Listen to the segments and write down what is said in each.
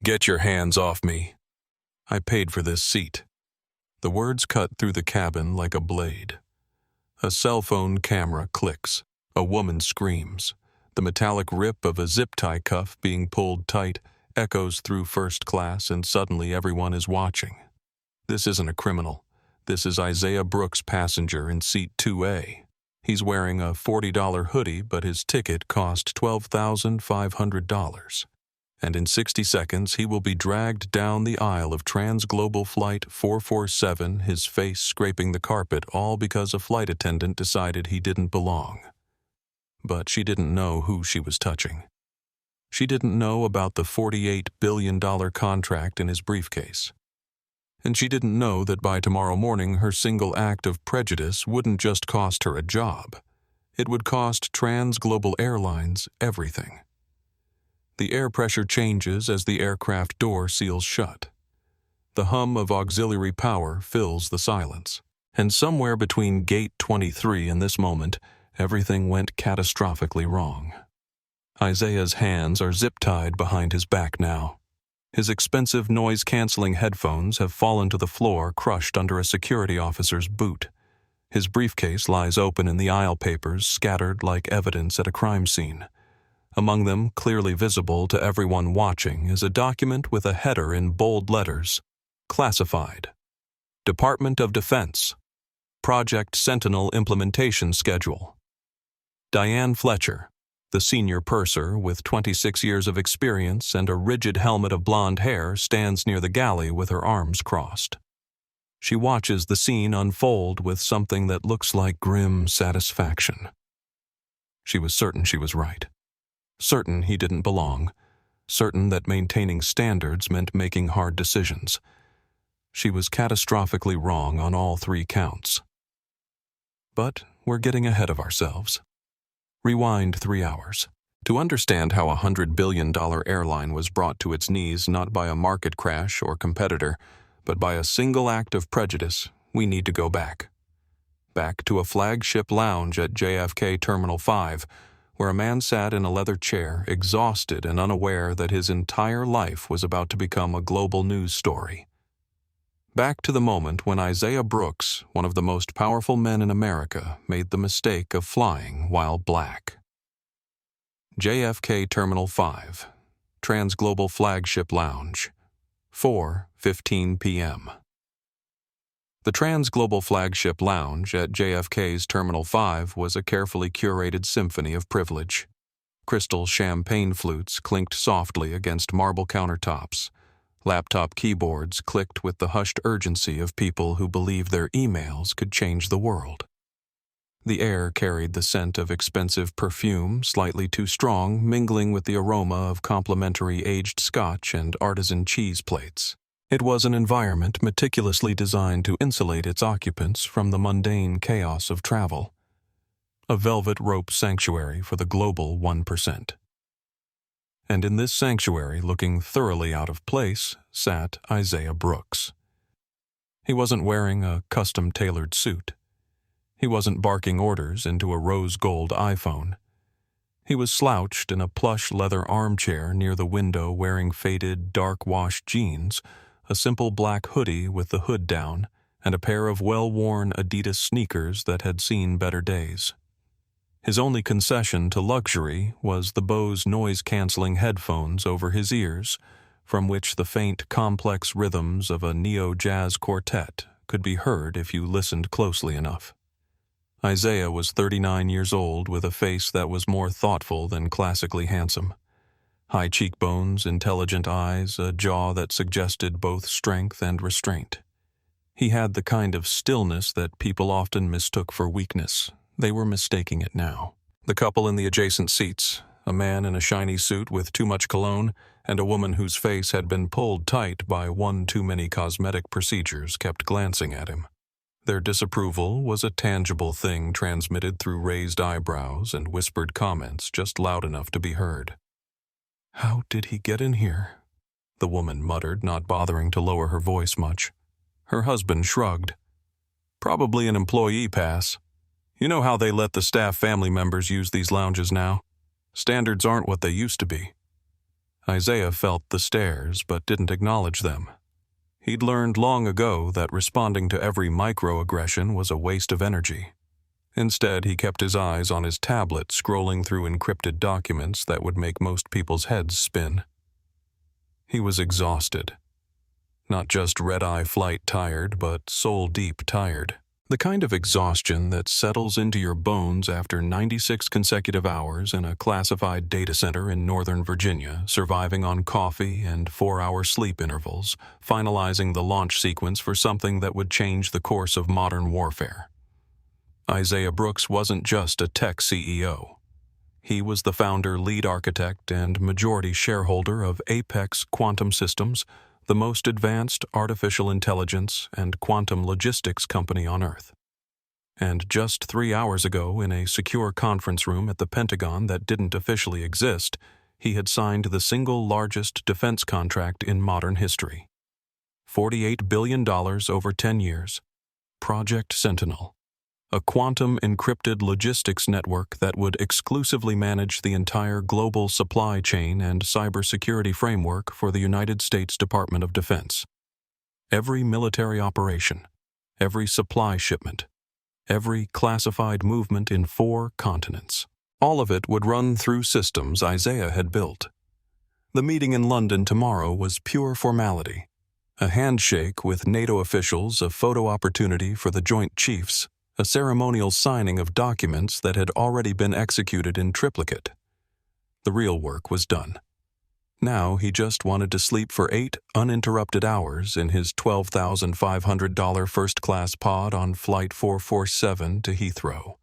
"Get your hands off me. I paid for this seat." The words cut through the cabin like a blade. A cell phone camera clicks. A woman screams. The metallic rip of a zip-tie cuff being pulled tight echoes through first class, and suddenly everyone is watching. This isn't a criminal. This is Isaiah Brooks' passenger in seat 2A. He's wearing a $40 hoodie, but his ticket cost $12,500. And in 60 seconds, he will be dragged down the aisle of TransGlobal Flight 447, his face scraping the carpet, all because a flight attendant decided he didn't belong. But she didn't know who she was touching. She didn't know about the $48 billion contract in his briefcase. And she didn't know that by tomorrow morning her single act of prejudice wouldn't just cost her a job. It would cost TransGlobal Airlines everything. The air pressure changes as the aircraft door seals shut. The hum of auxiliary power fills the silence. And somewhere between Gate 23 and this moment, everything went catastrophically wrong. Isaiah's hands are zip-tied behind his back now. His expensive noise-canceling headphones have fallen to the floor, crushed under a security officer's boot. His briefcase lies open in the aisle papers, scattered like evidence at a crime scene. Among them, clearly visible to everyone watching, is a document with a header in bold letters. Classified. Department of Defense. Project Sentinel Implementation Schedule. Diane Fletcher, the senior purser with 26 years of experience and a rigid helmet of blonde hair, stands near the galley with her arms crossed. She watches the scene unfold with something that looks like grim satisfaction. She was certain she was right. Certain he didn't belong. Certain that maintaining standards meant making hard decisions. She was catastrophically wrong on all 3 counts. But we're getting ahead of ourselves. Rewind 3 hours. To understand how a $100 billion airline was brought to its knees not by a market crash or competitor, but by a single act of prejudice, we need to go back. Back to a flagship lounge at JFK Terminal 5, where a man sat in a leather chair, exhausted and unaware that his entire life was about to become a global news story. Back to the moment when Isaiah Brooks, one of the most powerful men in America, made the mistake of flying while black. JFK Terminal 5, TransGlobal Flagship Lounge, 4:15 p.m. The TransGlobal Flagship Lounge at JFK's Terminal 5 was a carefully curated symphony of privilege. Crystal champagne flutes clinked softly against marble countertops. Laptop keyboards clicked with the hushed urgency of people who believed their emails could change the world. The air carried the scent of expensive perfume, slightly too strong, mingling with the aroma of complimentary aged scotch and artisan cheese plates. It was an environment meticulously designed to insulate its occupants from the mundane chaos of travel. A velvet rope sanctuary for the global 1%. And in this sanctuary, looking thoroughly out of place, sat Isaiah Brooks. He wasn't wearing a custom-tailored suit. He wasn't barking orders into a rose-gold iPhone. He was slouched in a plush leather armchair near the window, wearing faded, dark-washed jeans, a simple black hoodie with the hood down, and a pair of well-worn Adidas sneakers that had seen better days. His only concession to luxury was the Bose noise-canceling headphones over his ears, from which the faint, complex rhythms of a neo-jazz quartet could be heard if you listened closely enough. Isaiah was 39 years old with a face that was more thoughtful than classically handsome. High cheekbones, intelligent eyes, a jaw that suggested both strength and restraint. He had the kind of stillness that people often mistook for weakness. They were mistaking it now. The couple in the adjacent seats, a man in a shiny suit with too much cologne, and a woman whose face had been pulled tight by one too many cosmetic procedures, kept glancing at him. Their disapproval was a tangible thing transmitted through raised eyebrows and whispered comments just loud enough to be heard. "How did he get in here?" the woman muttered, not bothering to lower her voice much. Her husband shrugged. "Probably an employee pass. You know how they let the staff family members use these lounges now? Standards aren't what they used to be." Isaiah felt the stares but didn't acknowledge them. He'd learned long ago that responding to every microaggression was a waste of energy. Instead, he kept his eyes on his tablet, scrolling through encrypted documents that would make most people's heads spin. He was exhausted. Not just red-eye flight tired, but soul-deep tired. The kind of exhaustion that settles into your bones after 96 consecutive hours in a classified data center in Northern Virginia, surviving on coffee and 4-hour sleep intervals, finalizing the launch sequence for something that would change the course of modern warfare. Isaiah Brooks wasn't just a tech CEO. He was the founder, lead architect, and majority shareholder of Apex Quantum Systems, the most advanced artificial intelligence and quantum logistics company on Earth. And just 3 hours ago, in a secure conference room at the Pentagon that didn't officially exist, he had signed the single largest defense contract in modern history. $48 billion over 10 years. Project Sentinel, a quantum encrypted logistics network that would exclusively manage the entire global supply chain and cybersecurity framework for the United States Department of Defense. Every military operation, every supply shipment, every classified movement in 4 continents. All of it would run through systems Isaiah had built. The meeting in London tomorrow was pure formality. A handshake with NATO officials, a photo opportunity for the Joint Chiefs, a ceremonial signing of documents that had already been executed in triplicate. The real work was done. Now he just wanted to sleep for 8 uninterrupted hours in his $12,500 first-class pod on Flight 447 to Heathrow.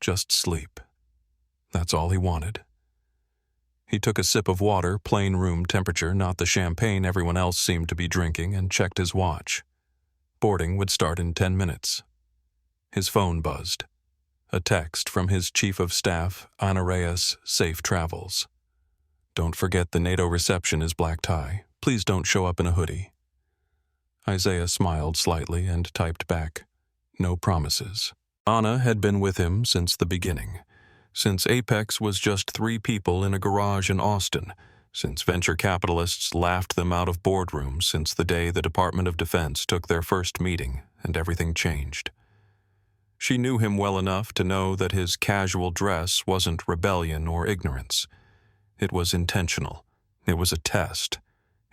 Just sleep. That's all he wanted. He took a sip of water, plain room temperature, not the champagne everyone else seemed to be drinking, and checked his watch. Boarding would start in 10 minutes. His phone buzzed. A text from his chief of staff, Honoraeus, safe travels. Don't forget the NATO reception is black tie. Please don't show up in a hoodie. Isaiah smiled slightly and typed back, no promises. Anna had been with him since the beginning. Since Apex was just 3 people in a garage in Austin. Since venture capitalists laughed them out of boardrooms since the day the Department of Defense took their first meeting and everything changed. She knew him well enough to know that his casual dress wasn't rebellion or ignorance. It was intentional. It was a test.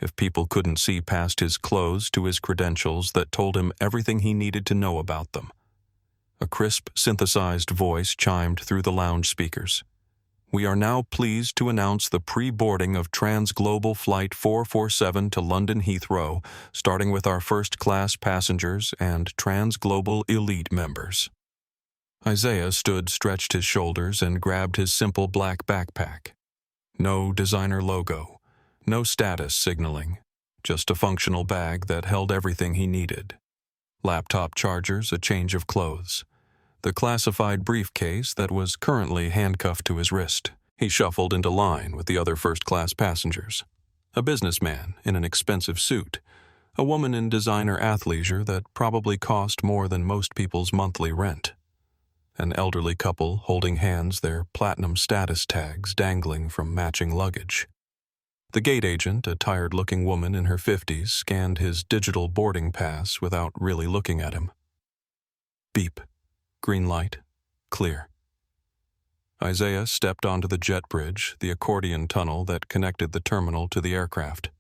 If people couldn't see past his clothes to his credentials that told him everything he needed to know about them. A crisp, synthesized voice chimed through the lounge speakers. We are now pleased to announce the pre-boarding of TransGlobal Flight 447 to London Heathrow, starting with our first-class passengers and TransGlobal Elite members. Isaiah stretched his shoulders, and grabbed his simple black backpack. No designer logo, no status signaling, just a functional bag that held everything he needed. Laptop chargers, a change of clothes. The classified briefcase that was currently handcuffed to his wrist. He shuffled into line with the other first-class passengers. A businessman in an expensive suit. A woman in designer athleisure that probably cost more than most people's monthly rent. An elderly couple holding hands, their platinum status tags dangling from matching luggage. The gate agent, a tired-looking woman in her 50s, scanned his digital boarding pass without really looking at him. Beep. Green light. Clear. Isaiah stepped onto the jet bridge, the accordion tunnel that connected the terminal to the aircraft.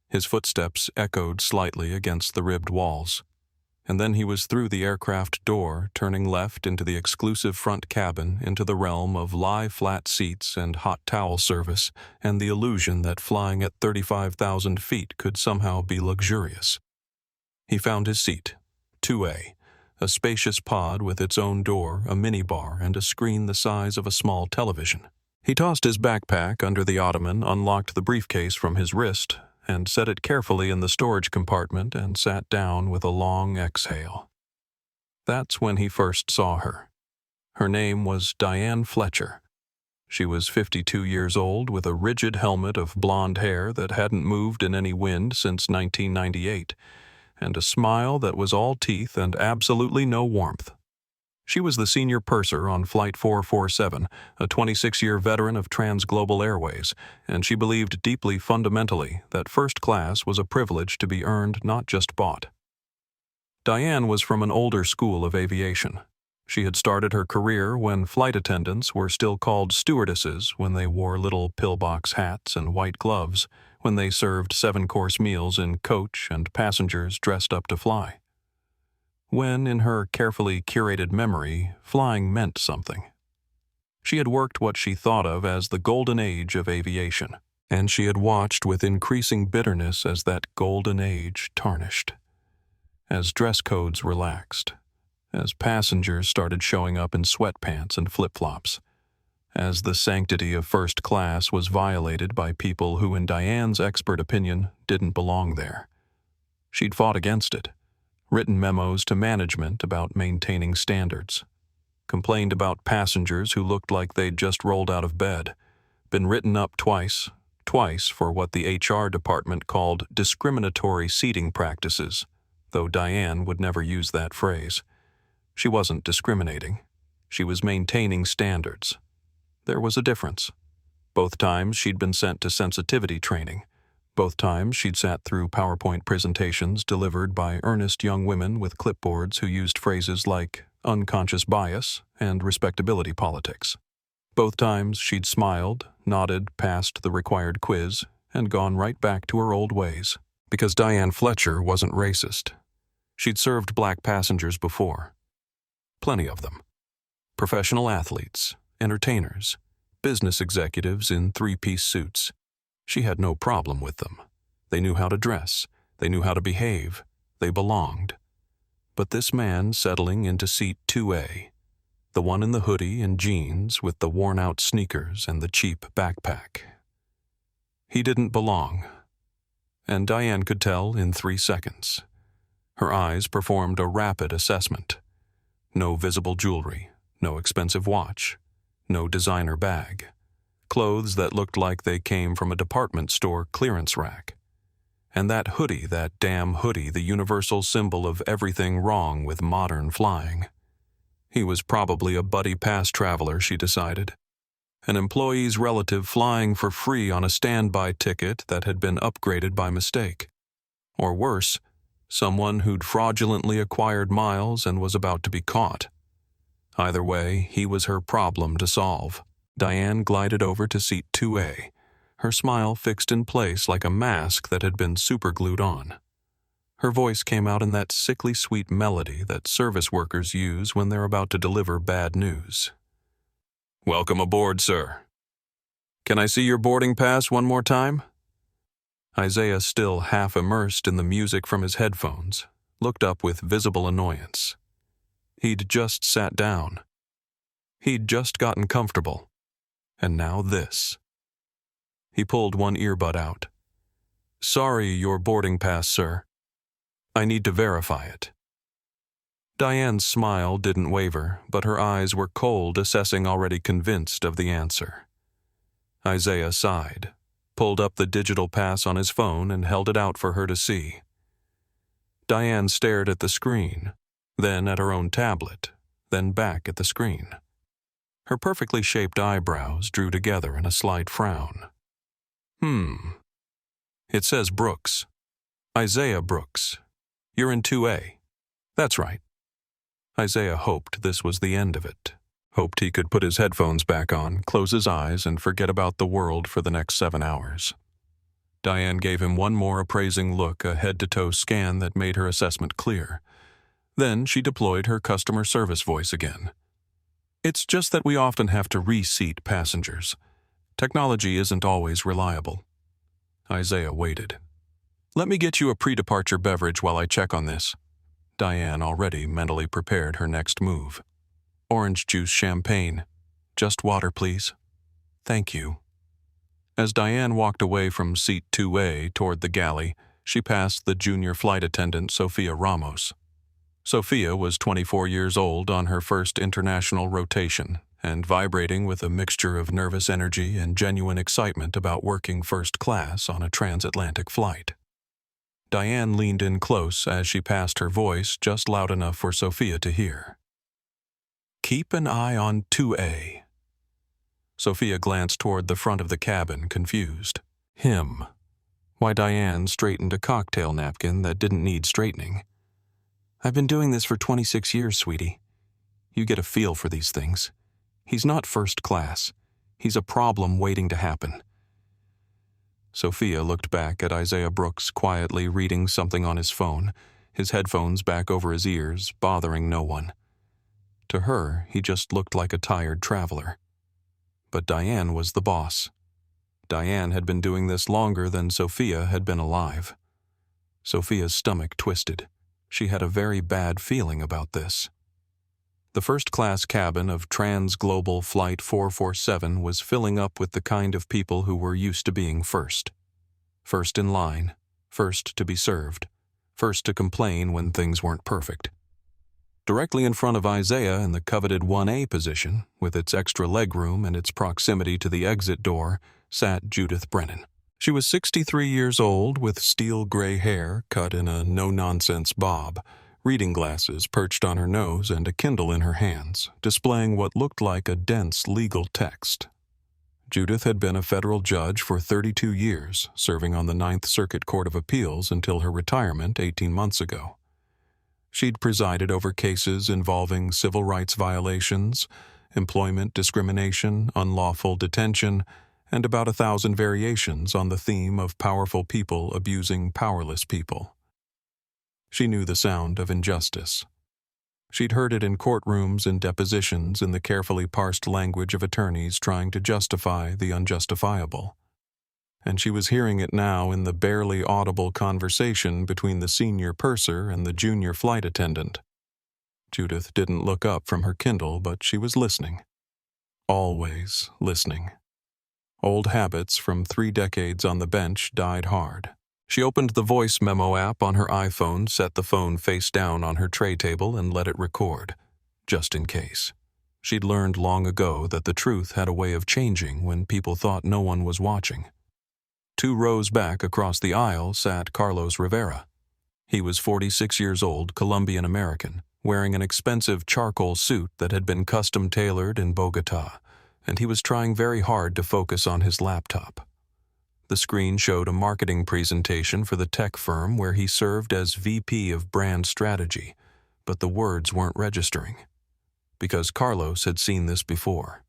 His footsteps echoed slightly against the ribbed walls. And then he was through the aircraft door, turning left into the exclusive front cabin, into the realm of lie-flat seats and hot towel service, and the illusion that flying at 35,000 feet could somehow be luxurious. He found his seat, 2A, a spacious pod with its own door, a minibar, and a screen the size of a small television. He tossed his backpack under the ottoman, unlocked the briefcase from his wrist, and set it carefully in the storage compartment and sat down with a long exhale. That's when he first saw her. Her name was Diane Fletcher. She was 52 years old with a rigid helmet of blonde hair that hadn't moved in any wind since 1998, and a smile that was all teeth and absolutely no warmth. She was the senior purser on Flight 447, a 26-year veteran of TransGlobal Airways, and she believed deeply fundamentally that first class was a privilege to be earned, not just bought. Diane was from an older school of aviation. She had started her career when flight attendants were still called stewardesses when they wore little pillbox hats and white gloves, when they served 7-course meals in coach and passengers dressed up to fly. When, in her carefully curated memory, flying meant something. She had worked what she thought of as the golden age of aviation, and she had watched with increasing bitterness as that golden age tarnished. As dress codes relaxed, as passengers started showing up in sweatpants and flip-flops, as the sanctity of first class was violated by people who, in Diane's expert opinion, didn't belong there. She'd fought against it, written memos to management about maintaining standards, complained about passengers who looked like they'd just rolled out of bed, been written up twice for what the HR department called discriminatory seating practices, though Diane would never use that phrase. She wasn't discriminating. She was maintaining standards. There was a difference. Both times she'd been sent to sensitivity training. Both times she'd sat through PowerPoint presentations delivered by earnest young women with clipboards who used phrases like unconscious bias and respectability politics. Both times she'd smiled, nodded past the required quiz, and gone right back to her old ways. Because Diane Fletcher wasn't racist. She'd served black passengers before. Plenty of them. Professional athletes, entertainers, business executives in 3-piece suits. She had no problem with them. They knew how to dress. They knew how to behave. They belonged. But this man settling into seat 2A, the one in the hoodie and jeans with the worn-out sneakers and the cheap backpack, he didn't belong. And Diane could tell in 3 seconds. Her eyes performed a rapid assessment. No visible jewelry, no expensive watch, no designer bag. Clothes that looked like they came from a department store clearance rack. And that hoodie, that damn hoodie, the universal symbol of everything wrong with modern flying. He was probably a buddy pass traveler, she decided. An employee's relative flying for free on a standby ticket that had been upgraded by mistake. Or worse, someone who'd fraudulently acquired miles and was about to be caught. Either way, he was her problem to solve. Diane glided over to seat 2A, her smile fixed in place like a mask that had been superglued on. Her voice came out in that sickly sweet melody that service workers use when they're about to deliver bad news. "Welcome aboard, sir. Can I see your boarding pass one more time?" Isaiah, still half immersed in the music from his headphones, looked up with visible annoyance. He'd just sat down. He'd just gotten comfortable. And now this. He pulled one earbud out. "Sorry, your boarding pass, sir. I need to verify it." Diane's smile didn't waver, but her eyes were cold, assessing, already convinced of the answer. Isaiah sighed, pulled up the digital pass on his phone and held it out for her to see. Diane stared at the screen, then at her own tablet, then back at the screen. Her perfectly shaped eyebrows drew together in a slight frown. It says Brooks. Isaiah Brooks. You're in 2A. That's right. Isaiah hoped this was the end of it. Hoped he could put his headphones back on, close his eyes, and forget about the world for the next 7 hours. Diane gave him one more appraising look, a head-to-toe scan that made her assessment clear. Then she deployed her customer service voice again. "It's just that we often have to reseat passengers. Technology isn't always reliable." Isaiah waited. "Let me get you a pre-departure beverage while I check on this." Diane already mentally prepared her next move. "Orange juice champagne. Just water, please." "Thank you." As Diane walked away from seat 2A toward the galley, she passed the junior flight attendant, Sophia Ramos. Sophia was 24 years old on her first international rotation and vibrating with a mixture of nervous energy and genuine excitement about working first class on a transatlantic flight. Diane leaned in close as she passed her voice just loud enough for Sophia to hear. Keep an eye on 2A. Sophia glanced toward the front of the cabin, confused. Him. Why, Diane straightened a cocktail napkin that didn't need straightening. I've been doing this for 26 years, sweetie. You get a feel for these things. He's not first class. He's a problem waiting to happen. Sophia looked back at Isaiah Brooks quietly reading something on his phone, his headphones back over his ears, bothering no one. To her, he just looked like a tired traveler. But Diane was the boss. Diane had been doing this longer than Sophia had been alive. Sophia's stomach twisted. She had a very bad feeling about this. The first-class cabin of TransGlobal Flight 447 was filling up with the kind of people who were used to being first. First in line, first to be served, first to complain when things weren't perfect. Directly in front of Isaiah in the coveted 1A position, with its extra legroom and its proximity to the exit door, sat Judith Brennan. She was 63 years old with steel gray hair cut in a no-nonsense bob, reading glasses perched on her nose and a Kindle in her hands, displaying what looked like a dense legal text. Judith had been a federal judge for 32 years, serving on the Ninth Circuit Court of Appeals until her retirement 18 months ago. She'd presided over cases involving civil rights violations, employment discrimination, unlawful detention, and about 1,000 variations on the theme of powerful people abusing powerless people. She knew the sound of injustice. She'd heard it in courtrooms and depositions in the carefully parsed language of attorneys trying to justify the unjustifiable. And she was hearing it now in the barely audible conversation between the senior purser and the junior flight attendant. Judith didn't look up from her Kindle, but she was listening. Always listening. Old habits from 3 decades on the bench died hard. She opened the voice memo app on her iPhone, set the phone face down on her tray table, and let it record, just in case. She'd learned long ago that the truth had a way of changing when people thought no one was watching. 2 rows back across the aisle sat Carlos Rivera. He was 46 years old, Colombian American, wearing an expensive charcoal suit that had been custom tailored in Bogota, and he was trying very hard to focus on his laptop. The screen showed a marketing presentation for the tech firm where he served as VP of Brand Strategy, but the words weren't registering. Because Carlos had seen this before.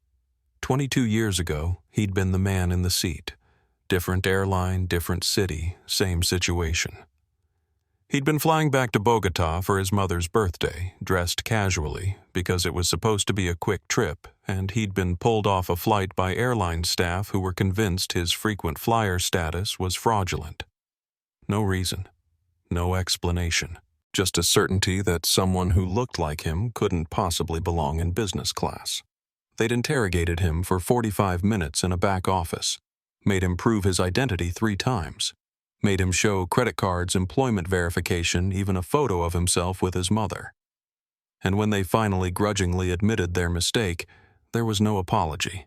22 years ago, he'd been the man in the seat. Different airline, different city, same situation. He'd been flying back to Bogota for his mother's birthday, dressed casually, because it was supposed to be a quick trip, and he'd been pulled off a flight by airline staff who were convinced his frequent flyer status was fraudulent. No reason. No explanation. Just a certainty that someone who looked like him couldn't possibly belong in business class. They'd interrogated him for 45 minutes in a back office, made him prove his identity 3 times, made him show credit cards, employment verification, even a photo of himself with his mother. And when they finally grudgingly admitted their mistake, there was no apology,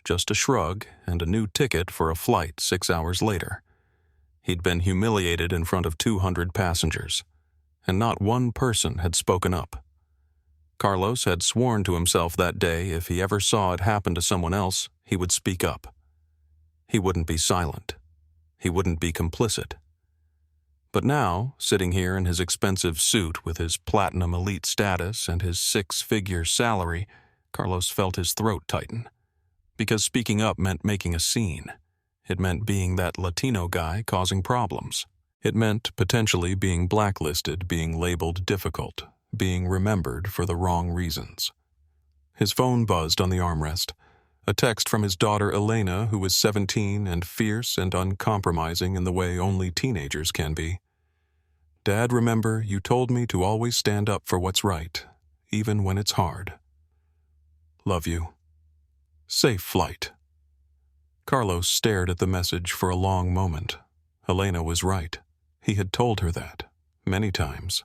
just a shrug and a new ticket for a flight 6 hours later. He'd been humiliated in front of 200 passengers, and not one person had spoken up. Carlos had sworn to himself that day if he ever saw it happen to someone else, he would speak up. He wouldn't be silent. He wouldn't be complicit. But now, sitting here in his expensive suit with his platinum elite status and his 6-figure salary, Carlos felt his throat tighten. Because speaking up meant making a scene. It meant being that Latino guy causing problems. It meant potentially being blacklisted, being labeled difficult, being remembered for the wrong reasons. His phone buzzed on the armrest. A text from his daughter Elena, who was 17 and fierce and uncompromising in the way only teenagers can be. Dad, remember, you told me to always stand up for what's right, even when it's hard. Love you. Safe flight. Carlos stared at the message for a long moment. Elena was right. He had told her that, many times.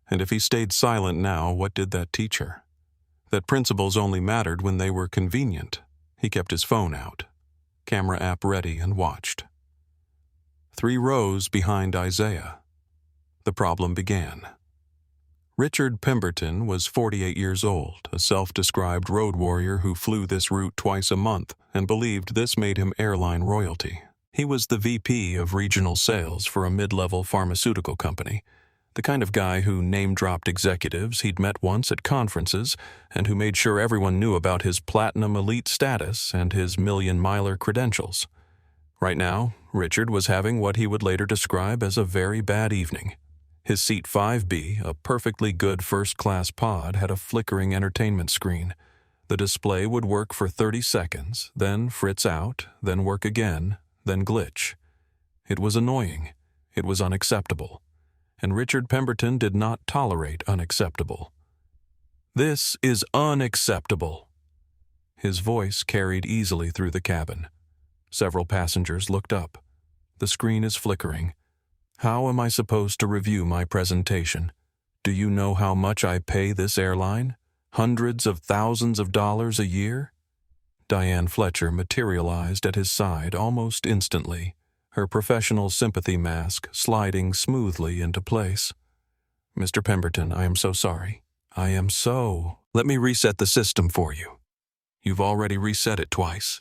And if he stayed silent now, what did that teach her? That principles only mattered when they were convenient. He kept his phone out, camera app ready, and watched. 3 rows behind Isaiah. The problem began. Richard Pemberton was 48 years old, a self-described road warrior who flew this route twice a month and believed this made him airline royalty. He was the VP of regional sales for a mid-level pharmaceutical company, the kind of guy who name-dropped executives he'd met once at conferences and who made sure everyone knew about his platinum elite status and his million-miler credentials. Right now, Richard was having what he would later describe as a very bad evening. His seat 5B, a perfectly good first-class pod, had a flickering entertainment screen. The display would work for 30 seconds, then fritz out, then work again, then glitch. It was annoying. It was unacceptable. And Richard Pemberton did not tolerate unacceptable. "This is unacceptable." His voice carried easily through the cabin. Several passengers looked up. The screen is flickering. "How am I supposed to review my presentation? Do you know how much I pay this airline? Hundreds of thousands of dollars a year?" Diane Fletcher materialized at his side almost instantly, her professional sympathy mask sliding smoothly into place. "Mr. Pemberton, I am so sorry. Let me reset the system for you." "You've already reset it twice."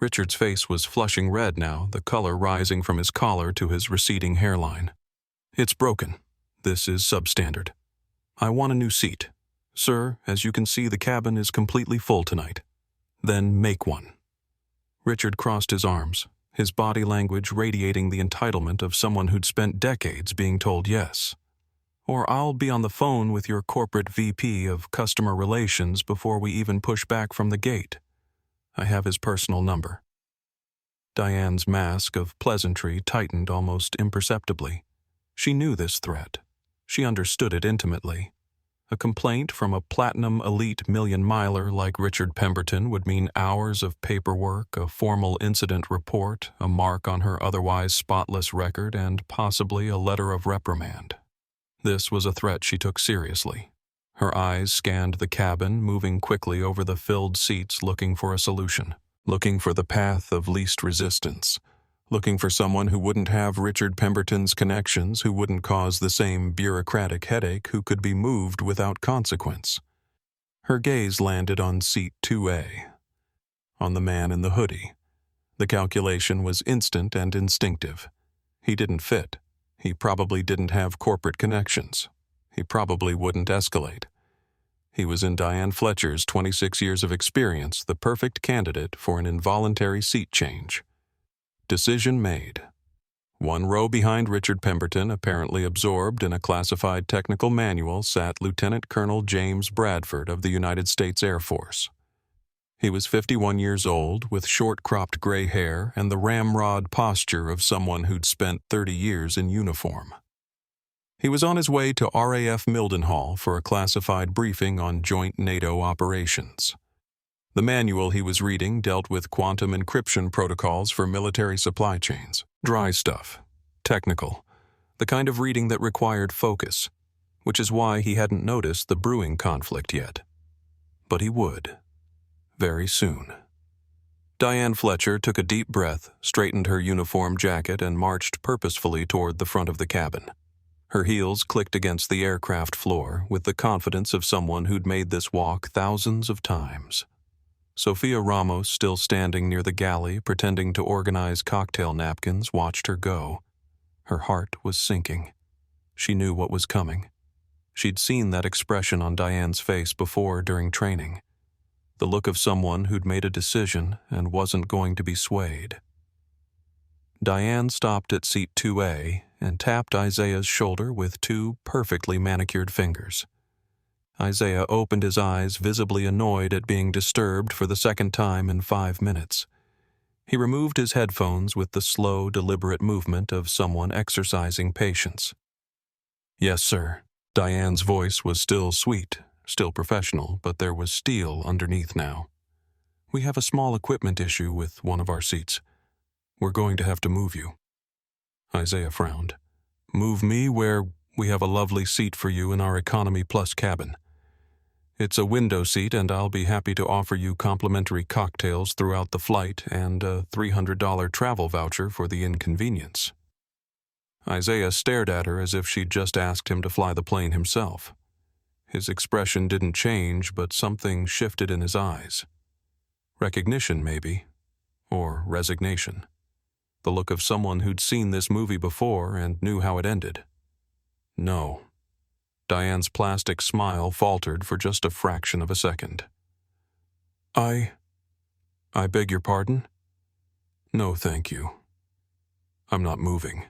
Richard's face was flushing red now, the color rising from his collar to his receding hairline. "It's broken. This is substandard. I want a new seat. Sir, as you can see, the cabin is completely full tonight. Then make one." Richard crossed his arms, his body language radiating the entitlement of someone who'd spent decades being told yes. "Or I'll be on the phone with your corporate VP of customer relations before we even push back from the gate. I have his personal number." Diane's mask of pleasantry tightened almost imperceptibly. She knew this threat. She understood it intimately. A complaint from a platinum elite million-miler like Richard Pemberton would mean hours of paperwork, a formal incident report, a mark on her otherwise spotless record, and possibly a letter of reprimand. This was a threat she took seriously. Her eyes scanned the cabin, moving quickly over the filled seats looking for a solution, looking for the path of least resistance, looking for someone who wouldn't have Richard Pemberton's connections, who wouldn't cause the same bureaucratic headache, who could be moved without consequence. Her gaze landed on seat 2A, on the man in the hoodie. The calculation was instant and instinctive. He didn't fit. He probably didn't have corporate connections. He probably wouldn't escalate. He was in Diane Fletcher's 26 years of experience, the perfect candidate for an involuntary seat change. Decision made. One row behind Richard Pemberton, apparently absorbed in a classified technical manual, sat Lieutenant Colonel James Bradford of the United States Air Force. He was 51 years old, with short-cropped gray hair and the ramrod posture of someone who'd spent 30 years in uniform. He was on his way to RAF Mildenhall for a classified briefing on joint NATO operations. The manual he was reading dealt with quantum encryption protocols for military supply chains. Dry stuff. Technical. The kind of reading that required focus, which is why he hadn't noticed the brewing conflict yet. But he would. Very soon. Diane Fletcher took a deep breath, straightened her uniform jacket, and marched purposefully toward the front of the cabin. Her heels clicked against the aircraft floor with the confidence of someone who'd made this walk thousands of times. Sophia Ramos, still standing near the galley, pretending to organize cocktail napkins, watched her go. Her heart was sinking. She knew what was coming. She'd seen that expression on Diane's face before during training. The look of someone who'd made a decision and wasn't going to be swayed. Diane stopped at seat 2A and tapped Isaiah's shoulder with two perfectly manicured fingers. Isaiah opened his eyes, visibly annoyed at being disturbed for the second time in 5 minutes. He removed his headphones with the slow, deliberate movement of someone exercising patience. "Yes, sir." Diane's voice was still sweet, still professional, but there was steel underneath now. "We have a small equipment issue with one of our seats. We're going to have to move you." Isaiah frowned. "Move me where we have a lovely seat for you in our Economy Plus cabin. It's a window seat, and I'll be happy to offer you complimentary cocktails throughout the flight and a $300 travel voucher for the inconvenience." Isaiah stared at her as if she'd just asked him to fly the plane himself. His expression didn't change, but something shifted in his eyes. Recognition, maybe, or resignation. The look of someone who'd seen this movie before and knew how it ended. No. Diane's plastic smile faltered for just a fraction of a second. I beg your pardon? No, thank you. I'm not moving.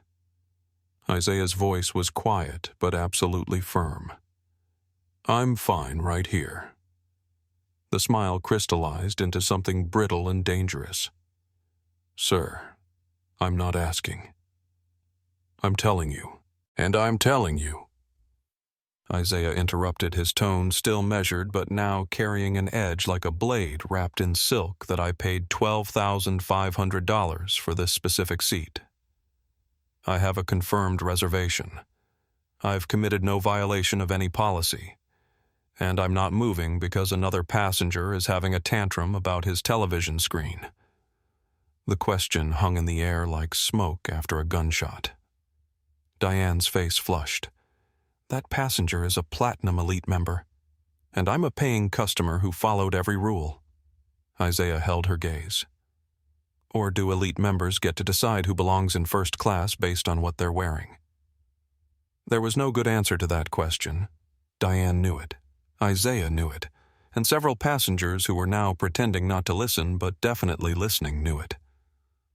Isaiah's voice was quiet, but absolutely firm. I'm fine right here. The smile crystallized into something brittle and dangerous. Sir, I'm not asking. I'm telling you, and I'm telling you. Isaiah interrupted, his tone still measured but now carrying an edge like a blade wrapped in silk that I paid $12,500 for this specific seat. I have a confirmed reservation. I've committed no violation of any policy. And I'm not moving because another passenger is having a tantrum about his television screen. The question hung in the air like smoke after a gunshot. Diane's face flushed. That passenger is a Platinum Elite member, and I'm a paying customer who followed every rule. Isaiah held her gaze. Or do Elite members get to decide who belongs in first class based on what they're wearing? There was no good answer to that question. Diane knew it. Isaiah knew it, and several passengers who were now pretending not to listen but definitely listening knew it.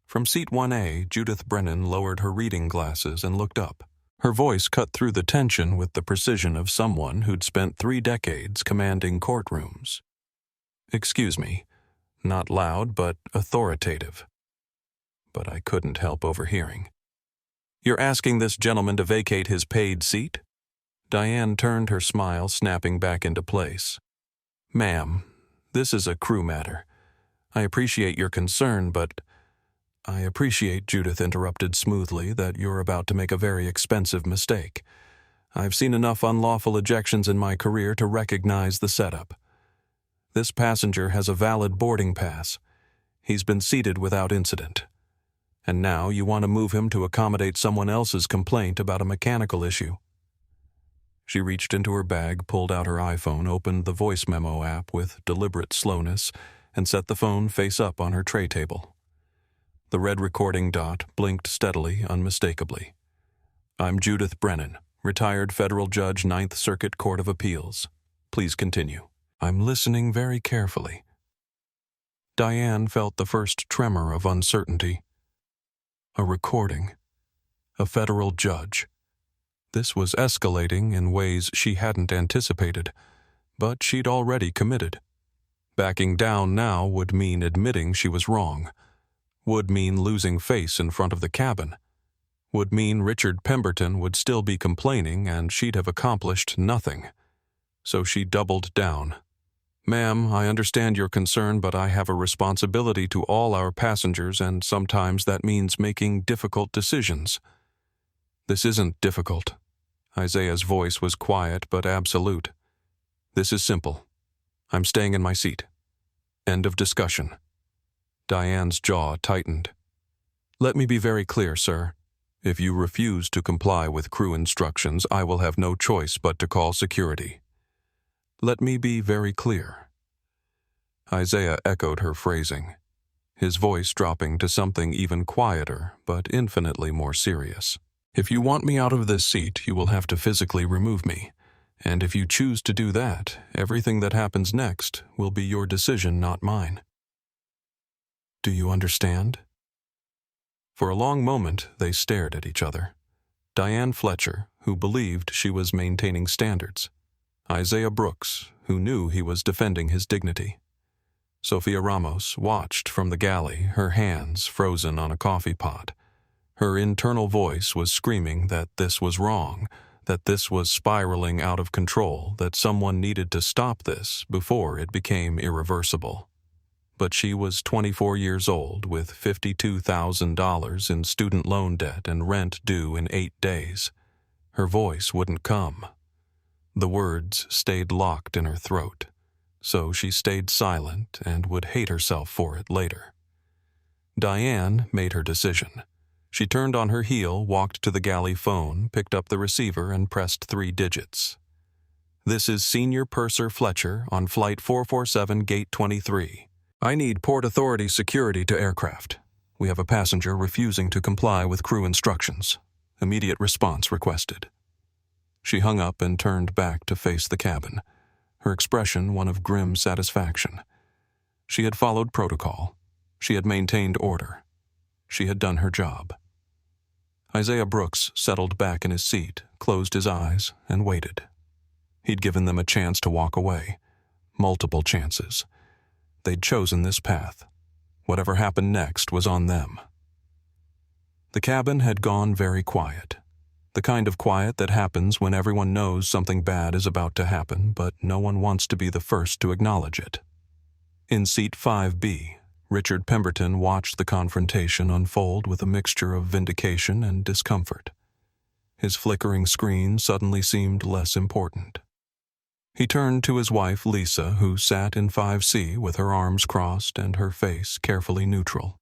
From seat 1A, Judith Brennan lowered her reading glasses and looked up. Her voice cut through the tension with the precision of someone who'd spent 3 decades commanding courtrooms. Excuse me, not loud but authoritative. But I couldn't help overhearing. You're asking this gentleman to vacate his paid seat? Diane turned, her smile snapping back into place. Ma'am, this is a crew matter. I appreciate your concern, but... I appreciate, Judith interrupted smoothly, that you're about to make a very expensive mistake. I've seen enough unlawful ejections in my career to recognize the setup. This passenger has a valid boarding pass. He's been seated without incident. And now you want to move him to accommodate someone else's complaint about a mechanical issue. She reached into her bag, pulled out her iPhone, opened the voice memo app with deliberate slowness, and set the phone face up on her tray table. The red recording dot blinked steadily, unmistakably. I'm Judith Brennan, retired federal judge, 9th Circuit Court of Appeals. Please continue. I'm listening very carefully. Diane felt the first tremor of uncertainty. A recording. A federal judge. This was escalating in ways she hadn't anticipated, but she'd already committed. Backing down now would mean admitting she was wrong. Would mean losing face in front of the cabin. Would mean Richard Pemberton would still be complaining and she'd have accomplished nothing. So she doubled down. Ma'am, I understand your concern, but I have a responsibility to all our passengers, and sometimes that means making difficult decisions. This isn't difficult. Isaiah's voice was quiet but absolute. This is simple. I'm staying in my seat. End of discussion. Diane's jaw tightened. Let me be very clear, sir. If you refuse to comply with crew instructions, I will have no choice but to call security. Let me be very clear. Isaiah echoed her phrasing, his voice dropping to something even quieter but infinitely more serious. If you want me out of this seat, you will have to physically remove me. And if you choose to do that, everything that happens next will be your decision, not mine. Do you understand? For a long moment, they stared at each other. Diane Fletcher, who believed she was maintaining standards. Isaiah Brooks, who knew he was defending his dignity. Sophia Ramos watched from the galley, her hands frozen on a coffee pot. Her internal voice was screaming that this was wrong, that this was spiraling out of control, that someone needed to stop this before it became irreversible. But she was 24 years old with $52,000 in student loan debt and rent due in 8 days. Her voice wouldn't come. The words stayed locked in her throat, so she stayed silent and would hate herself for it later. Diane made her decision. She turned on her heel, walked to the galley phone, picked up the receiver, and pressed 3 digits. This is Senior Purser Fletcher on Flight 447, Gate 23. I need Port Authority security to aircraft. We have a passenger refusing to comply with crew instructions. Immediate response requested. She hung up and turned back to face the cabin, her expression one of grim satisfaction. She had followed protocol. She had maintained order. She had done her job. Isaiah Brooks settled back in his seat, closed his eyes, and waited. He'd given them a chance to walk away. Multiple chances. They'd chosen this path. Whatever happened next was on them. The cabin had gone very quiet. The kind of quiet that happens when everyone knows something bad is about to happen, but no one wants to be the first to acknowledge it. In seat 5B, Richard Pemberton watched the confrontation unfold with a mixture of vindication and discomfort. His flickering screen suddenly seemed less important. He turned to his wife, Lisa, who sat in 5C with her arms crossed and her face carefully neutral.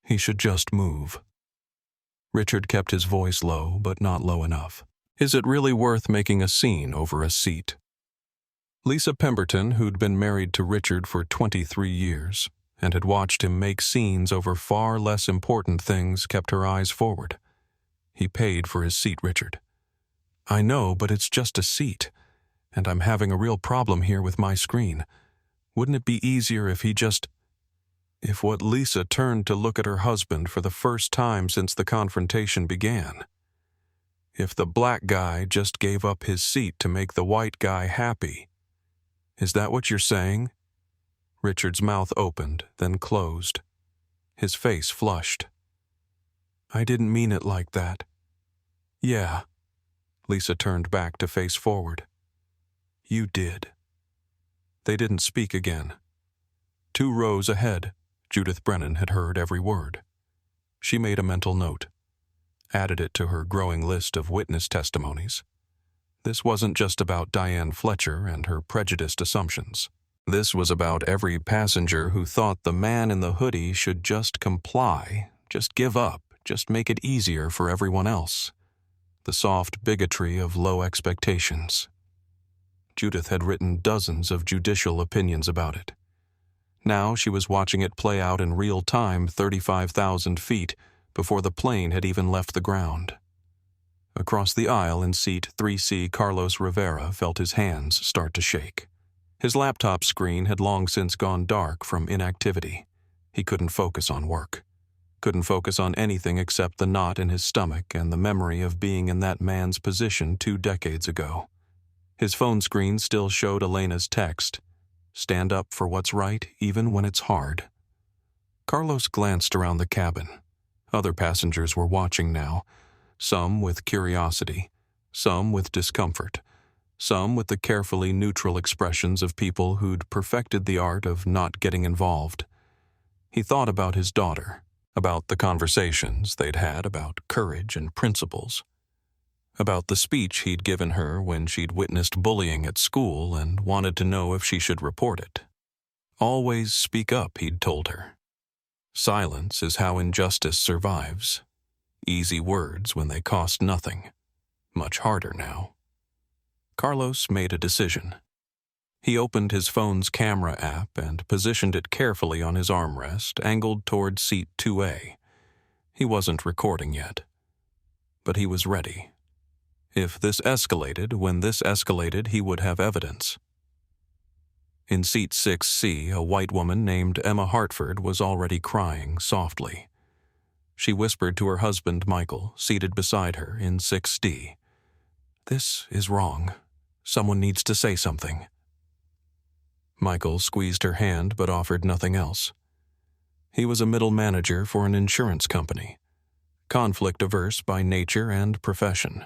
He should just move. Richard kept his voice low, but not low enough. Is it really worth making a scene over a seat? Lisa Pemberton, who'd been married to Richard for 23 years and had watched him make scenes over far less important things, kept her eyes forward. He paid for his seat, Richard. I know, but it's just a seat, and I'm having a real problem here with my screen. Wouldn't it be easier if he just... If what Lisa turned to look at her husband for the first time since the confrontation began. If the black guy just gave up his seat to make the white guy happy. Is that what you're saying? Richard's mouth opened, then closed. His face flushed. I didn't mean it like that. Yeah. Lisa turned back to face forward. You did. They didn't speak again. 2 rows ahead, Judith Brennan had heard every word. She made a mental note, added it to her growing list of witness testimonies. This wasn't just about Diane Fletcher and her prejudiced assumptions. This was about every passenger who thought the man in the hoodie should just comply, just give up, just make it easier for everyone else. The soft bigotry of low expectations. Judith had written dozens of judicial opinions about it. Now she was watching it play out in real time 35,000 feet before the plane had even left the ground. Across the aisle in seat 3C, Carlos Rivera felt his hands start to shake. His laptop screen had long since gone dark from inactivity. He couldn't focus on work. Couldn't focus on anything except the knot in his stomach and the memory of being in that man's position 2 decades ago. His phone screen still showed Elena's text, "Stand up for what's right, even when it's hard." Carlos glanced around the cabin. Other passengers were watching now, some with curiosity, some with discomfort, some with the carefully neutral expressions of people who'd perfected the art of not getting involved. He thought about his daughter, about the conversations they'd had about courage and principles, about the speech he'd given her when she'd witnessed bullying at school and wanted to know if she should report it. Always speak up, he'd told her. Silence is how injustice survives. Easy words when they cost nothing. Much harder now. Carlos made a decision. He opened his phone's camera app and positioned it carefully on his armrest, angled toward seat 2A. He wasn't recording yet. But he was ready. If this escalated, when this escalated, he would have evidence. In seat 6C, a white woman named Emma Hartford was already crying softly. She whispered to her husband, Michael, seated beside her in 6D. This is wrong. Someone needs to say something. Michael squeezed her hand but offered nothing else. He was a middle manager for an insurance company, conflict-averse by nature and profession.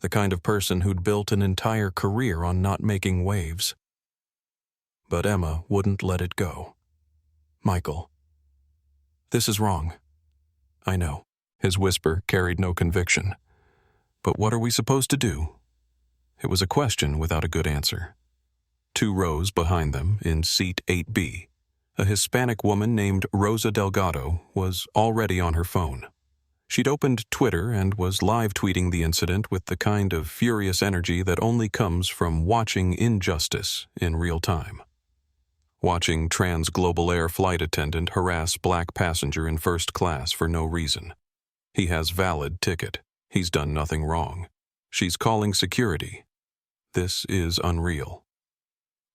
The kind of person who'd built an entire career on not making waves. But Emma wouldn't let it go. Michael. This is wrong. I know. His whisper carried no conviction. But what are we supposed to do? It was a question without a good answer. 2 rows behind them, in seat 8B, a Hispanic woman named Rosa Delgado was already on her phone. She'd opened Twitter and was live tweeting the incident with the kind of furious energy that only comes from watching injustice in real time. Watching TransGlobal Air flight attendant harass black passenger in first class for no reason. He has valid ticket. He's done nothing wrong. She's calling security. This is unreal.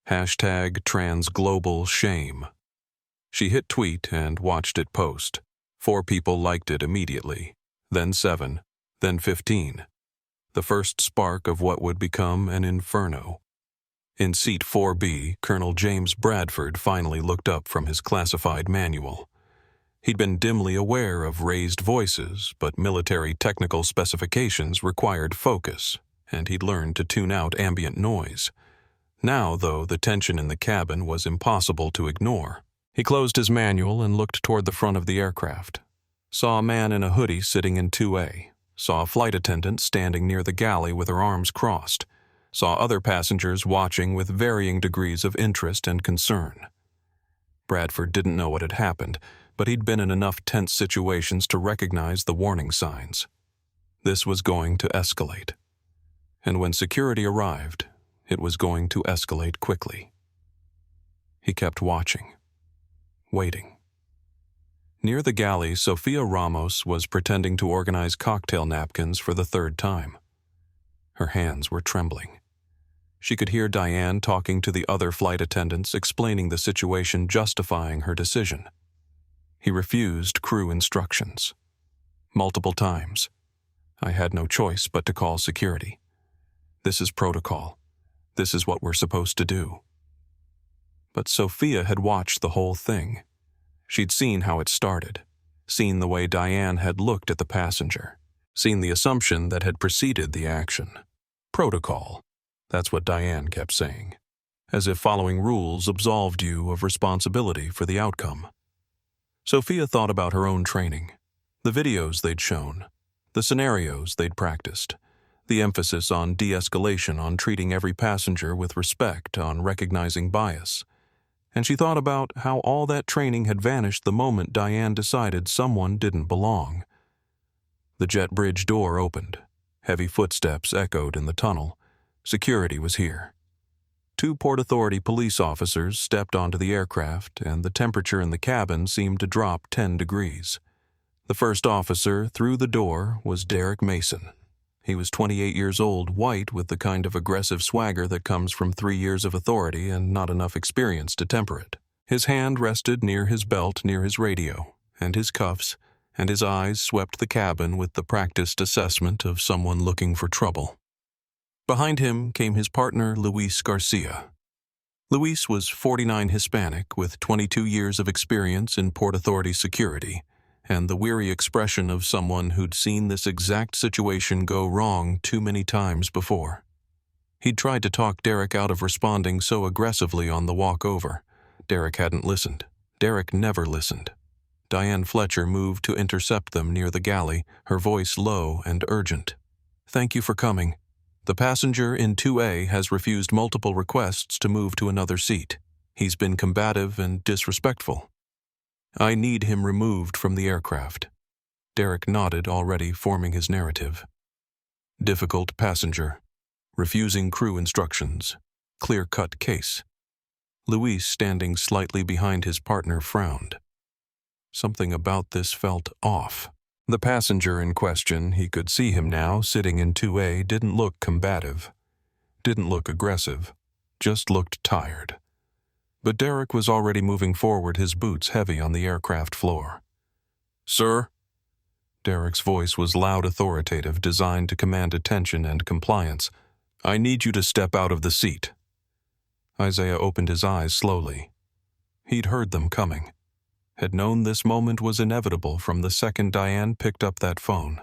Hashtag TransGlobal shame. She hit tweet and watched it post. 4 people liked it immediately, then 7, then 15. The first spark of what would become an inferno. In seat 4B, Colonel James Bradford finally looked up from his classified manual. He'd been dimly aware of raised voices, but military technical specifications required focus, and he'd learned to tune out ambient noise. Now, though, the tension in the cabin was impossible to ignore. He closed his manual and looked toward the front of the aircraft. Saw a man in a hoodie sitting in 2A. Saw a flight attendant standing near the galley with her arms crossed. Saw other passengers watching with varying degrees of interest and concern. Bradford didn't know what had happened, but he'd been in enough tense situations to recognize the warning signs. This was going to escalate. And when security arrived, it was going to escalate quickly. He kept watching. Waiting. Near the galley, Sophia Ramos was pretending to organize cocktail napkins for the 3rd time. Her hands were trembling. She could hear Diane talking to the other flight attendants, explaining the situation, justifying her decision. He refused crew instructions. Multiple times. I had no choice but to call security. This is protocol. This is what we're supposed to do. But Sophia had watched the whole thing. She'd seen how it started, seen the way Diane had looked at the passenger, seen the assumption that had preceded the action. Protocol. That's what Diane kept saying, as if following rules absolved you of responsibility for the outcome. Sophia thought about her own training, the videos they'd shown, the scenarios they'd practiced, the emphasis on de-escalation, on treating every passenger with respect, on recognizing bias. And she thought about how all that training had vanished the moment Diane decided someone didn't belong. The jet bridge door opened. Heavy footsteps echoed in the tunnel. Security was here. 2 Port Authority police officers stepped onto the aircraft, and the temperature in the cabin seemed to drop 10 degrees. The first officer through the door was Derek Mason. He was 28 years old, white, with the kind of aggressive swagger that comes from 3 years of authority and not enough experience to temper it. His hand rested near his belt, near his radio, and his cuffs, and his eyes swept the cabin with the practiced assessment of someone looking for trouble. Behind him came his partner, Luis Garcia. Luis was 49, Hispanic, with 22 years of experience in Port Authority security, and the weary expression of someone who'd seen this exact situation go wrong too many times before. He'd tried to talk Derek out of responding so aggressively on the walk over. Derek hadn't listened. Derek never listened. Diane Fletcher moved to intercept them near the galley, her voice low and urgent. "Thank you for coming. The passenger in 2A has refused multiple requests to move to another seat. He's been combative and disrespectful. I need him removed from the aircraft." Derek nodded, already forming his narrative. Difficult passenger. Refusing crew instructions. Clear-cut case. Luis, standing slightly behind his partner, frowned. Something about this felt off. The passenger in question, he could see him now, sitting in 2A, didn't look combative. Didn't look aggressive. Just looked tired. But Derek was already moving forward, his boots heavy on the aircraft floor. "Sir?" Derek's voice was loud, authoritative, designed to command attention and compliance. "I need you to step out of the seat." Isaiah opened his eyes slowly. He'd heard them coming. Had known this moment was inevitable from the second Diane picked up that phone.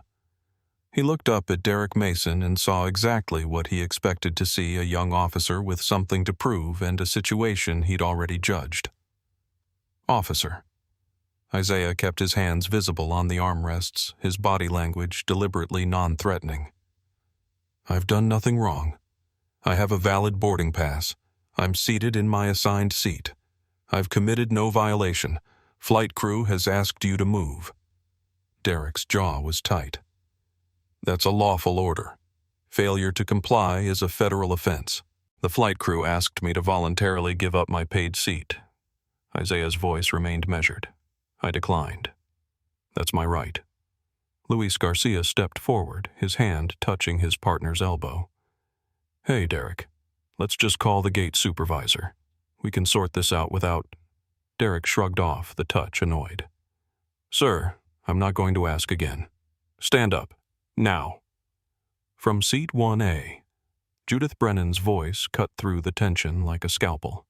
He looked up at Derek Mason and saw exactly what he expected to see, a young officer with something to prove and a situation he'd already judged. "Officer." Isaiah kept his hands visible on the armrests, his body language deliberately non-threatening. "I've done nothing wrong. I have a valid boarding pass. I'm seated in my assigned seat. I've committed no violation. Flight crew has asked you to move." Derek's jaw was tight. That's a lawful order. Failure to comply is a federal offense. The flight crew asked me to voluntarily give up my paid seat. Isaiah's voice remained measured. I declined. That's my right. Luis Garcia stepped forward, his hand touching his partner's elbow. Hey, Derek. Let's just call the gate supervisor. We can sort this out without... Derek shrugged off the touch, annoyed. Sir, I'm not going to ask again. Stand up. Now. From seat 1A, Judith Brennan's voice cut through the tension like a scalpel.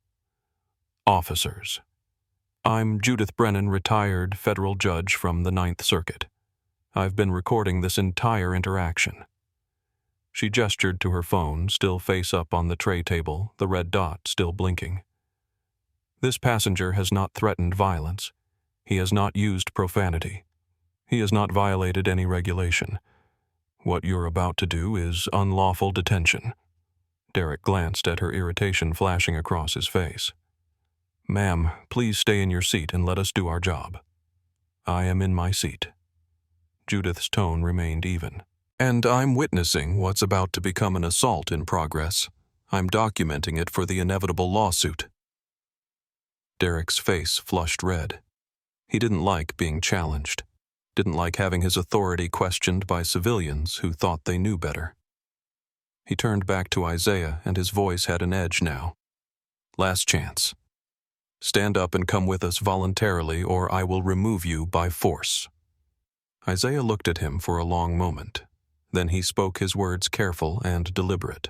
Officers. I'm Judith Brennan, retired federal judge from the Ninth Circuit. I've been recording this entire interaction. She gestured to her phone, still face up on the tray table, the red dot still blinking. This passenger has not threatened violence. He has not used profanity. He has not violated any regulation. What you're about to do is unlawful detention. Derek glanced at her irritation flashing across his face. Ma'am, please stay in your seat and let us do our job. I am in my seat. Judith's tone remained even. And I'm witnessing what's about to become an assault in progress. I'm documenting it for the inevitable lawsuit. Derek's face flushed red. He didn't like being challenged. Didn't like having his authority questioned by civilians who thought they knew better. He turned back to Isaiah, and his voice had an edge now. Last chance. Stand up and come with us voluntarily, or I will remove you by force. Isaiah looked at him for a long moment. Then he spoke his words careful and deliberate.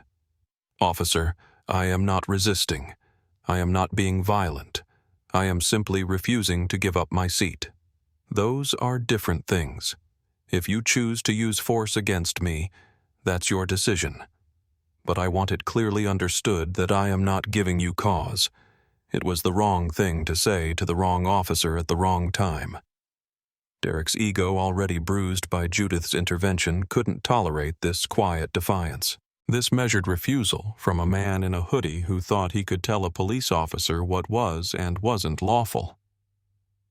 Officer, I am not resisting. I am not being violent. I am simply refusing to give up my seat. Those are different things. If you choose to use force against me, that's your decision. But I want it clearly understood that I am not giving you cause. It was the wrong thing to say to the wrong officer at the wrong time. Derek's ego, already bruised by Judith's intervention, couldn't tolerate this quiet defiance. This measured refusal from a man in a hoodie who thought he could tell a police officer what was and wasn't lawful.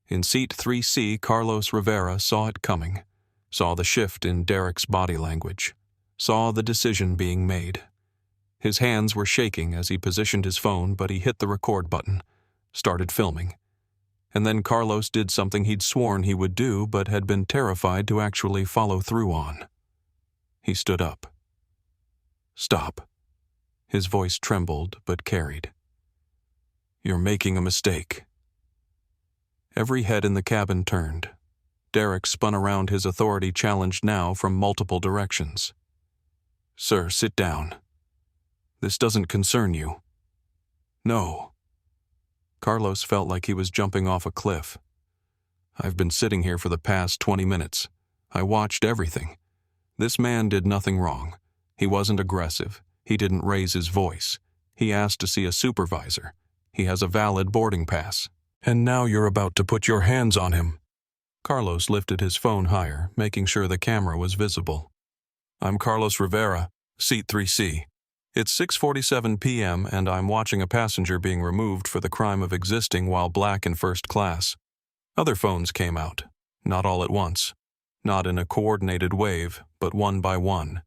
In seat 3C, Carlos Rivera saw it coming, saw the shift in Derek's body language, saw the decision being made. His hands were shaking as he positioned his phone, but he hit the record button, started filming. And then Carlos did something he'd sworn he would do but had been terrified to actually follow through on. He stood up. Stop. His voice trembled but carried. You're making a mistake. Every head in the cabin turned. Derek spun around, his authority challenged now from multiple directions. Sir, sit down. This doesn't concern you. No. Carlos felt like he was jumping off a cliff. I've been sitting here for the past 20 minutes. I watched everything. This man did nothing wrong. He wasn't aggressive. He didn't raise his voice. He asked to see a supervisor. He has a valid boarding pass. And now you're about to put your hands on him. Carlos lifted his phone higher, making sure the camera was visible. I'm Carlos Rivera, seat 3C. It's 6:47 p.m. and I'm watching a passenger being removed for the crime of existing while black in first class. Other phones came out, not all at once, not in a coordinated wave, but one by one,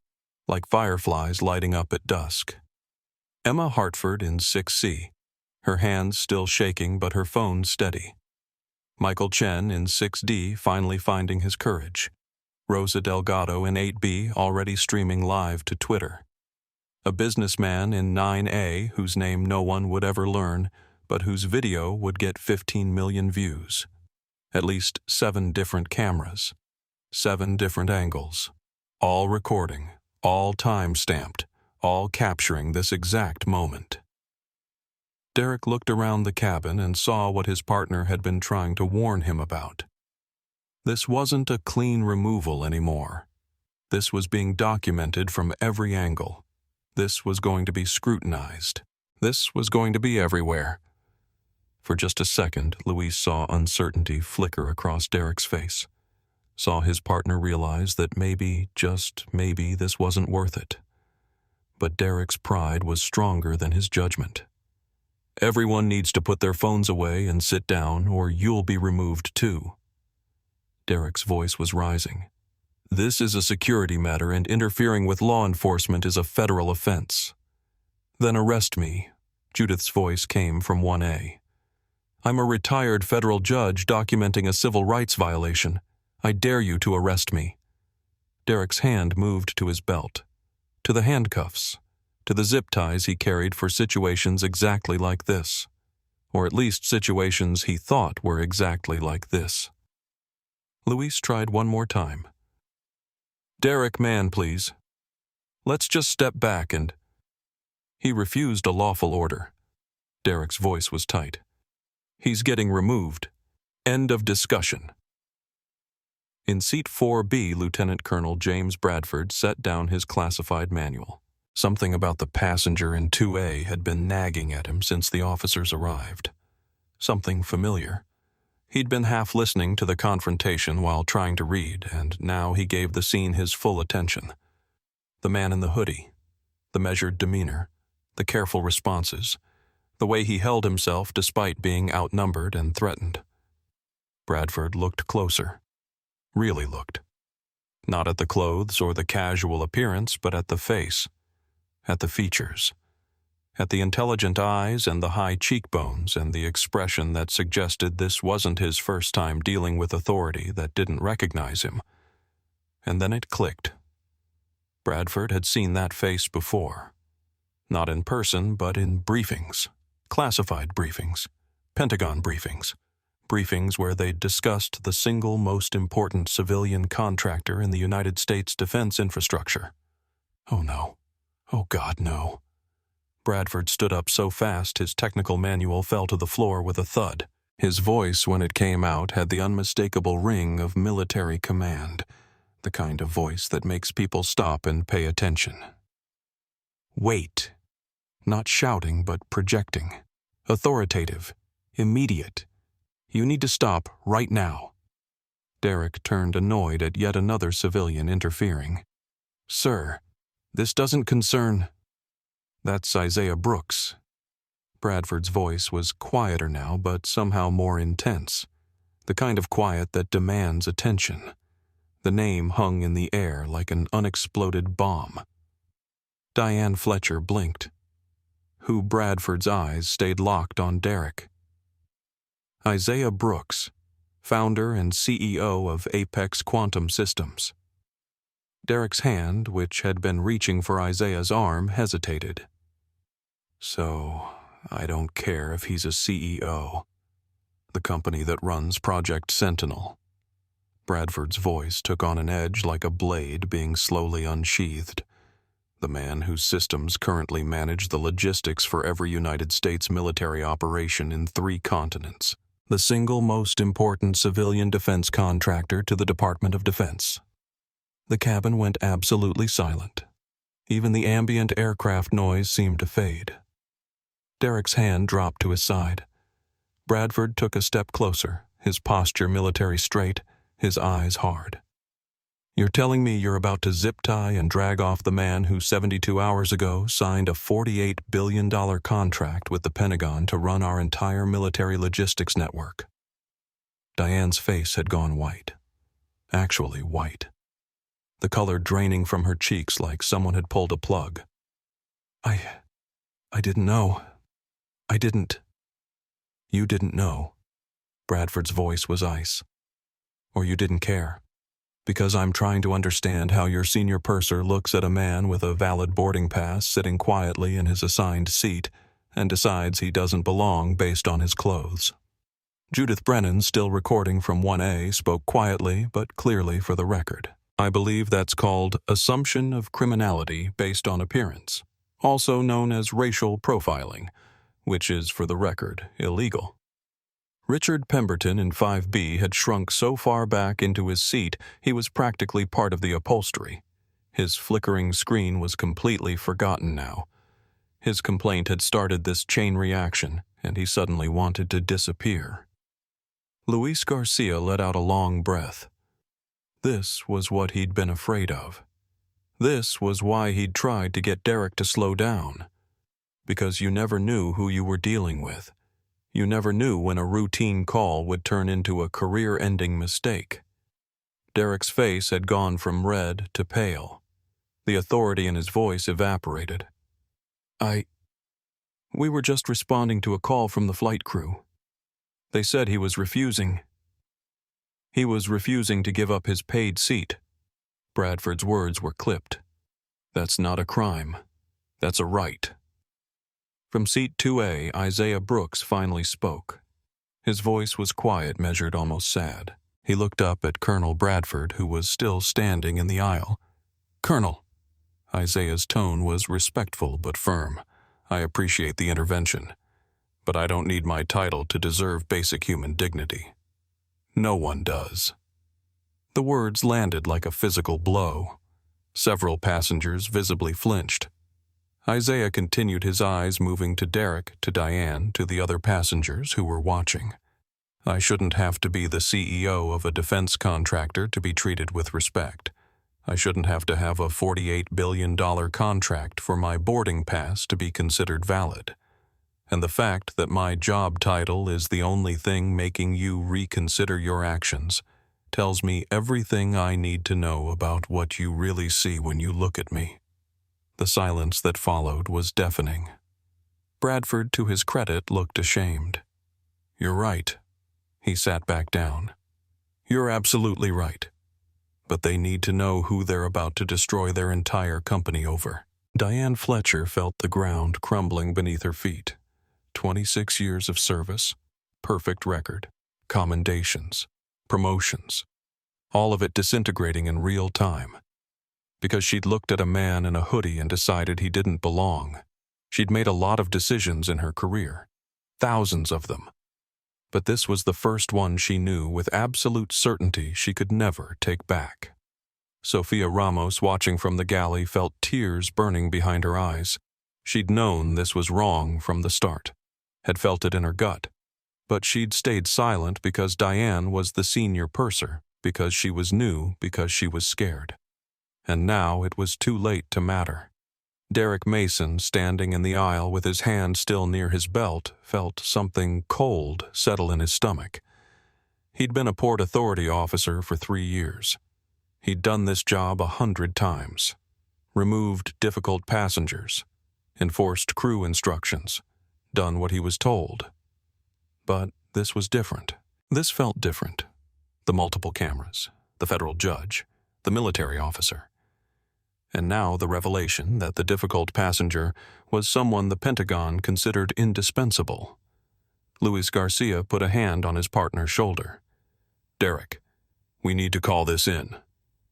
like fireflies lighting up at dusk. Emma Hartford in 6C, her hands still shaking but her phone steady. Michael Chen in 6D finally finding his courage. Rosa Delgado in 8B already streaming live to Twitter. A businessman in 9A whose name no one would ever learn, but whose video would get 15 million views. At least 7 different cameras, 7 different angles, all recording, all time-stamped, all capturing this exact moment. Derek looked around the cabin and saw what his partner had been trying to warn him about. This wasn't a clean removal anymore. This was being documented from every angle. This was going to be scrutinized. This was going to be everywhere. For just a second, Luis saw uncertainty flicker across Derek's face. Saw his partner realize that maybe, just maybe, this wasn't worth it. But Derek's pride was stronger than his judgment. Everyone needs to put their phones away and sit down, or you'll be removed too. Derek's voice was rising. "This is a security matter, and interfering with law enforcement is a federal offense." "Then arrest me," Judith's voice came from 1A. "I'm a retired federal judge documenting a civil rights violation. I dare you to arrest me." Derek's hand moved to his belt, to the handcuffs, to the zip ties he carried for situations exactly like this, or at least situations he thought were exactly like this. Luis tried one more time. "Derek, man, please. Let's just step back and—" He refused a lawful order. Derek's voice was tight. "He's getting removed. End of discussion." In seat 4B, Lieutenant Colonel James Bradford set down his classified manual. Something about the passenger in 2A had been nagging at him since the officers arrived. Something familiar. He'd been half listening to the confrontation while trying to read, and now he gave the scene his full attention. The man in the hoodie, the measured demeanor, the careful responses, the way he held himself despite being outnumbered and threatened. Bradford looked closer. Really looked. Not at the clothes or the casual appearance, but at the face, at the features, at the intelligent eyes and the high cheekbones and the expression that suggested this wasn't his first time dealing with authority that didn't recognize him. And then it clicked. Bradford had seen that face before. Not in person, but in briefings, classified briefings, Pentagon briefings. Briefings where they'd discussed the single most important civilian contractor in the United States defense infrastructure. Oh no. Oh God, no. Bradford stood up so fast his technical manual fell to the floor with a thud. His voice, when it came out, had the unmistakable ring of military command, the kind of voice that makes people stop and pay attention. Wait. Not shouting, but projecting. Authoritative. Immediate. You need to stop right now. Derek turned annoyed at yet another civilian interfering. "Sir, this doesn't concern—" "That's Isaiah Brooks." Bradford's voice was quieter now, but somehow more intense. The kind of quiet that demands attention. The name hung in the air like an unexploded bomb. Diane Fletcher blinked. Bradford's eyes stayed locked on Derek. Isaiah Brooks, founder and CEO of Apex Quantum Systems. Derek's hand, which had been reaching for Isaiah's arm, hesitated. "So, I don't care if he's a CEO. The company that runs Project Sentinel." Bradford's voice took on an edge like a blade being slowly unsheathed. The man whose systems currently manage the logistics for every United States military operation in 3 continents. The single most important civilian defense contractor to the Department of Defense. The cabin went absolutely silent. Even the ambient aircraft noise seemed to fade. Derek's hand dropped to his side. Bradford took a step closer, his posture military straight, his eyes hard. "You're telling me you're about to zip tie and drag off the man who 72 hours ago signed a $48 billion contract with the Pentagon to run our entire military logistics network?" Diane's face had gone white. Actually white. The color draining from her cheeks like someone had pulled a plug. I didn't know. I didn't." "You didn't know." Bradford's voice was ice. "Or you didn't care. Because I'm trying to understand how your senior purser looks at a man with a valid boarding pass sitting quietly in his assigned seat and decides he doesn't belong based on his clothes." Judith Brennan, still recording from 1A, spoke quietly but clearly for the record. "I believe that's called assumption of criminality based on appearance, also known as racial profiling, which is, for the record, illegal." Richard Pemberton in 5B had shrunk so far back into his seat he was practically part of the upholstery. His flickering screen was completely forgotten now. His complaint had started this chain reaction, and he suddenly wanted to disappear. Luis Garcia let out a long breath. This was what he'd been afraid of. This was why he'd tried to get Derek to slow down. Because you never knew who you were dealing with. You never knew when a routine call would turn into a career-ending mistake. Derek's face had gone from red to pale. The authority in his voice evaporated. We were just responding to a call from the flight crew. They said he was refusing. He was refusing to give up his paid seat. Bradford's words were clipped. That's not a crime. That's a right. From seat 2A, Isaiah Brooks finally spoke. His voice was quiet, measured, almost sad. He looked up at Colonel Bradford, who was still standing in the aisle. "Colonel." Isaiah's tone was respectful but firm. "I appreciate the intervention, but I don't need my title to deserve basic human dignity. No one does." The words landed like a physical blow. Several passengers visibly flinched. Isaiah continued, his eyes moving to Derek, to Diane, to the other passengers who were watching. "I shouldn't have to be the CEO of a defense contractor to be treated with respect. I shouldn't have to have a $48 billion contract for my boarding pass to be considered valid. And the fact that my job title is the only thing making you reconsider your actions tells me everything I need to know about what you really see when you look at me." The silence that followed was deafening. Bradford, to his credit, looked ashamed. "You're right." He sat back down. "You're absolutely right. But they need to know who they're about to destroy their entire company over." Diane Fletcher felt the ground crumbling beneath her feet. 26 years of service, perfect record, commendations, promotions, all of it disintegrating in real time. Because she'd looked at a man in a hoodie and decided he didn't belong. She'd made a lot of decisions in her career, thousands of them. But this was the first one she knew with absolute certainty she could never take back. Sophia Ramos, watching from the galley, felt tears burning behind her eyes. She'd known this was wrong from the start, had felt it in her gut. But she'd stayed silent because Diane was the senior purser, because she was new, because she was scared. And now it was too late to matter. Derek Mason, standing in the aisle with his hand still near his belt, felt something cold settle in his stomach. He'd been a Port Authority officer for 3 years. He'd done this job 100 times. Removed difficult passengers. Enforced crew instructions. Done what he was told. But this was different. This felt different. The multiple cameras, the federal judge, the military officer. And now the revelation that the difficult passenger was someone the Pentagon considered indispensable. Luis Garcia put a hand on his partner's shoulder. "Derek, we need to call this in.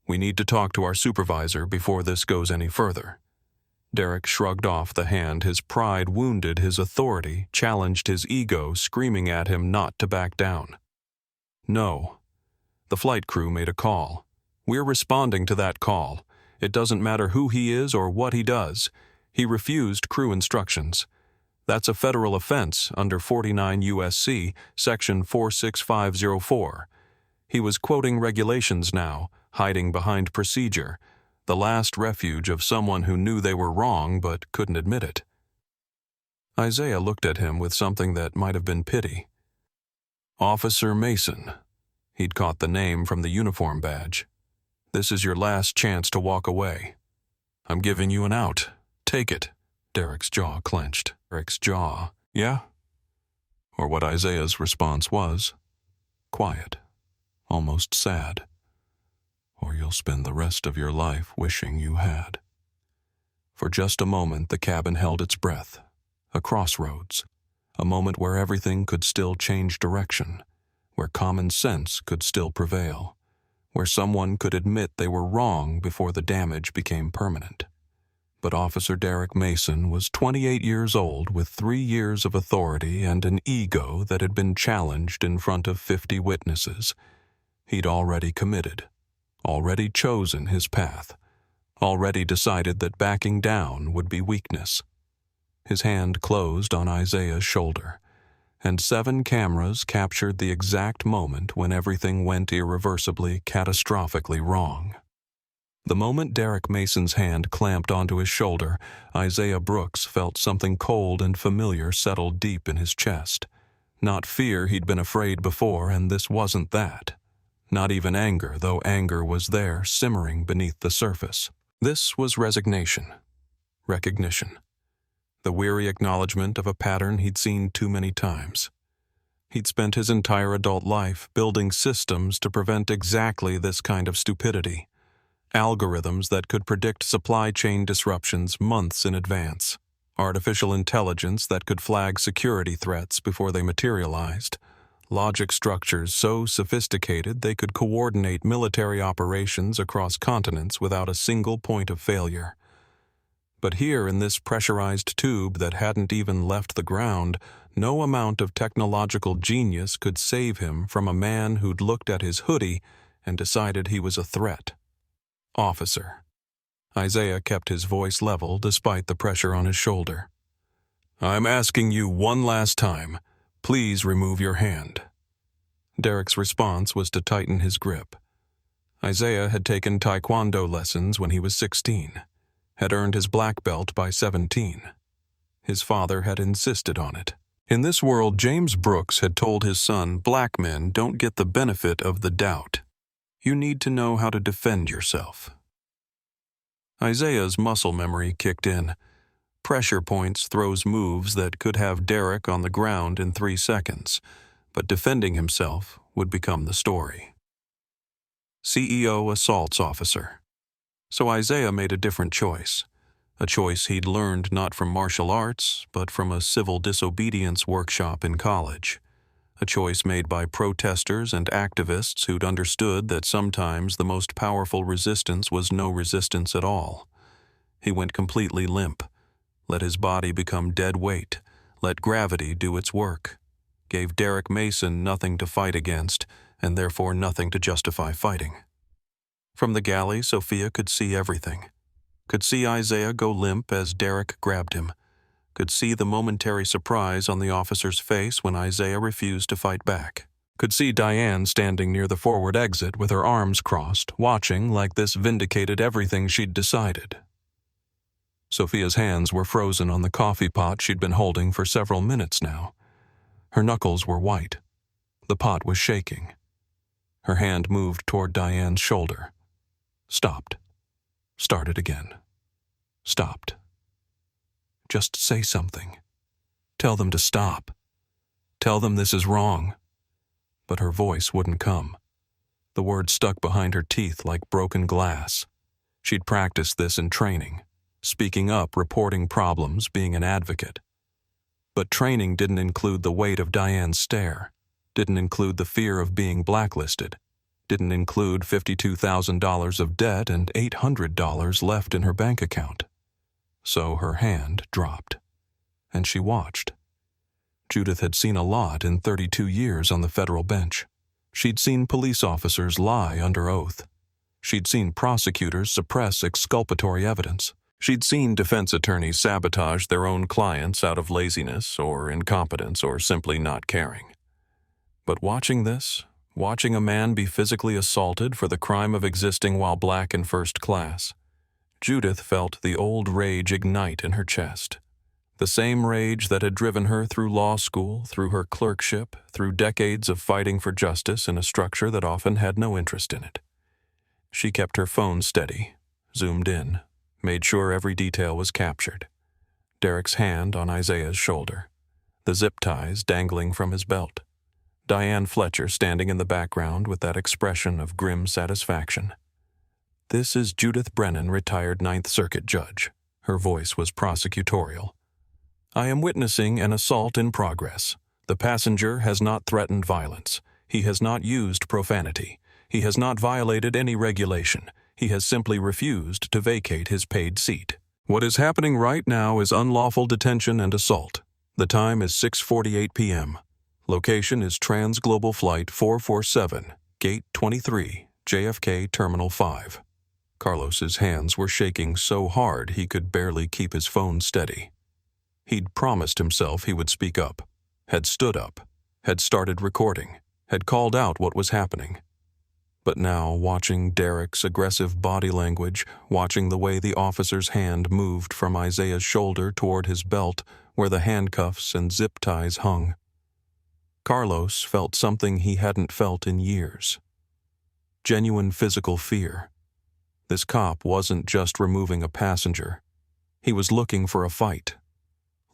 We need to talk to our supervisor before this goes any further." Derek shrugged off the hand. His pride wounded his authority, challenged his ego, screaming at him not to back down. "No. The flight crew made a call. We're responding to that call. It doesn't matter who he is or what he does. He refused crew instructions. That's a federal offense under 49 U.S.C. Section 46504. He was quoting regulations now, hiding behind procedure, the last refuge of someone who knew they were wrong but couldn't admit it. Isaiah looked at him with something that might have been pity. "Officer Mason." He'd caught the name from the uniform badge. "This is your last chance to walk away. I'm giving you an out. Take it." Derek's jaw clenched. Derek's jaw. "Yeah?" Or what Isaiah's response was. Quiet. Almost sad. "Or you'll spend the rest of your life wishing you had." For just a moment the cabin held its breath. A crossroads. A moment where everything could still change direction. Where common sense could still prevail. Where someone could admit they were wrong before the damage became permanent. But Officer Derek Mason was 28 years old with 3 years of authority and an ego that had been challenged in front of 50 witnesses. He'd already committed, already chosen his path, already decided that backing down would be weakness. His hand closed on Isaiah's shoulder, and 7 cameras captured the exact moment when everything went irreversibly, catastrophically wrong. The moment Derek Mason's hand clamped onto his shoulder, Isaiah Brooks felt something cold and familiar settle deep in his chest. Not fear, he'd been afraid before, and this wasn't that. Not even anger, though anger was there, simmering beneath the surface. This was resignation. Recognition. The weary acknowledgement of a pattern he'd seen too many times. He'd spent his entire adult life building systems to prevent exactly this kind of stupidity. Algorithms that could predict supply chain disruptions months in advance. Artificial intelligence that could flag security threats before they materialized. Logic structures so sophisticated they could coordinate military operations across continents without a single point of failure. But here in this pressurized tube that hadn't even left the ground, no amount of technological genius could save him from a man who'd looked at his hoodie and decided he was a threat. Officer. Isaiah kept his voice level despite the pressure on his shoulder. I'm asking you one last time. Please remove your hand. Derek's response was to tighten his grip. Isaiah had taken taekwondo lessons when he was 16, had earned his black belt by 17. His father had insisted on it. In this world, James Brooks had told his son, black men don't get the benefit of the doubt. You need to know how to defend yourself. Isaiah's muscle memory kicked in. Pressure points throws moves that could have Derek on the ground in 3 seconds, but defending himself would become the story. CEO assaults officer. So Isaiah made a different choice. A choice he'd learned not from martial arts, but from a civil disobedience workshop in college. A choice made by protesters and activists who'd understood that sometimes the most powerful resistance was no resistance at all. He went completely limp. Let his body become dead weight, let gravity do its work, gave Derek Mason nothing to fight against, and therefore nothing to justify fighting. From the galley, Sophia could see everything. Could see Isaiah go limp as Derek grabbed him. Could see the momentary surprise on the officer's face when Isaiah refused to fight back. Could see Diane standing near the forward exit with her arms crossed, watching like this vindicated everything she'd decided. Sophia's hands were frozen on the coffee pot she'd been holding for several minutes now. Her knuckles were white. The pot was shaking. Her hand moved toward Diane's shoulder. Stopped. Started again. Stopped. Just say something. Tell them to stop. Tell them this is wrong. But her voice wouldn't come. The words stuck behind her teeth like broken glass. She'd practiced this in training. Speaking up, reporting problems, being an advocate. But training didn't include the weight of Diane's stare, didn't include the fear of being blacklisted, didn't include $52,000 of debt and $800 left in her bank account. So her hand dropped, and she watched. Judith had seen a lot in 32 years on the federal bench. She'd seen police officers lie under oath. She'd seen prosecutors suppress exculpatory evidence. She'd seen defense attorneys sabotage their own clients out of laziness or incompetence or simply not caring. But watching this, watching a man be physically assaulted for the crime of existing while black in first class, Judith felt the old rage ignite in her chest. The same rage that had driven her through law school, through her clerkship, through decades of fighting for justice in a structure that often had no interest in it. She kept her phone steady, zoomed in, made sure every detail was captured. Derek's hand on Isaiah's shoulder. The zip ties dangling from his belt. Diane Fletcher standing in the background with that expression of grim satisfaction. This is Judith Brennan, retired Ninth Circuit judge. Her voice was prosecutorial. I am witnessing an assault in progress. The passenger has not threatened violence. He has not used profanity. He has not violated any regulation. He has simply refused to vacate his paid seat. What is happening right now is unlawful detention and assault. The time is 6:48 p.m. Location is TransGlobal Flight 447, Gate 23, JFK Terminal 5. Carlos's hands were shaking so hard he could barely keep his phone steady. He'd promised himself he would speak up, had stood up, had started recording, had called out what was happening. But now, watching Derek's aggressive body language, watching the way the officer's hand moved from Isaiah's shoulder toward his belt where the handcuffs and zip ties hung, Carlos felt something he hadn't felt in years. Genuine physical fear. This cop wasn't just removing a passenger. He was looking for a fight,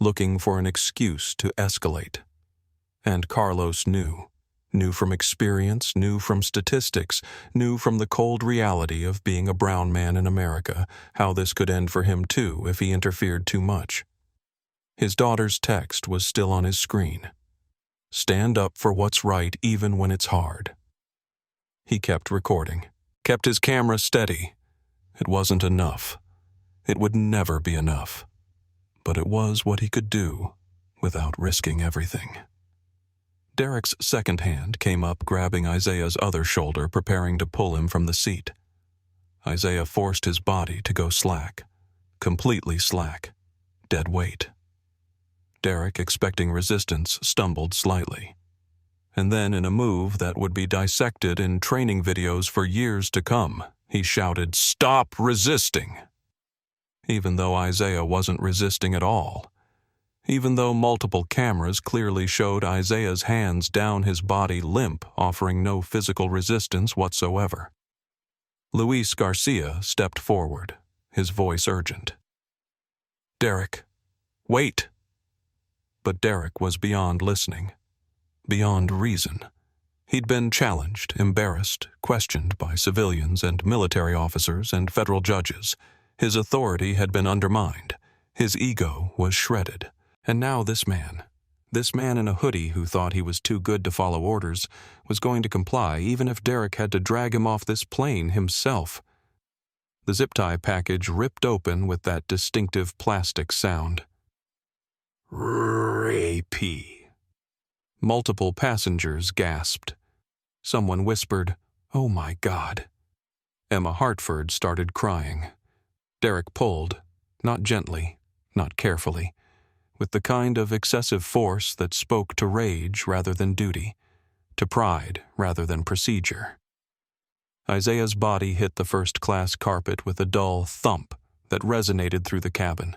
looking for an excuse to escalate. And Carlos knew from experience, knew from statistics, knew from the cold reality of being a brown man in America, how this could end for him too if he interfered too much. His daughter's text was still on his screen. Stand up for what's right even when it's hard. He kept recording, kept his camera steady. It wasn't enough. It would never be enough. But it was what he could do without risking everything. Derek's second hand came up, grabbing Isaiah's other shoulder, preparing to pull him from the seat. Isaiah forced his body to go slack, completely slack, dead weight. Derek, expecting resistance, stumbled slightly. And then, in a move that would be dissected in training videos for years to come, he shouted, "Stop resisting!" Even though Isaiah wasn't resisting at all. Even though multiple cameras clearly showed Isaiah's hands down his body limp, offering no physical resistance whatsoever. Luis Garcia stepped forward, his voice urgent. "Derek, wait!" But Derek was beyond listening, beyond reason. He'd been challenged, embarrassed, questioned by civilians and military officers and federal judges. His authority had been undermined. His ego was shredded. And now this man in a hoodie who thought he was too good to follow orders, was going to comply even if Derek had to drag him off this plane himself. The zip tie package ripped open with that distinctive plastic sound. Rapey. Multiple passengers gasped. Someone whispered, "Oh my God." Emma Hartford started crying. Derek pulled, not gently, not carefully, with the kind of excessive force that spoke to rage rather than duty, to pride rather than procedure. Isaiah's body hit the first-class carpet with a dull thump that resonated through the cabin.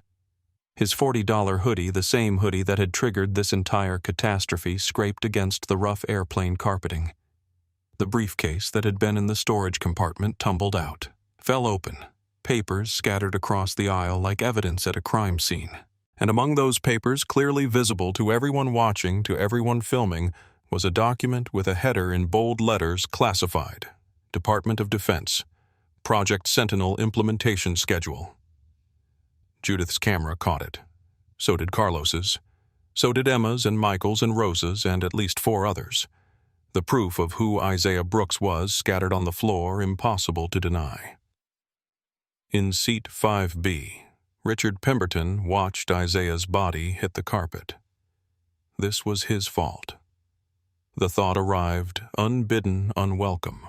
His $40 hoodie, the same hoodie that had triggered this entire catastrophe, scraped against the rough airplane carpeting. The briefcase that had been in the storage compartment tumbled out, fell open, papers scattered across the aisle like evidence at a crime scene. And among those papers, clearly visible to everyone watching, to everyone filming, was a document with a header in bold letters, classified. Department of Defense. Project Sentinel Implementation Schedule. Judith's camera caught it. So did Carlos's. So did Emma's and Michael's and Rosa's and at least 4 others. The proof of who Isaiah Brooks was scattered on the floor, impossible to deny. In seat 5B, Richard Pemberton watched Isaiah's body hit the carpet. This was his fault. The thought arrived, unbidden, unwelcome.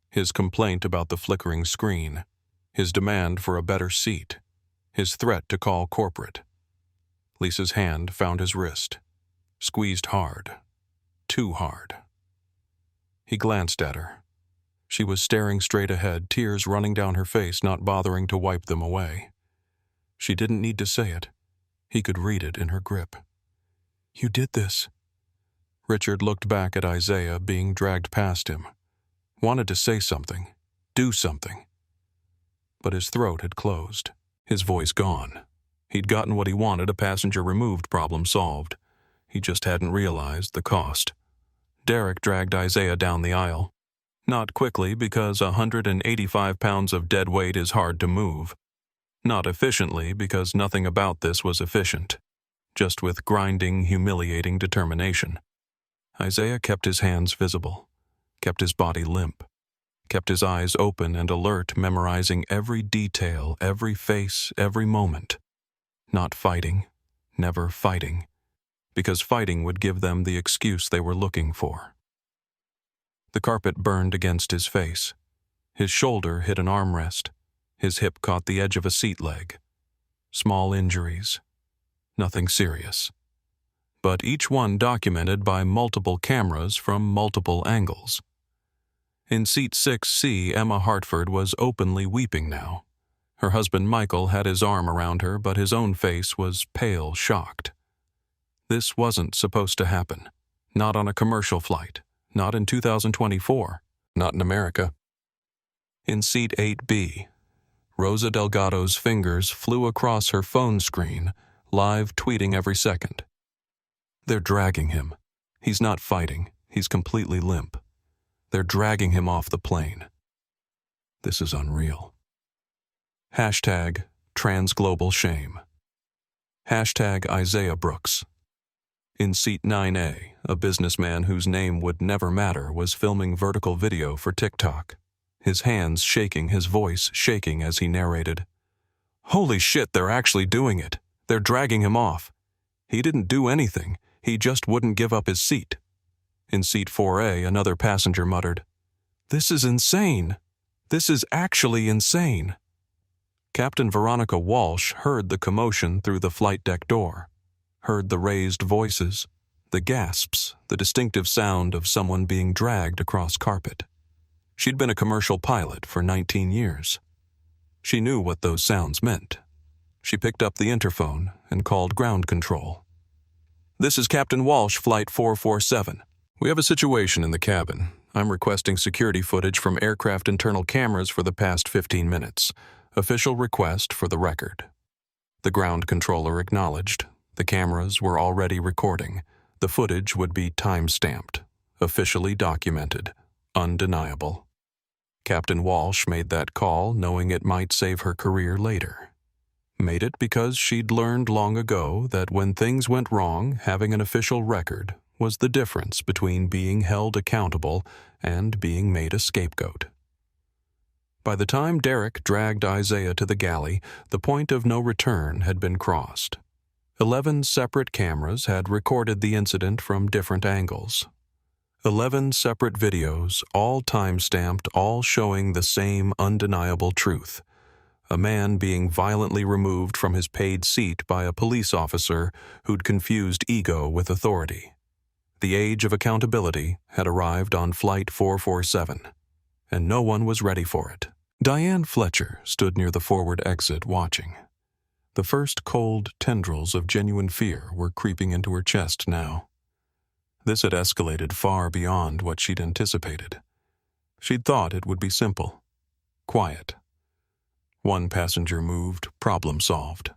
His complaint about the flickering screen, his demand for a better seat, his threat to call corporate. Lisa's hand found his wrist, squeezed hard, too hard. He glanced at her. She was staring straight ahead, tears running down her face, not bothering to wipe them away. She didn't need to say it. He could read it in her grip. "You did this." Richard looked back at Isaiah being dragged past him. Wanted to say something, do something. But his throat had closed, his voice gone. He'd gotten what he wanted, a passenger removed, problem solved. He just hadn't realized the cost. Derek dragged Isaiah down the aisle. Not quickly, because 185 pounds of dead weight is hard to move. Not efficiently, because nothing about this was efficient. Just with grinding, humiliating determination. Isaiah kept his hands visible, kept his body limp, kept his eyes open and alert, memorizing every detail, every face, every moment. Not fighting, never fighting, because fighting would give them the excuse they were looking for. The carpet burned against his face. His shoulder hit an armrest. His hip caught the edge of a seat leg. Small injuries. Nothing serious. But each one documented by multiple cameras from multiple angles. In seat 6C, Emma Hartford was openly weeping now. Her husband Michael had his arm around her, but his own face was pale, shocked. This wasn't supposed to happen. Not on a commercial flight. Not in 2024. Not in America. In seat 8B, Rosa Delgado's fingers flew across her phone screen, live tweeting every second. They're dragging him. He's not fighting. He's completely limp. They're dragging him off the plane. This is unreal. Hashtag TransGlobal Shame. Hashtag Isaiah Brooks. In seat 9A, a businessman whose name would never matter was filming vertical video for TikTok. His hands shaking, his voice shaking as he narrated. Holy shit, they're actually doing it. They're dragging him off. He didn't do anything. He just wouldn't give up his seat. In seat 4A, another passenger muttered, This is insane. This is actually insane. Captain Veronica Walsh heard the commotion through the flight deck door, heard the raised voices, the gasps, the distinctive sound of someone being dragged across carpet. She'd been a commercial pilot for 19 years. She knew what those sounds meant. She picked up the interphone and called ground control. This is Captain Walsh, Flight 447. We have a situation in the cabin. I'm requesting security footage from aircraft internal cameras for the past 15 minutes. Official request for the record. The ground controller acknowledged. The cameras were already recording. The footage would be time-stamped, officially documented, undeniable. Captain Walsh made that call knowing it might save her career later. Made it because she'd learned long ago that when things went wrong, having an official record was the difference between being held accountable and being made a scapegoat. By the time Derek dragged Isaiah to the galley, the point of no return had been crossed. 11 separate cameras had recorded the incident from different angles. 11 separate videos, all time-stamped, all showing the same undeniable truth. A man being violently removed from his paid seat by a police officer who'd confused ego with authority. The age of accountability had arrived on Flight 447, and no one was ready for it. Diane Fletcher stood near the forward exit watching. The first cold tendrils of genuine fear were creeping into her chest now. This had escalated far beyond what she'd anticipated. She'd thought it would be simple, quiet. One passenger moved, problem solved.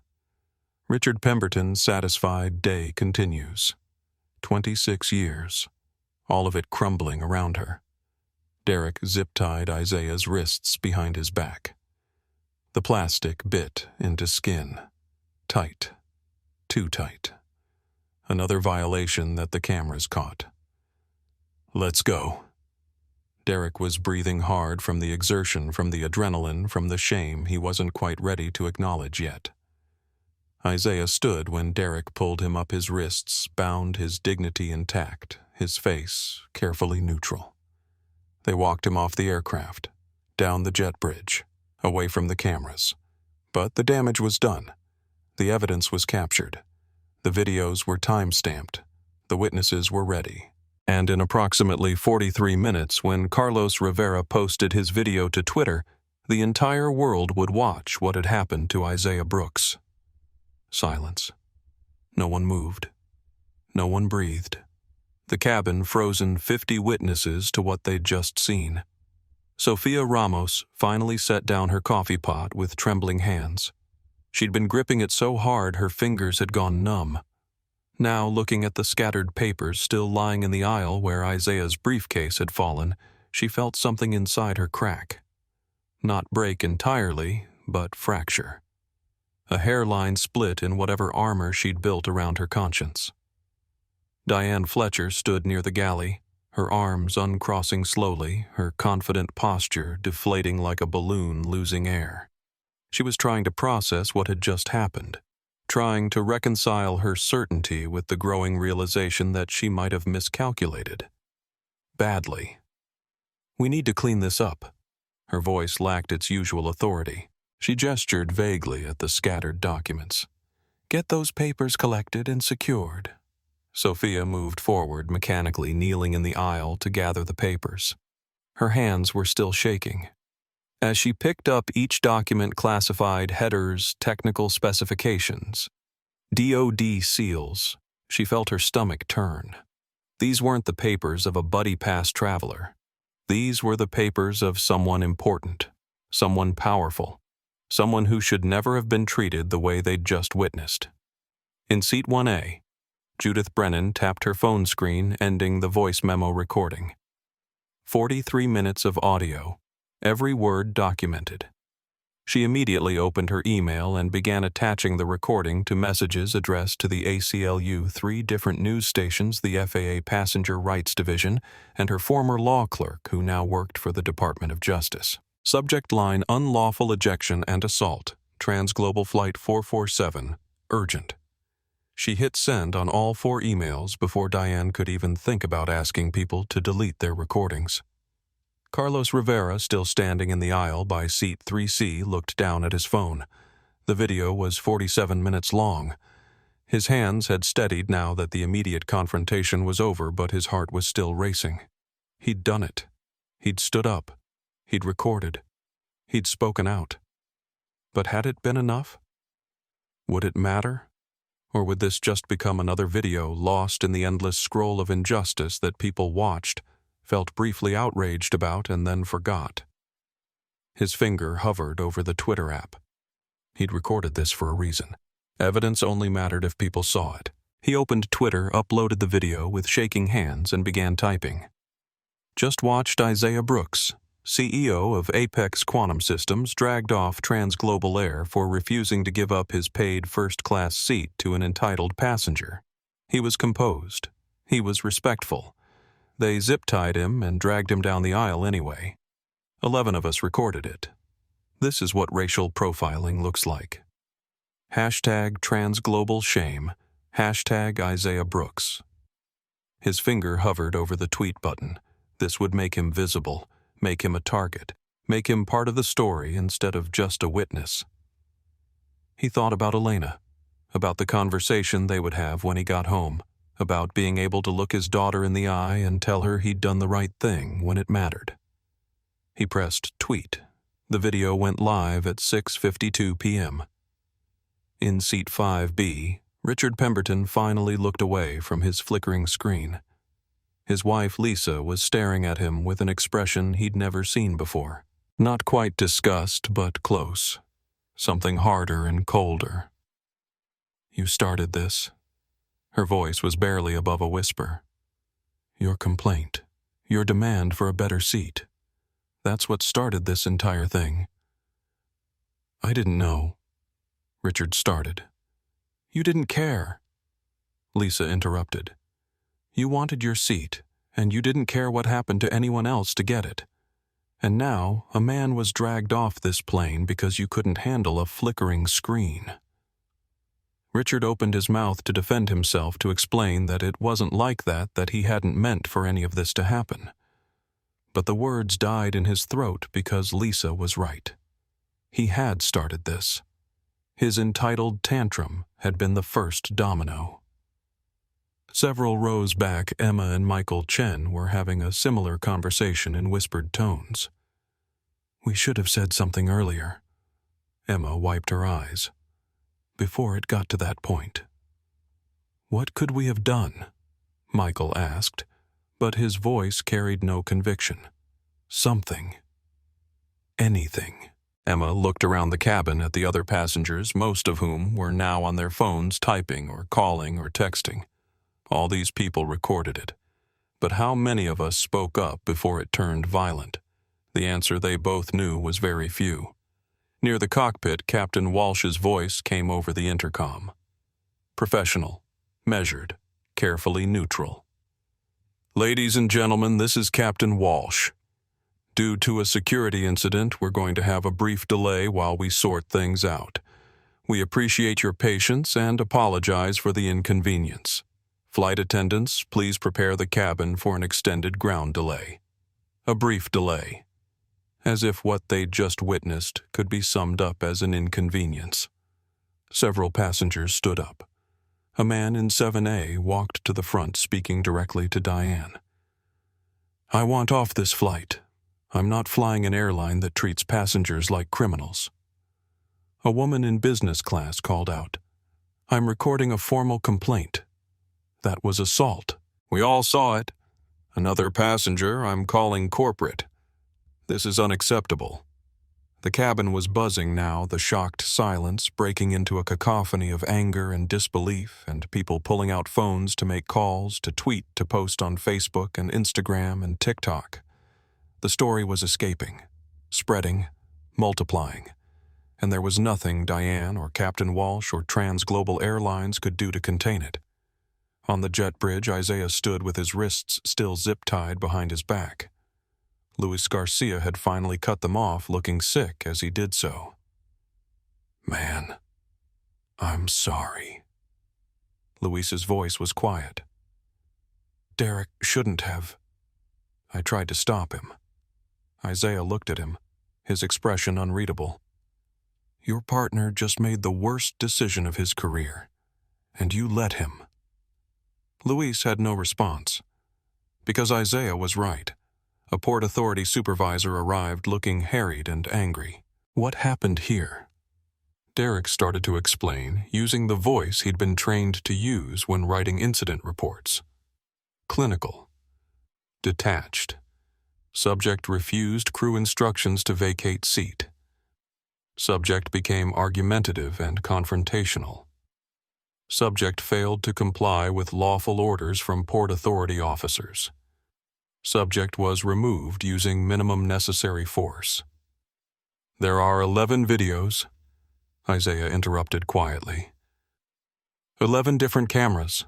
Richard Pemberton's satisfied day continues. 26 years, all of it crumbling around her. Derek zip-tied Isaiah's wrists behind his back. The plastic bit into skin. Tight. Too tight. Another violation that the cameras caught. Let's go. Derek was breathing hard from the exertion, from the adrenaline, from the shame he wasn't quite ready to acknowledge yet. Isaiah stood when Derek pulled him up his wrists, bound, his dignity intact, his face carefully neutral. They walked him off the aircraft, down the jet bridge, away from the cameras. But the damage was done. The evidence was captured. The videos were time-stamped. The witnesses were ready. And in approximately 43 minutes, when Carlos Rivera posted his video to Twitter, the entire world would watch what had happened to Isaiah Brooks. Silence. No one moved. No one breathed. The cabin frozen 50 witnesses to what they'd just seen. Sofia Ramos finally set down her coffee pot with trembling hands. She'd been gripping it so hard her fingers had gone numb. Now, looking at the scattered papers still lying in the aisle where Isaiah's briefcase had fallen, she felt something inside her crack. Not break entirely, but fracture. A hairline split in whatever armor she'd built around her conscience. Diane Fletcher stood near the galley, her arms uncrossing slowly, her confident posture deflating like a balloon losing air. She was trying to process what had just happened, trying to reconcile her certainty with the growing realization that she might have miscalculated. Badly. We need to clean this up. Her voice lacked its usual authority. She gestured vaguely at the scattered documents. Get those papers collected and secured. Sophia moved forward, mechanically kneeling in the aisle to gather the papers. Her hands were still shaking. As she picked up each document classified headers, technical specifications, DoD seals, she felt her stomach turn. These weren't the papers of a buddy pass traveler. These were the papers of someone important. someone powerful, someone who should never have been treated the way they'd just witnessed. In Seat 1A, Judith Brennan tapped her phone screen, ending the voice memo recording. 43 minutes of audio, every word documented. She immediately opened her email and began attaching the recording to messages addressed to the ACLU, 3 different news stations, the FAA Passenger Rights Division, and her former law clerk who now worked for the Department of Justice. Subject line: unlawful ejection and assault, TransGlobal Flight 447, urgent. She hit send on all 4 emails before Diane could even think about asking people to delete their recordings. Carlos Rivera, still standing in the aisle by Seat 3C, looked down at his phone. The video was 47 minutes long. His hands had steadied now that the immediate confrontation was over, but his heart was still racing. He'd done it. He'd stood up. He'd recorded. He'd spoken out. But had it been enough? Would it matter? Or would this just become another video lost in the endless scroll of injustice that people watched, felt briefly outraged about, and then forgot? His finger hovered over the Twitter app. He'd recorded this for a reason. Evidence only mattered if people saw it. He opened Twitter, uploaded the video with shaking hands, and began typing. Just watched Isaiah Brooks, CEO of Apex Quantum Systems, dragged off TransGlobal Air for refusing to give up his paid first-class seat to an entitled passenger. He was composed. He was respectful. They zip-tied him and dragged him down the aisle anyway. 11 of us recorded it. This is what racial profiling looks like. #TransGlobalShame. #Isaiah Brooks. His finger hovered over the tweet button. This would make him visible, make him a target, make him part of the story instead of just a witness. He thought about Elena, about the conversation they would have when he got home, about being able to look his daughter in the eye and tell her he'd done the right thing when it mattered. He pressed tweet. The video went live at 6:52 p.m. In Seat 5B, Richard Pemberton finally looked away from his flickering screen. His wife, Lisa, was staring at him with an expression he'd never seen before. Not quite disgust, but close. Something harder and colder. "You started this." Her voice was barely above a whisper. "Your complaint, your demand for a better seat. That's what started this entire thing." "I didn't know," Richard started. "You didn't care," Lisa interrupted. "You wanted your seat, and you didn't care what happened to anyone else to get it. And now a man was dragged off this plane because you couldn't handle a flickering screen." Richard opened his mouth to defend himself, to explain that it wasn't like that he hadn't meant for any of this to happen. But the words died in his throat because Lisa was right. He had started this. His entitled tantrum had been the first domino. Several rows back, Emma and Michael Chen were having a similar conversation in whispered tones. "We should have said something earlier." Emma wiped her eyes. "Before it got to that point." "What could we have done?" Michael asked, but his voice carried no conviction. "Something. Anything." Emma looked around the cabin at the other passengers, most of whom were now on their phones typing or calling or texting. All these people recorded it. But how many of us spoke up before it turned violent? The answer they both knew was very few. Near the cockpit, Captain Walsh's voice came over the intercom. Professional, measured, carefully neutral. "Ladies and gentlemen, this is Captain Walsh. Due to a security incident, we're going to have a brief delay while we sort things out. We appreciate your patience and apologize for the inconvenience. Flight attendants, please prepare the cabin for an extended ground delay." A brief delay. As if what they'd just witnessed could be summed up as an inconvenience. Several passengers stood up. A man in 7A walked to the front, speaking directly to Diane. "I want off this flight. I'm not flying an airline that treats passengers like criminals." A woman in business class called out, "I'm recording a formal complaint. That was assault." "We all saw it." Another passenger, "I'm calling corporate. This is unacceptable." The cabin was buzzing now, the shocked silence breaking into a cacophony of anger and disbelief, and people pulling out phones to make calls, to tweet, to post on Facebook and Instagram and TikTok. The story was escaping, spreading, multiplying, and there was nothing Diane or Captain Walsh or TransGlobal Airlines could do to contain it. On the jet bridge, Isaiah stood with his wrists still zip-tied behind his back. Luis Garcia had finally cut them off, looking sick as he did so. "Man, I'm sorry." Luis's voice was quiet. "Derek shouldn't have." I tried to stop him. Isaiah looked at him, his expression unreadable. "Your partner just made the worst decision of his career, and you let him." Luis had no response, because Isaiah was right. A Port Authority supervisor arrived looking harried and angry. "What happened here?" Derek started to explain, using the voice he'd been trained to use when writing incident reports. Clinical. Detached. Subject refused crew instructions to vacate seat. Subject became argumentative and confrontational. Subject failed to comply with lawful orders from Port Authority officers. Subject was removed using minimum necessary force. "There are 11 videos," Isaiah interrupted quietly. 11 different cameras,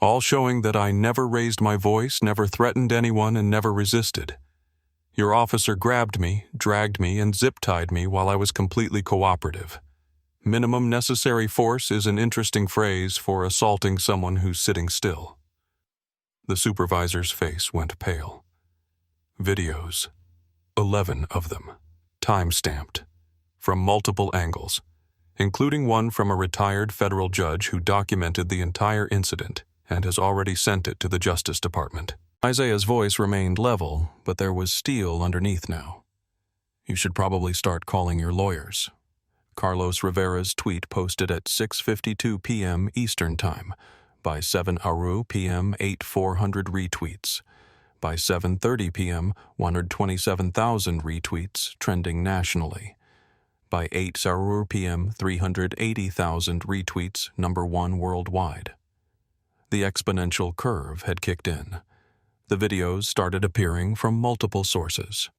all showing that I never raised my voice, never threatened anyone, and never resisted. Your officer grabbed me, dragged me, and zip-tied me while I was completely cooperative. Minimum necessary force is an interesting phrase for assaulting someone who's sitting still. The supervisor's face went pale. Videos. 11 of them. Time-stamped. From multiple angles, including one from a retired federal judge who documented the entire incident and has already sent it to the Justice Department. Isaiah's voice remained level, but there was steel underneath now. "You should probably start calling your lawyers." Carlos Rivera's tweet posted at 6:52 p.m. Eastern Time. By 7 Aru p.m., 8,400 retweets. By 7:30 p.m., 127,000 retweets, trending nationally. By 8 Sarur p.m., 380,000 retweets, #1 worldwide. The exponential curve had kicked in. The videos started appearing from multiple sources.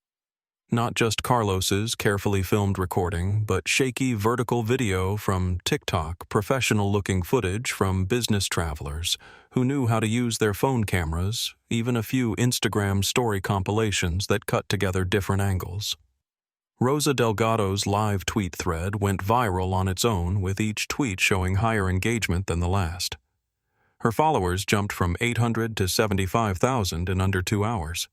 Not just Carlos's carefully filmed recording, but shaky vertical video from TikTok, professional-looking footage from business travelers who knew how to use their phone cameras, even a few Instagram story compilations that cut together different angles. Rosa Delgado's live tweet thread went viral on its own, with each tweet showing higher engagement than the last. Her followers jumped from 800 to 75,000 in under 2 hours.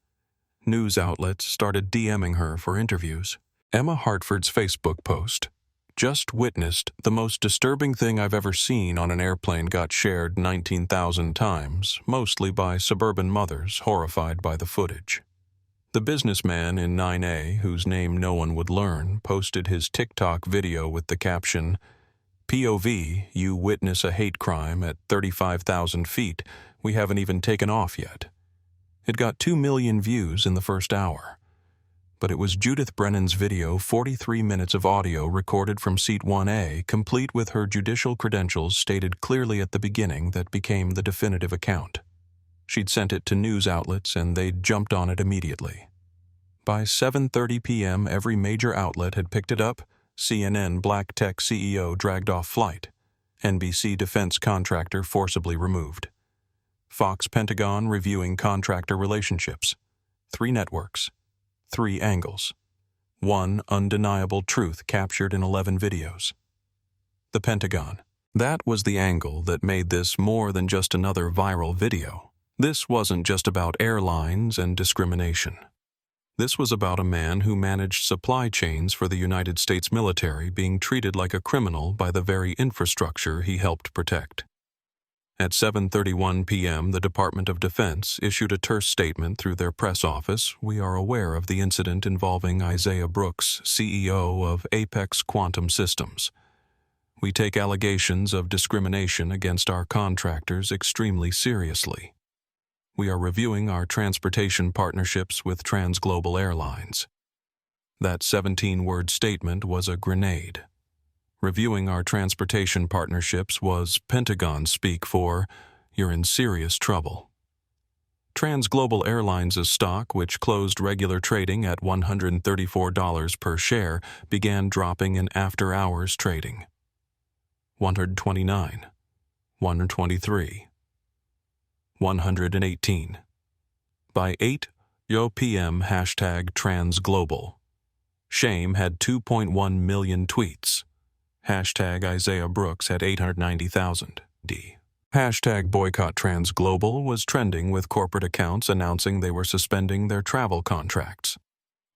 News outlets started DMing her for interviews. Emma Hartford's Facebook post, "Just witnessed the most disturbing thing I've ever seen on an airplane," got shared 19,000 times, mostly by suburban mothers horrified by the footage. The businessman in 9A, whose name no one would learn, posted his TikTok video with the caption, "POV, you witness a hate crime at 35,000 feet. We haven't even taken off yet." It got 2 million views in the first hour. But it was Judith Brennan's video, 43 minutes of audio recorded from Seat 1A, complete with her judicial credentials stated clearly at the beginning, that became the definitive account. She'd sent it to news outlets, and they'd jumped on it immediately. By 7:30 p.m., every major outlet had picked it up. CNN Black Tech CEO dragged off flight. NBC defense contractor forcibly removed. Fox Pentagon reviewing contractor relationships. 3 networks. 3 angles. 1 undeniable truth captured in 11 videos. The Pentagon. That was the angle that made this more than just another viral video. This wasn't just about airlines and discrimination. This was about a man who managed supply chains for the United States military being treated like a criminal by the very infrastructure he helped protect. At 7:31 p.m., the Department of Defense issued a terse statement through their press office. "We are aware of the incident involving Isaiah Brooks, CEO of Apex Quantum Systems. We take allegations of discrimination against our contractors extremely seriously. We are reviewing our transportation partnerships with TransGlobal Airlines." That 17-word statement was a grenade. Reviewing our transportation partnerships was Pentagon speak for, "You're in serious trouble." TransGlobal Airlines' stock, which closed regular trading at $134 per share, began dropping in after-hours trading. 129, 123, 118. By 8:00 p.m. #TransGlobal. Shame had 2.1 million tweets. #Isaiah Brooks had 890,000. #Boycott TransGlobal was trending with corporate accounts announcing they were suspending their travel contracts.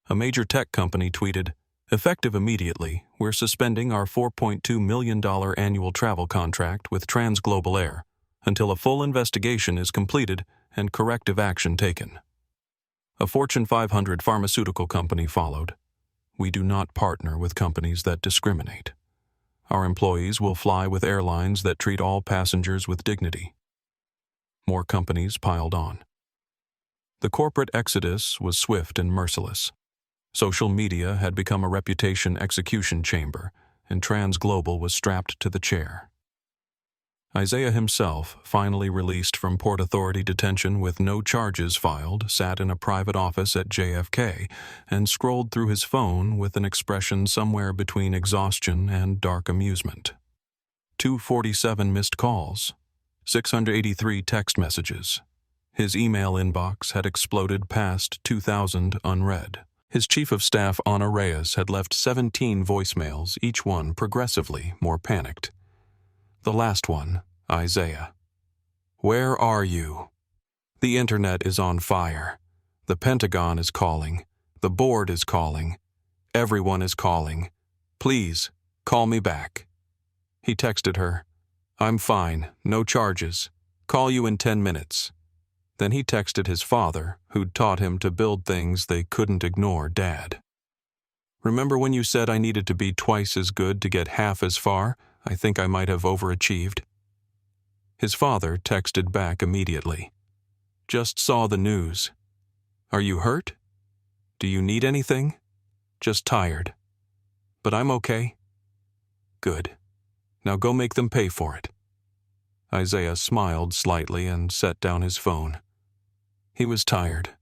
A major tech company tweeted, "Effective immediately, we're suspending our $4.2 million annual travel contract with TransGlobal Air until a full investigation is completed and corrective action taken." A Fortune 500 pharmaceutical company followed. "We do not partner with companies that discriminate. Our employees will fly with airlines that treat all passengers with dignity." More companies piled on. The corporate exodus was swift and merciless. Social media had become a reputation execution chamber, and TransGlobal was strapped to the chair. Isaiah himself, finally released from Port Authority detention with no charges filed, sat in a private office at JFK and scrolled through his phone with an expression somewhere between exhaustion and dark amusement. 247 missed calls, 683 text messages. His email inbox had exploded past 2,000 unread. His chief of staff, Ana Reyes, had left 17 voicemails, each one progressively more panicked. The last one, Isaiah. "Where are you? The internet is on fire. The Pentagon is calling. The board is calling. Everyone is calling. Please, call me back." He texted her, "I'm fine, no charges. Call you in 10 minutes. Then he texted his father, who'd taught him to build things they couldn't ignore, Dad. "Remember when you said I needed to be twice as good to get half as far? I think I might have overachieved." His father texted back immediately. "Just saw the news. Are you hurt? Do you need anything? Just tired. But I'm okay." "Good. Now go make them pay for it." Isaiah smiled slightly and set down his phone. He was tired.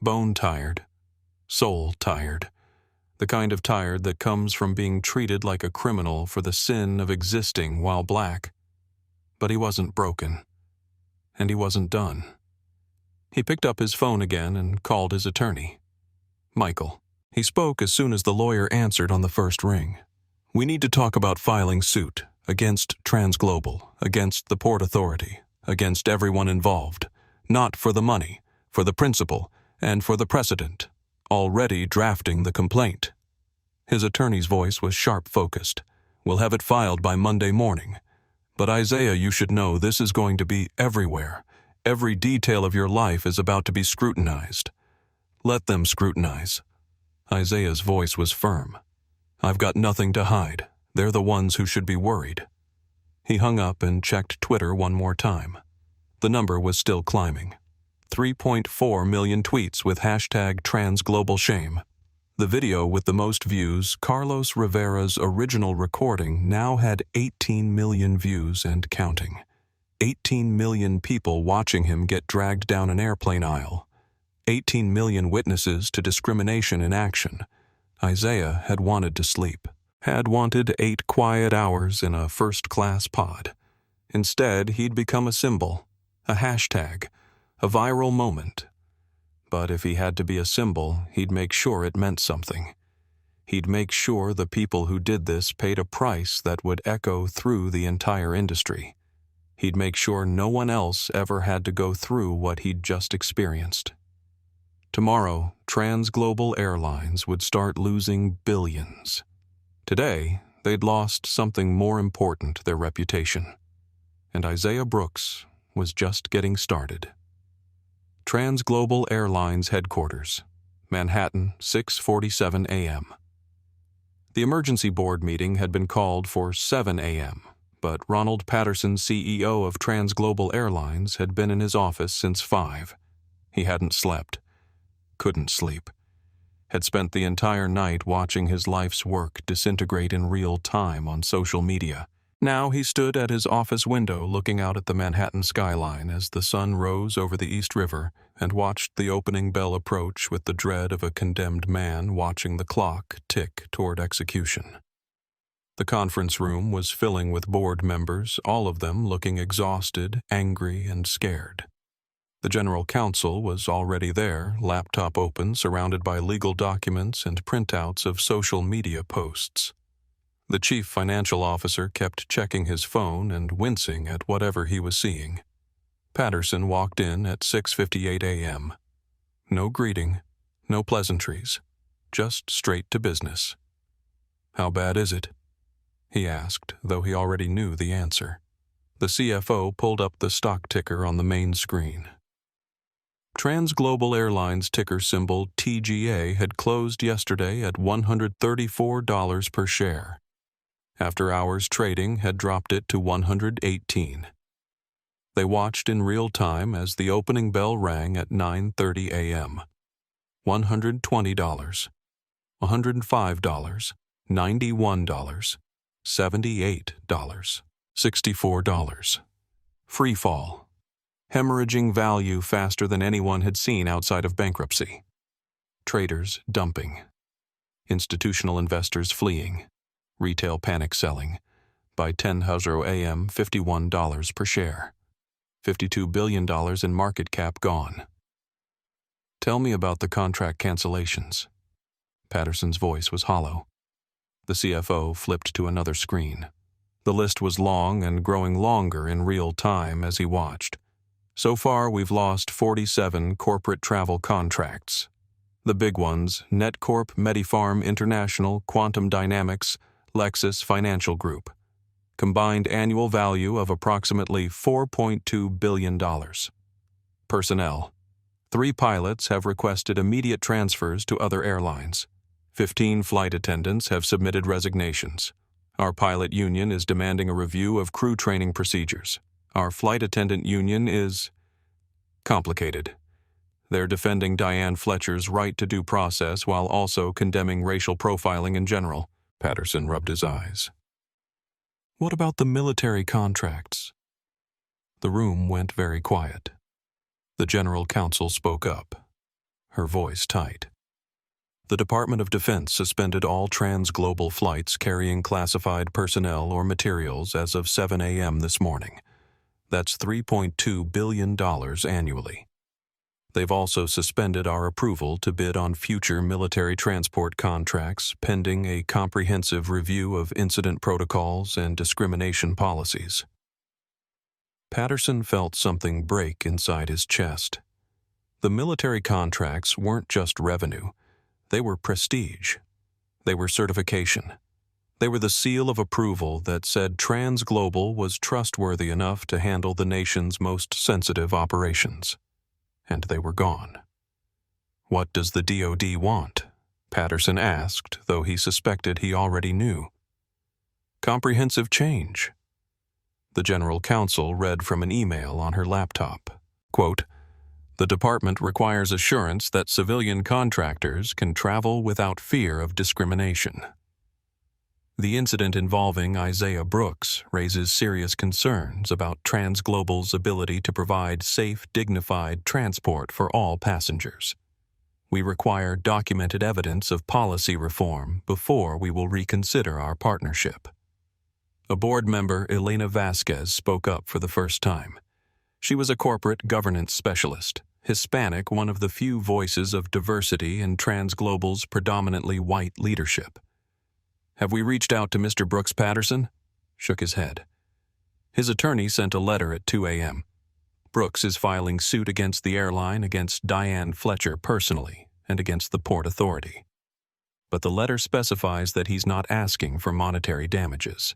Bone tired. Soul tired. The kind of tired that comes from being treated like a criminal for the sin of existing while black. But he wasn't broken. And he wasn't done. He picked up his phone again and called his attorney, Michael. He spoke as soon as the lawyer answered on the first ring. "We need to talk about filing suit against TransGlobal, against the Port Authority, against everyone involved, not for the money, for the principle, and for the precedent. Already drafting the complaint." His attorney's voice was sharp-focused. "We'll have it filed by Monday morning. But Isaiah, you should know this is going to be everywhere. Every detail of your life is about to be scrutinized. Let them scrutinize." Isaiah's voice was firm. "I've got nothing to hide. They're the ones who should be worried." He hung up and checked Twitter one more time. The number was still climbing. 3.4 million tweets with #TransGlobalShame. The video with the most views, Carlos Rivera's original recording, now had 18 million views and counting. 18 million people watching him get dragged down an airplane aisle. 18 million witnesses to discrimination in action. Isaiah had wanted to sleep. Had wanted 8 quiet hours in a first-class pod. Instead, he'd become a symbol, a hashtag, a viral moment. But if he had to be a symbol, he'd make sure it meant something. He'd make sure the people who did this paid a price that would echo through the entire industry. He'd make sure no one else ever had to go through what he'd just experienced. Tomorrow, TransGlobal Airlines would start losing billions. Today, they'd lost something more important, their reputation. And Isaiah Brooks was just getting started. TransGlobal Airlines headquarters, Manhattan, 6:47 a.m. The emergency board meeting had been called for 7 a.m., but Ronald Patterson, CEO of TransGlobal Airlines, had been in his office since 5. He hadn't slept. Couldn't sleep. had spent the entire night watching his life's work disintegrate in real time on social media. Now he stood at his office window looking out at the Manhattan skyline as the sun rose over the East River and watched the opening bell approach with the dread of a condemned man watching the clock tick toward execution. The conference room was filling with board members, all of them looking exhausted, angry, and scared. The general counsel was already there, laptop open, surrounded by legal documents and printouts of social media posts. The chief financial officer kept checking his phone and wincing at whatever he was seeing. Patterson walked in at 6:58 a.m. No greeting, no pleasantries, just straight to business. "How bad is it?" he asked, though he already knew the answer. The CFO pulled up the stock ticker on the main screen. TransGlobal Airlines ticker symbol TGA had closed yesterday at $134 per share. After hours trading had dropped it to $118. They watched in real time as the opening bell rang at 9:30 a.m. $120, $105, $91, $78, $64. Free fall. Hemorrhaging value faster than anyone had seen outside of bankruptcy. Traders dumping. Institutional investors fleeing. Retail panic selling. By 10:00 a.m., $51 per share. $52 billion in market cap gone. "Tell me about the contract cancellations." Patterson's voice was hollow. The CFO flipped to another screen. The list was long and growing longer in real time as he watched. So far, we've lost 47 corporate travel contracts. The big ones: NetCorp, MediPharm International, Quantum Dynamics, Lexus Financial Group. Combined annual value of approximately $4.2 billion. Personnel. 3 pilots have requested immediate transfers to other airlines. 15 flight attendants have submitted resignations. Our pilot union is demanding a review of crew training procedures. Our flight attendant union is complicated. They're defending Diane Fletcher's right to due process while also condemning racial profiling in general. Patterson rubbed his eyes. "What about the military contracts?" The room went very quiet. The general counsel spoke up, her voice tight. The Department of Defense suspended all TransGlobal flights carrying classified personnel or materials as of 7 a.m. this morning. That's $3.2 billion annually. They've also suspended our approval to bid on future military transport contracts pending a comprehensive review of incident protocols and discrimination policies. Patterson felt something break inside his chest. The military contracts weren't just revenue. They were prestige. They were certification. They were the seal of approval that said TransGlobal was trustworthy enough to handle the nation's most sensitive operations. And they were gone. "What does the DoD want?" Patterson asked, though he suspected he already knew. "Comprehensive change." The general counsel read from an email on her laptop. Quote, "The department requires assurance that civilian contractors can travel without fear of discrimination." The incident involving Isaiah Brooks raises serious concerns about TransGlobal's ability to provide safe, dignified transport for all passengers. We require documented evidence of policy reform before we will reconsider our partnership. A board member, Elena Vasquez, spoke up for the first time. She was a corporate governance specialist, Hispanic, one of the few voices of diversity in TransGlobal's predominantly white leadership. "Have we reached out to Mr. Brooks Patterson?" Shook his head. His attorney sent a letter at 2 a.m. Brooks is filing suit against the airline, against Diane Fletcher personally, and against the Port Authority. But the letter specifies that he's not asking for monetary damages.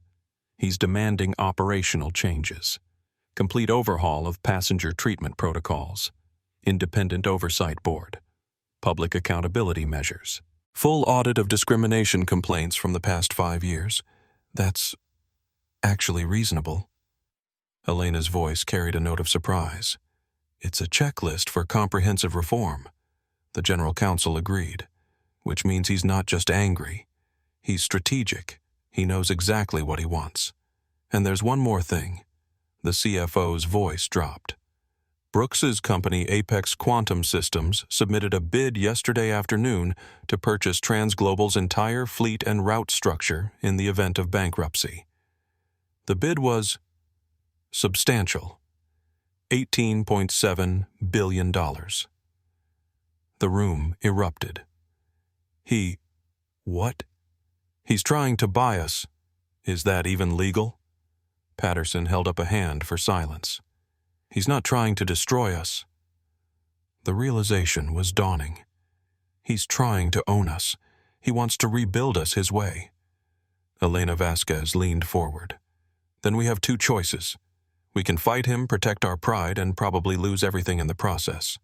He's demanding operational changes, complete overhaul of passenger treatment protocols, independent oversight board, public accountability measures, full audit of discrimination complaints from the past 5 years. That's actually reasonable. Elena's voice carried a note of surprise. "It's a checklist for comprehensive reform." The general counsel agreed. which means he's not just angry. He's strategic. He knows exactly what he wants. And there's one more thing. The CFO's voice dropped. Brooks's company, Apex Quantum Systems, submitted a bid yesterday afternoon to purchase TransGlobal's entire fleet and route structure in the event of bankruptcy. The bid was substantial. $18.7 billion. The room erupted. What? He's trying to buy us. Is that even legal? Patterson held up a hand for silence. He's not trying to destroy us. The realization was dawning. He's trying to own us. He wants to rebuild us his way. Elena Vasquez leaned forward. Then we have two choices. We can fight him, protect our pride, and probably lose everything in the process.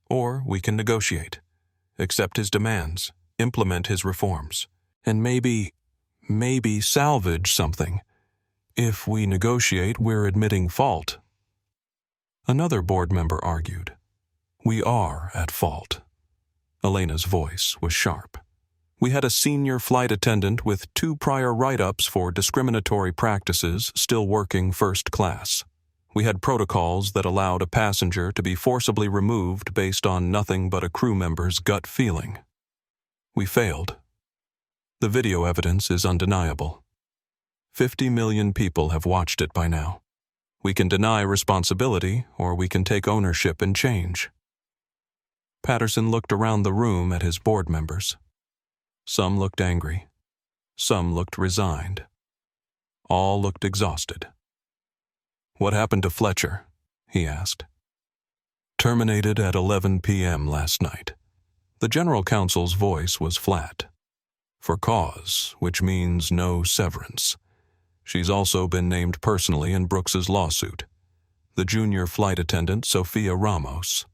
Or we can negotiate, accept his demands, implement his reforms, and maybe salvage something. If we negotiate, we're admitting fault. Another board member argued. We are at fault. Elena's voice was sharp. We had a senior flight attendant with 2 prior write-ups for discriminatory practices still working first class. We had protocols that allowed a passenger to be forcibly removed based on nothing but a crew member's gut feeling. We failed. The video evidence is undeniable. 50 million people have watched it by now. We can deny responsibility, or we can take ownership and change. Patterson looked around the room at his board members. Some looked angry. Some looked resigned. All looked exhausted. What happened to Fletcher? He asked. Terminated at 11 p.m. last night. The general counsel's voice was flat. For cause, which means no severance. She's also been named personally in Brooks's lawsuit. The junior flight attendant, Sophia Ramos.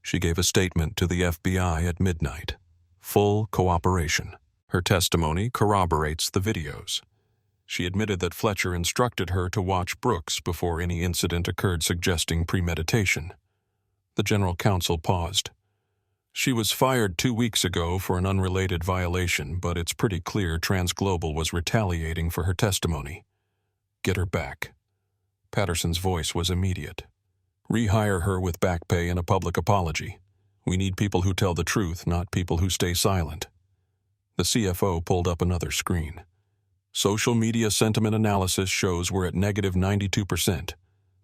She gave a statement to the FBI at midnight. Full cooperation. Her testimony corroborates the videos. She admitted that Fletcher instructed her to watch Brooks before any incident occurred, suggesting premeditation. The general counsel paused. She was fired 2 weeks ago for an unrelated violation, but it's pretty clear TransGlobal was retaliating for her testimony. Get her back. Patterson's voice was immediate. Rehire her with back pay and a public apology. We need people who tell the truth, not people who stay silent. The CFO pulled up another screen. Social media sentiment analysis shows we're at negative 92%.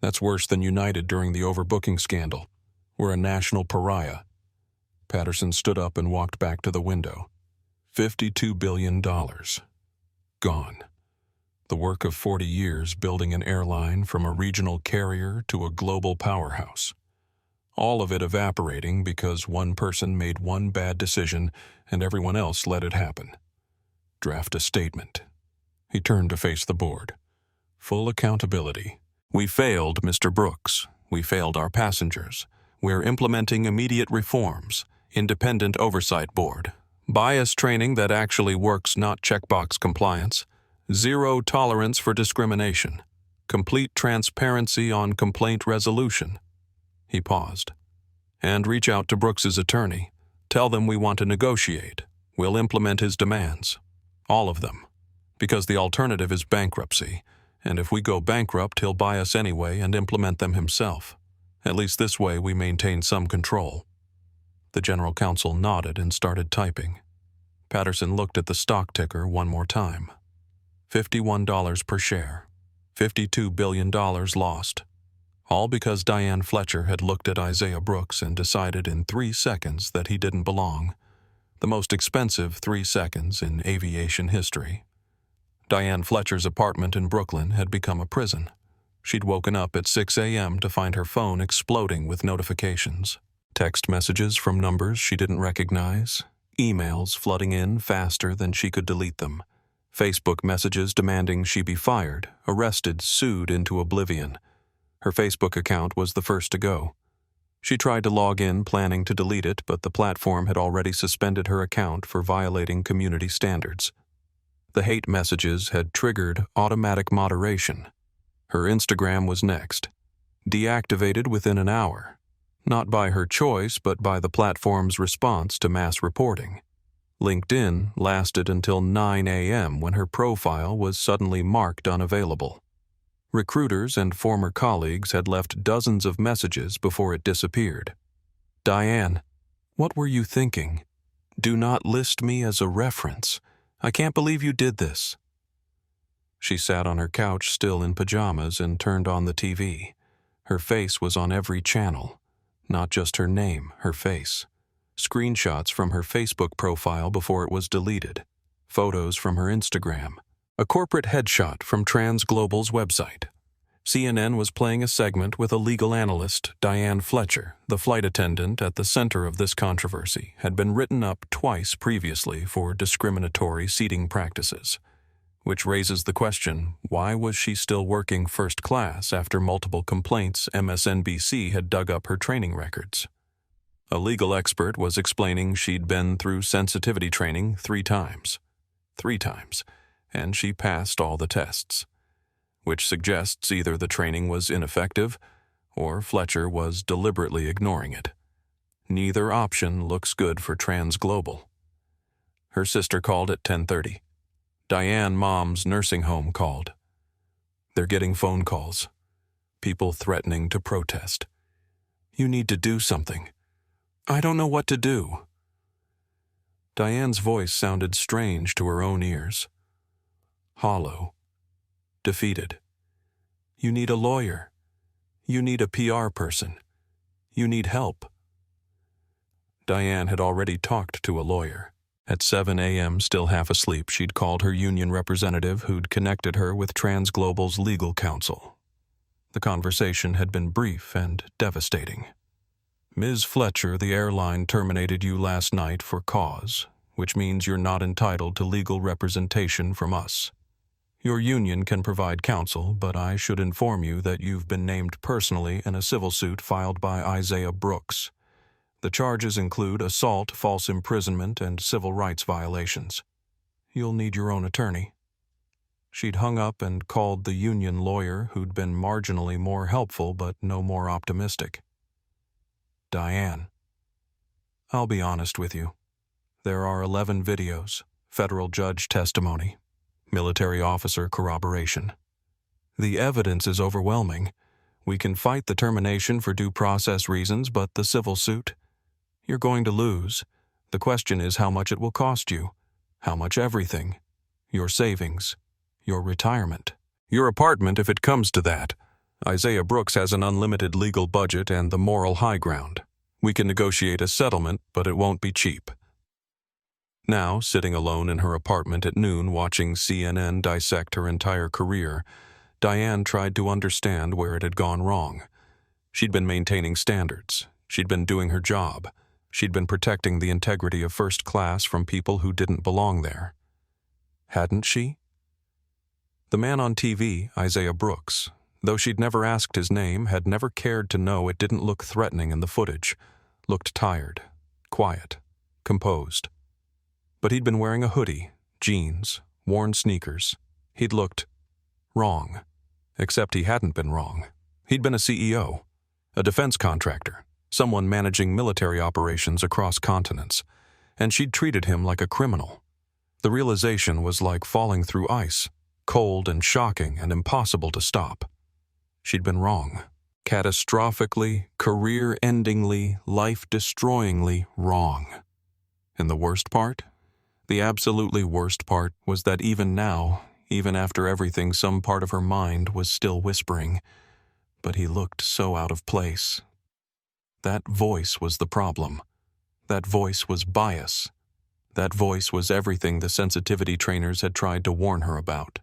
That's worse than United during the overbooking scandal. We're a national pariah. Patterson stood up and walked back to the window. $52 billion. Gone. The work of 40 years building an airline from a regional carrier to a global powerhouse. All of it evaporating because one person made one bad decision and everyone else let it happen. Draft a statement. He turned to face the board. Full accountability. We failed, Mr. Brooks. We failed our passengers. We're implementing immediate reforms. Independent oversight board. Bias training that actually works, not checkbox compliance. Zero tolerance for discrimination. Complete transparency on complaint resolution. He paused. And reach out to Brooks's attorney. Tell them we want to negotiate. We'll implement his demands. All of them. Because the alternative is bankruptcy. And if we go bankrupt, he'll buy us anyway and implement them himself. At least this way we maintain some control. The general counsel nodded and started typing. Patterson looked at the stock ticker one more time. $51 per share. $52 billion lost. All because Diane Fletcher had looked at Isaiah Brooks and decided in 3 seconds that he didn't belong. The most expensive 3 seconds in aviation history. Diane Fletcher's apartment in Brooklyn had become a prison. She'd woken up at 6 a.m. to find her phone exploding with notifications. Text messages from numbers she didn't recognize. Emails flooding in faster than she could delete them. Facebook messages demanding she be fired, arrested, sued into oblivion. Her Facebook account was the first to go. She tried to log in, planning to delete it, but the platform had already suspended her account for violating community standards. The hate messages had triggered automatic moderation. Her Instagram was next. Deactivated within an hour. Not by her choice, but by the platform's response to mass reporting. LinkedIn lasted until 9 a.m. when her profile was suddenly marked unavailable. Recruiters and former colleagues had left dozens of messages before it disappeared. Diane, what were you thinking? Do not list me as a reference. I can't believe you did this. She sat on her couch still in pajamas and turned on the TV. Her face was on every channel. Not just her name, her face. Screenshots from her Facebook profile before it was deleted. Photos from her Instagram. A corporate headshot from TransGlobal's website. CNN was playing a segment with a legal analyst, Diane Fletcher, the flight attendant at the center of this controversy, had been written up twice previously for discriminatory seating practices. Which raises the question, why was she still working first class after multiple complaints MSNBC had dug up her training records? A legal expert was explaining she'd been through sensitivity training 3 times. 3 times, and she passed all the tests. Which suggests either the training was ineffective or Fletcher was deliberately ignoring it. Neither option looks good for TransGlobal. Her sister called at 10:30. Diane Mom's nursing home called. They're getting phone calls. People threatening to protest. You need to do something. I don't know what to do. Diane's voice sounded strange to her own ears. Hollow. Defeated. You need a lawyer. You need a PR person. You need help. Diane had already talked to a lawyer. At 7 a.m., still half asleep, she'd called her union representative who'd connected her with TransGlobal's legal counsel. The conversation had been brief and devastating. Ms. Fletcher, the airline terminated you last night for cause, which means you're not entitled to legal representation from us. Your union can provide counsel, but I should inform you that you've been named personally in a civil suit filed by Isaiah Brooks. The charges include assault, false imprisonment, and civil rights violations. You'll need your own attorney. She'd hung up and called the union lawyer who'd been marginally more helpful but no more optimistic. Diane. I'll be honest with you. There are 11 videos, federal judge testimony, military officer corroboration. The evidence is overwhelming. We can fight the termination for due process reasons, but the civil suit? You're going to lose. The question is how much it will cost you. How much everything. Your savings. Your retirement. Your apartment if it comes to that. Isaiah Brooks has an unlimited legal budget and the moral high ground. We can negotiate a settlement, but it won't be cheap. Now, sitting alone in her apartment at noon watching CNN dissect her entire career, Diane tried to understand where it had gone wrong. She'd been maintaining standards. She'd been doing her job. She'd been protecting the integrity of first class from people who didn't belong there. Hadn't she? The man on TV, Isaiah Brooks, though she'd never asked his name, had never cared to know it didn't look threatening in the footage. Looked tired, quiet, composed. But he'd been wearing a hoodie, jeans, worn sneakers. He'd looked wrong. Except he hadn't been wrong. He'd been a CEO, a defense contractor, someone managing military operations across continents, and she'd treated him like a criminal. The realization was like falling through ice, cold and shocking and impossible to stop. She'd been wrong. Catastrophically, career-endingly, life-destroyingly wrong. And the worst part? The absolutely worst part was that even now, even after everything, some part of her mind was still whispering, but he looked so out of place. That voice was the problem. That voice was bias. That voice was everything the sensitivity trainers had tried to warn her about.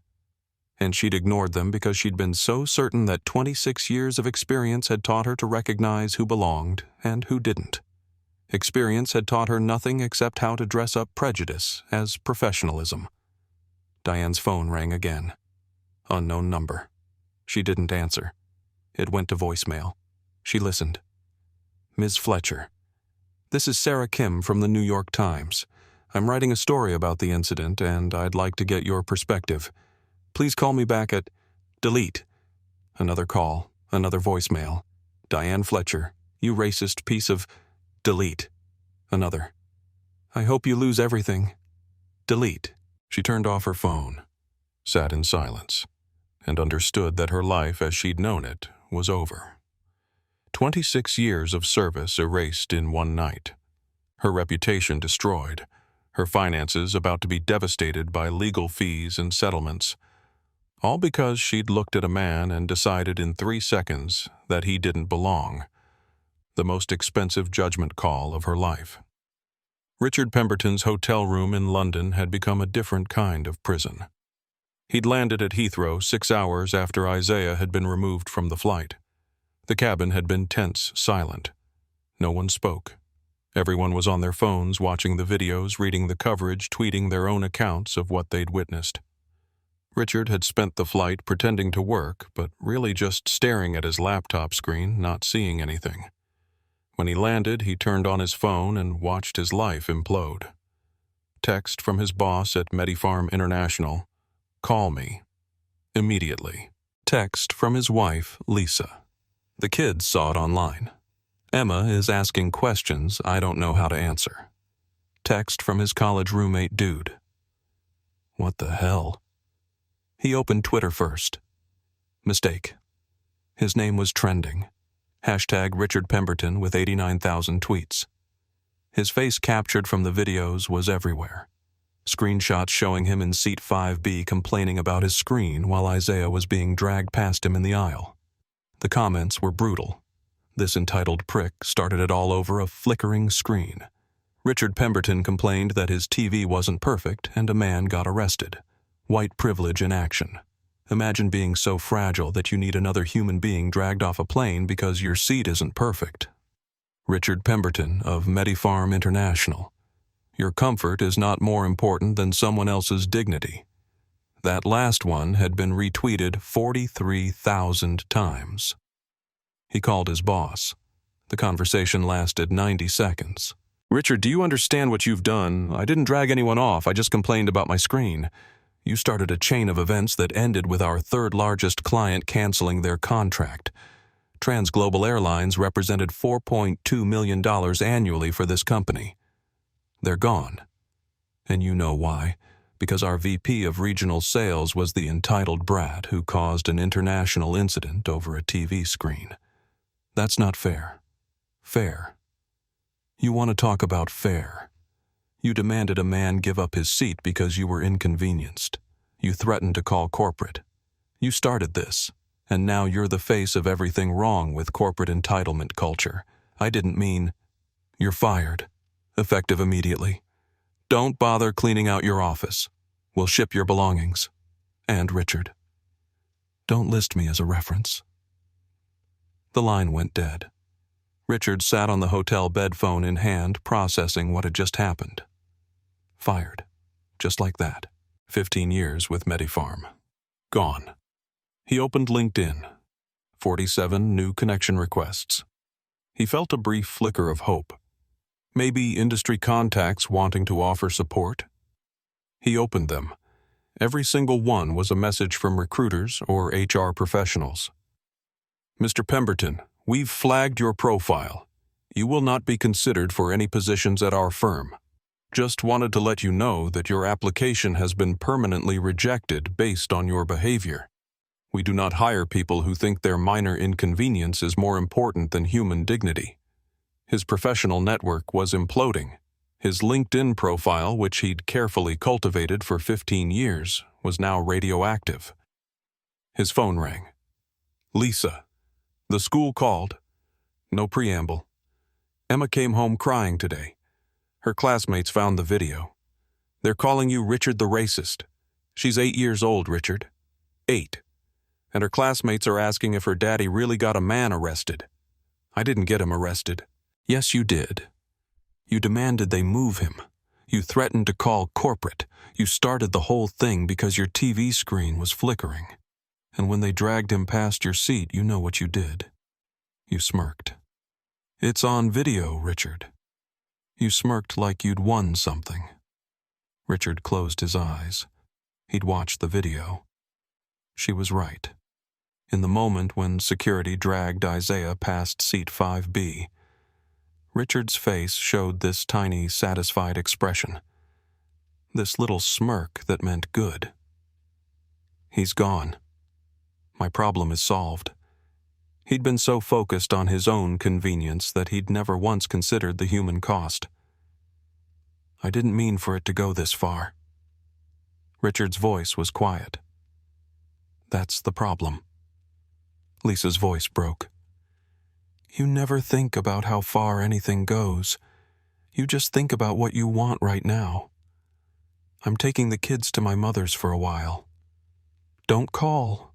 And she'd ignored them because she'd been so certain that 26 years of experience had taught her to recognize who belonged and who didn't. Experience had taught her nothing except how to dress up prejudice as professionalism. Diane's phone rang again. Unknown number. She didn't answer. It went to voicemail. She listened. Ms. Fletcher. This is Sarah Kim from the New York Times. I'm writing a story about the incident, and I'd like to get your perspective. Please call me back at... Delete. Another call. Another voicemail. Diane Fletcher. You racist piece of... Delete. Another. I hope you lose everything. Delete. She turned off her phone, sat in silence, and understood that her life as she'd known it was over. 26 years of service erased in one night. Her reputation destroyed. Her finances about to be devastated by legal fees and settlements. All because she'd looked at a man and decided in 3 seconds that he didn't belong. The most expensive judgment call of her life. Richard Pemberton's hotel room in London had become a different kind of prison. He'd landed at Heathrow 6 hours after Isaiah had been removed from the flight. The cabin had been tense, silent. No one spoke. Everyone was on their phones, watching the videos, reading the coverage, tweeting their own accounts of what they'd witnessed. Richard had spent the flight pretending to work, but really just staring at his laptop screen, not seeing anything. When he landed, he turned on his phone and watched his life implode. Text from his boss at Medifarm International, "Call me. Immediately." Text from his wife, Lisa. The kids saw it online. "Emma is asking questions I don't know how to answer." Text from his college roommate, Dude. What the hell? He opened Twitter first. Mistake. His name was trending. Hashtag Richard Pemberton with 89,000 tweets. His face captured from the videos was everywhere. Screenshots showing him in seat 5B complaining about his screen while Isaiah was being dragged past him in the aisle. The comments were brutal. This entitled prick started it all over a flickering screen. Richard Pemberton complained that his TV wasn't perfect and a man got arrested. White privilege in action. Imagine being so fragile that you need another human being dragged off a plane because your seat isn't perfect. Richard Pemberton of Medifarm International. Your comfort is not more important than someone else's dignity. That last one had been retweeted 43,000 times. He called his boss. The conversation lasted 90 seconds. "Richard, do you understand what you've done? I didn't drag anyone off, I just complained about my screen. You started a chain of events that ended with our third largest client canceling their contract. TransGlobal Airlines represented $4.2 million annually for this company. They're gone. And you know why. Because our VP of regional sales was the entitled brat who caused an international incident over a TV screen. That's not fair. Fair. You want to talk about fair. You demanded a man give up his seat because you were inconvenienced. You threatened to call corporate. You started this, and now you're the face of everything wrong with corporate entitlement culture. I didn't mean... You're fired. Effective immediately. Don't bother cleaning out your office. We'll ship your belongings. And Richard. Don't list me as a reference." The line went dead. Richard sat on the hotel bed, phone in hand, processing what had just happened. Fired. Just like that. 15 years with Medifarm. Gone. He opened LinkedIn. 47 new connection requests. He felt a brief flicker of hope. Maybe industry contacts wanting to offer support? He opened them. Every single one was a message from recruiters or HR professionals. "Mr. Pemberton, we've flagged your profile. You will not be considered for any positions at our firm. Just wanted to let you know that your application has been permanently rejected based on your behavior. We do not hire people who think their minor inconvenience is more important than human dignity." His professional network was imploding. His LinkedIn profile, which he'd carefully cultivated for 15 years, was now radioactive. His phone rang. "Lisa. The school called. No preamble. Emma came home crying today. Her classmates found the video. They're calling you Richard the racist. She's 8 years old, Richard. 8. And her classmates are asking if her daddy really got a man arrested. I didn't get him arrested." "Yes, you did. You demanded they move him. You threatened to call corporate. You started the whole thing because your TV screen was flickering. And when they dragged him past your seat, you know what you did. You smirked. It's on video, Richard. You smirked like you'd won something." Richard closed his eyes. He'd watched the video. She was right. In the moment when security dragged Isaiah past seat 5B, Richard's face showed this tiny, satisfied expression. This little smirk that meant good. He's gone. My problem is solved. He'd been so focused on his own convenience that he'd never once considered the human cost. I didn't mean for it to go this far. Richard's voice was quiet. That's the problem. Lisa's voice broke. You never think about how far anything goes. You just think about what you want right now. I'm taking the kids to my mother's for a while. Don't call.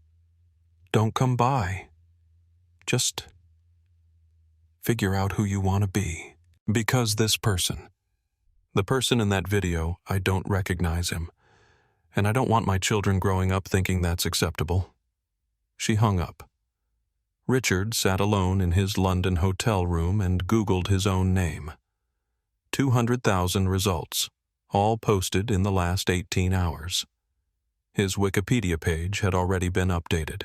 Don't come by. Just figure out who you want to be. Because this person, the person in that video, I don't recognize him. And I don't want my children growing up thinking that's acceptable. She hung up. Richard sat alone in his London hotel room and Googled his own name. 200,000 results, all posted in the last 18 hours. His Wikipedia page had already been updated.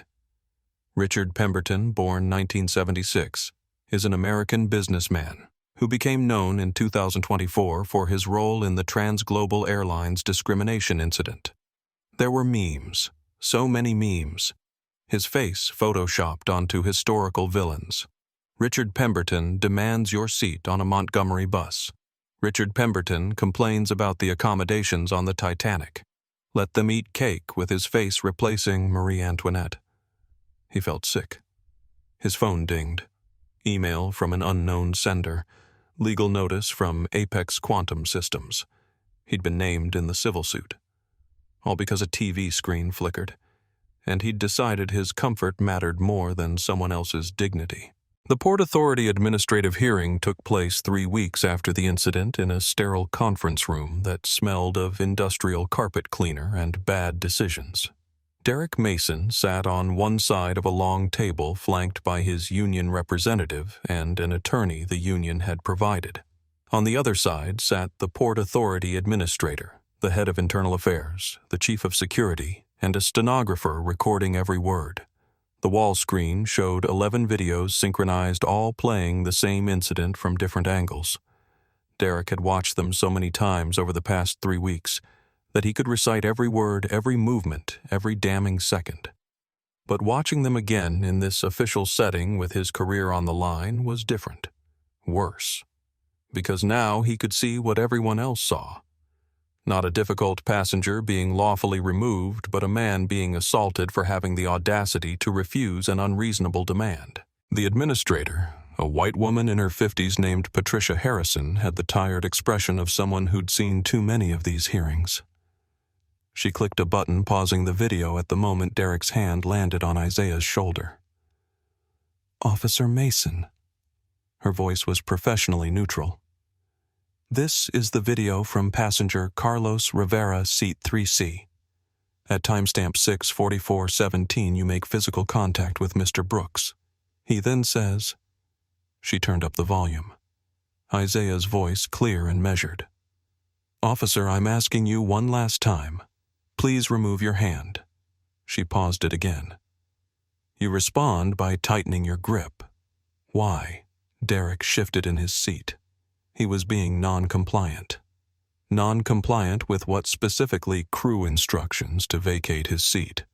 Richard Pemberton, born 1976, is an American businessman who became known in 2024 for his role in the TransGlobal Airlines discrimination incident. There were memes, so many memes. His face photoshopped onto historical villains. Richard Pemberton demands your seat on a Montgomery bus. Richard Pemberton complains about the accommodations on the Titanic. Let them eat cake with his face replacing Marie Antoinette. He felt sick. His phone dinged. Email from an unknown sender. Legal notice from Apex Quantum Systems. He'd been named in the civil suit. All because a TV screen flickered. And he'd decided his comfort mattered more than someone else's dignity. The Port Authority administrative hearing took place 3 weeks after the incident in a sterile conference room that smelled of industrial carpet cleaner and bad decisions. Derek Mason sat on one side of a long table flanked by his union representative and an attorney the union had provided. On the other side sat the Port Authority administrator, the head of internal affairs, the chief of security, and a stenographer recording every word. The wall screen showed 11 videos synchronized, all playing the same incident from different angles. Derek had watched them so many times over the past 3 weeks that he could recite every word, every movement, every damning second. But watching them again in this official setting with his career on the line was different. Worse. Because now he could see what everyone else saw. Not a difficult passenger being lawfully removed, but a man being assaulted for having the audacity to refuse an unreasonable demand. The administrator, a white woman in her 50s named Patricia Harrison, had the tired expression of someone who'd seen too many of these hearings. She clicked a button, pausing the video at the moment Derek's hand landed on Isaiah's shoulder. Officer Mason. Her voice was professionally neutral. This is the video from passenger Carlos Rivera, seat 3C. At timestamp 6:44:17, you make physical contact with Mr. Brooks. He then says... She turned up the volume. Isaiah's voice clear and measured. Officer, I'm asking you one last time. Please remove your hand. She paused it again. You respond by tightening your grip. Why? Derek shifted in his seat. He was being non-compliant. Non-compliant with what specifically crew instructions to vacate his seat,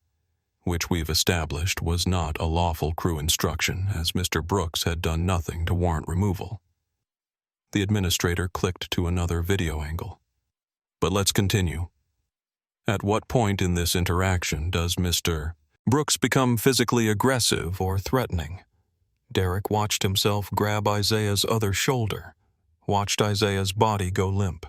which we've established was not a lawful crew instruction, as Mr. Brooks had done nothing to warrant removal. The administrator clicked to another video angle. But let's continue. At what point in this interaction does Mr. Brooks become physically aggressive or threatening? Derek watched himself grab Isaiah's other shoulder, watched Isaiah's body go limp,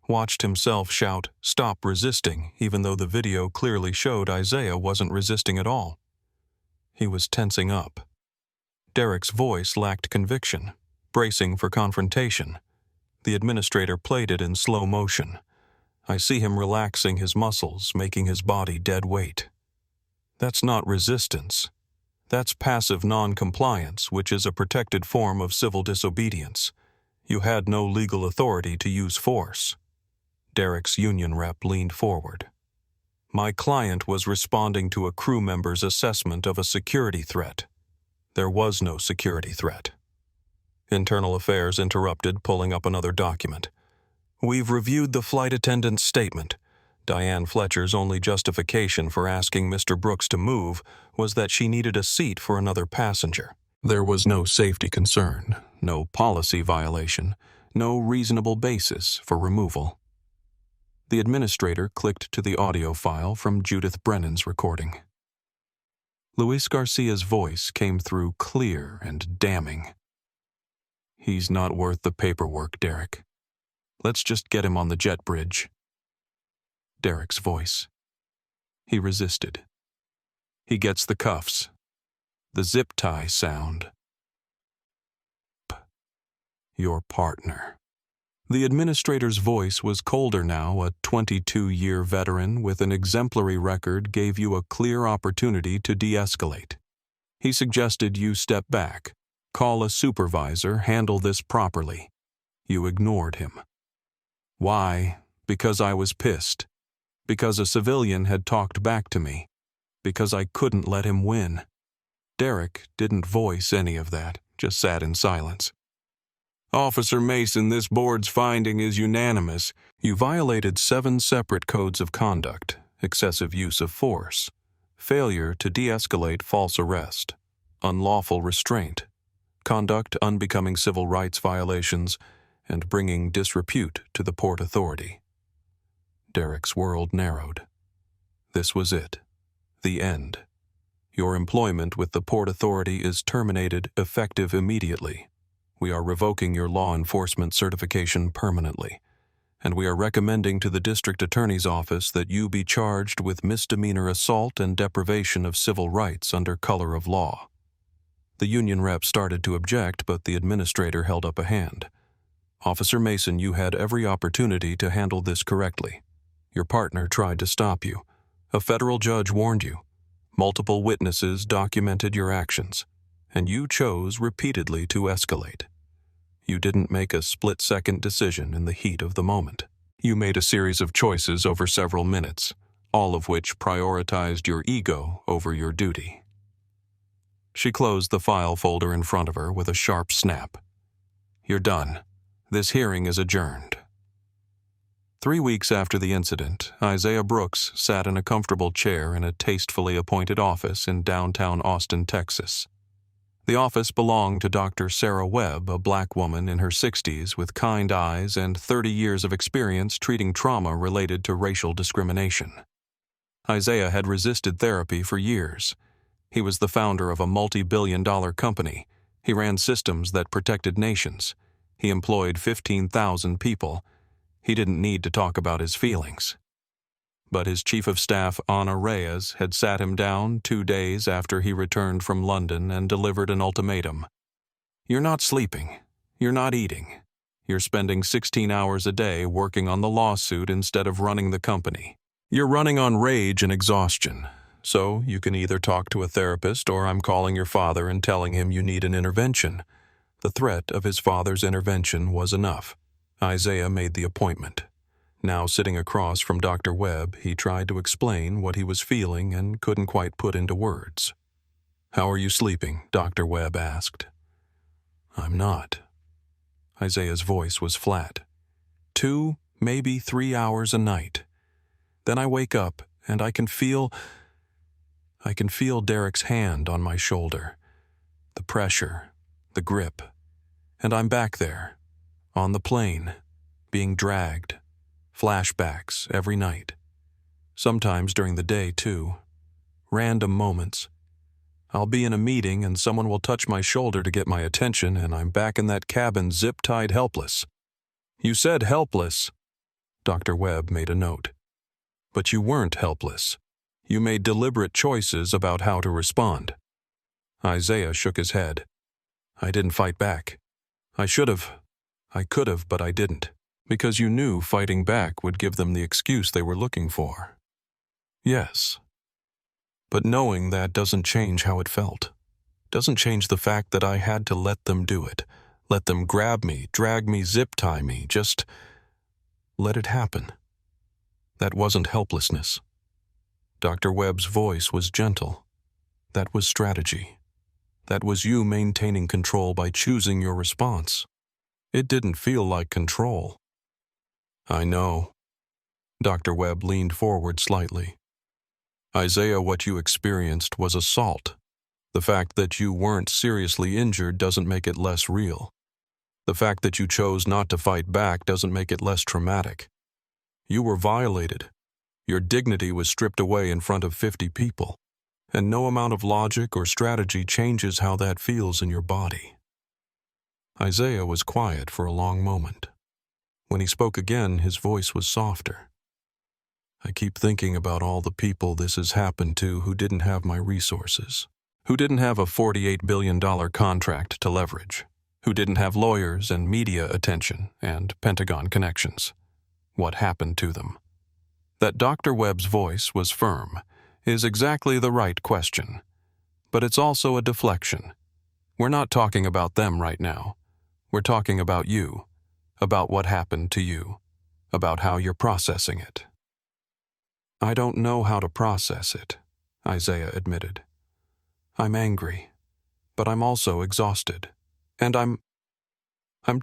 watched himself shout, "Stop resisting," even though the video clearly showed Isaiah wasn't resisting at all. He was tensing up. Derek's voice lacked conviction, bracing for confrontation. The administrator played it in slow motion. I see him relaxing his muscles, making his body dead weight. That's not resistance. That's passive non-compliance, which is a protected form of civil disobedience. You had no legal authority to use force. Derek's union rep leaned forward. My client was responding to a crew member's assessment of a security threat. There was no security threat. Internal Affairs interrupted, pulling up another document. We've reviewed the flight attendant's statement. Diane Fletcher's only justification for asking Mr. Brooks to move was that she needed a seat for another passenger. There was no safety concern, no policy violation, no reasonable basis for removal. The administrator clicked to the audio file from Judith Brennan's recording. Luis Garcia's voice came through clear and damning. He's not worth the paperwork, Derek. Let's just get him on the jet bridge. Derek's voice. He resisted. He gets the cuffs. The zip tie sound. Your partner. The administrator's voice was colder now. A 22-year veteran with an exemplary record gave you a clear opportunity to de-escalate. He suggested you step back, call a supervisor, handle this properly. You ignored him. Why? Because I was pissed. Because a civilian had talked back to me. Because I couldn't let him win. Derek didn't voice any of that, just sat in silence. Officer Mason, this board's finding is unanimous. You violated 7 separate codes of conduct: excessive use of force, failure to de-escalate false arrest, unlawful restraint, conduct unbecoming civil rights violations, and bringing disrepute to the Port Authority. Derek's world narrowed. This was it. The end. Your employment with the Port Authority is terminated effective immediately. We are revoking your law enforcement certification permanently, and we are recommending to the District Attorney's Office that you be charged with misdemeanor assault and deprivation of civil rights under color of law. The union rep started to object, but the administrator held up a hand. Officer Mason, you had every opportunity to handle this correctly. Your partner tried to stop you. A federal judge warned you. Multiple witnesses documented your actions, and you chose repeatedly to escalate. You didn't make a split-second decision in the heat of the moment. You made a series of choices over several minutes, all of which prioritized your ego over your duty. She closed the file folder in front of her with a sharp snap. You're done. This hearing is adjourned. 3 weeks after the incident, Isaiah Brooks sat in a comfortable chair in a tastefully appointed office in downtown Austin, Texas. The office belonged to Dr. Sarah Webb, a black woman in her 60s with kind eyes and 30 years of experience treating trauma related to racial discrimination. Isaiah had resisted therapy for years. He was the founder of a multi-billion-dollar company. He ran systems that protected nations. He employed 15,000 people. He didn't need to talk about his feelings. But his chief of staff, Ana Reyes, had sat him down 2 days after he returned from London and delivered an ultimatum. You're not sleeping. You're not eating. You're spending 16 hours a day working on the lawsuit instead of running the company. You're running on rage and exhaustion. So you can either talk to a therapist or I'm calling your father and telling him you need an intervention. The threat of his father's intervention was enough. Isaiah made the appointment. Now sitting across from Dr. Webb, he tried to explain what he was feeling and couldn't quite put into words. How are you sleeping? Dr. Webb asked. I'm not. Isaiah's voice was flat. 2, maybe 3 hours a night. Then I wake up and I can feel Derek's hand on my shoulder. The pressure, the grip. And I'm back there, on the plane, being dragged. Flashbacks every night. Sometimes during the day, too. Random moments. I'll be in a meeting and someone will touch my shoulder to get my attention and I'm back in that cabin zip-tied helpless. You said helpless. Dr. Webb made a note. But you weren't helpless. You made deliberate choices about how to respond. Isaiah shook his head. I didn't fight back. I should have. I could have, but I didn't. Because you knew fighting back would give them the excuse they were looking for. Yes. But knowing that doesn't change how it felt. Doesn't change the fact that I had to let them do it. Let them grab me, drag me, zip-tie me, just let it happen. That wasn't helplessness. Dr. Webb's voice was gentle. That was strategy. That was you maintaining control by choosing your response. It didn't feel like control. I know. Dr. Webb leaned forward slightly. Isaiah, what you experienced was assault. The fact that you weren't seriously injured doesn't make it less real. The fact that you chose not to fight back doesn't make it less traumatic. You were violated. Your dignity was stripped away in front of 50 people. And no amount of logic or strategy changes how that feels in your body. Isaiah was quiet for a long moment. When he spoke again, his voice was softer. I keep thinking about all the people this has happened to who didn't have my resources, who didn't have a $48 billion contract to leverage, who didn't have lawyers and media attention and Pentagon connections. What happened to them? That Dr. Webb's voice was firm is exactly the right question, but it's also a deflection. We're not talking about them right now. We're talking about you, about what happened to you, about how you're processing it. I don't know how to process it, Isaiah admitted. I'm angry, but I'm also exhausted, and I'm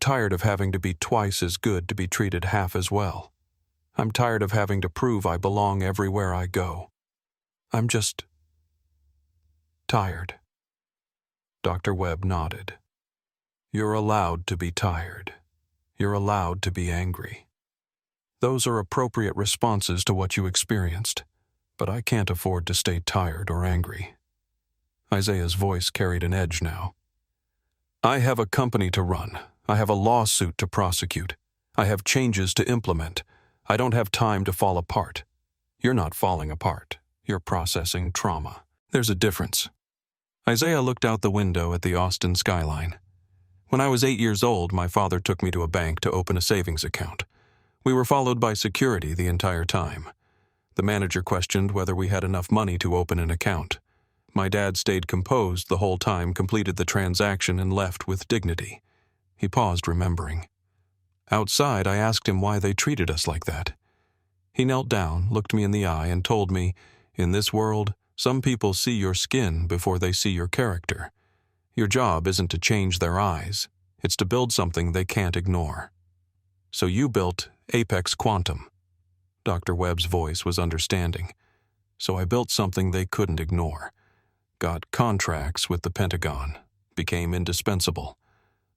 tired of having to be twice as good to be treated half as well. I'm tired of having to prove I belong everywhere I go. I'm just tired. Dr. Webb nodded. You're allowed to be tired. You're allowed to be angry. Those are appropriate responses to what you experienced, but I can't afford to stay tired or angry. Isaiah's voice carried an edge now. I have a company to run. I have a lawsuit to prosecute. I have changes to implement. I don't have time to fall apart. You're not falling apart. You're processing trauma. There's a difference. Isaiah looked out the window at the Austin skyline. When I was 8 years old, my father took me to a bank to open a savings account. We were followed by security the entire time. The manager questioned whether we had enough money to open an account. My dad stayed composed the whole time, completed the transaction, and left with dignity. He paused, remembering. Outside, I asked him why they treated us like that. He knelt down, looked me in the eye, and told me, in this world, some people see your skin before they see your character. Your job isn't to change their eyes. It's to build something they can't ignore. So you built Apex Quantum. Dr. Webb's voice was understanding. So I built something they couldn't ignore. Got contracts with the Pentagon. Became indispensable.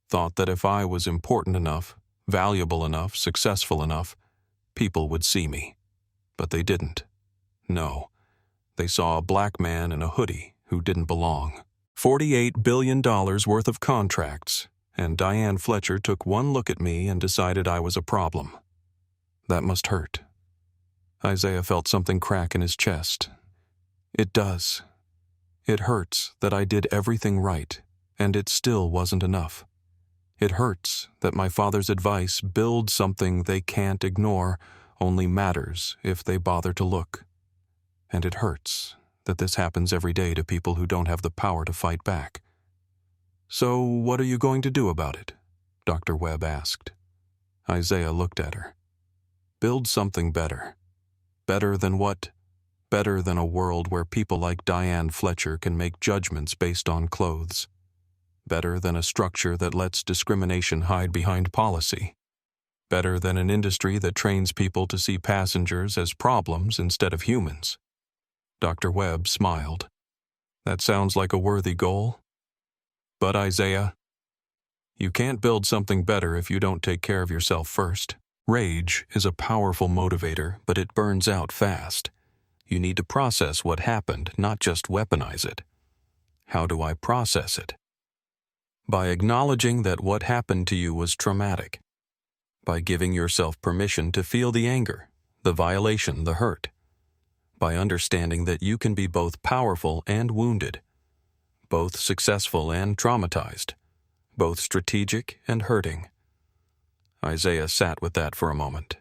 Thought that if I was important enough, valuable enough, successful enough, people would see me. But they didn't. No. They saw a black man in a hoodie who didn't belong. $48 billion worth of contracts, and Diane Fletcher took one look at me and decided I was a problem. That must hurt. Isaiah felt something crack in his chest. It does. It hurts that I did everything right, and it still wasn't enough. It hurts that my father's advice, build something they can't ignore, only matters if they bother to look. And it hurts that this happens every day to people who don't have the power to fight back. So what are you going to do about it? Dr. Webb asked. Isaiah looked at her. Build something better. Better than what? Better than a world where people like Diane Fletcher can make judgments based on clothes. Better than a structure that lets discrimination hide behind policy. Better than an industry that trains people to see passengers as problems instead of humans. Dr. Webb smiled. That sounds like a worthy goal. But Isaiah, you can't build something better if you don't take care of yourself first. Rage is a powerful motivator, but it burns out fast. You need to process what happened, not just weaponize it. How do I process it? By acknowledging that what happened to you was traumatic. By giving yourself permission to feel the anger, the violation, the hurt. By understanding that you can be both powerful and wounded, both successful and traumatized, both strategic and hurting. Isaiah sat with that for a moment.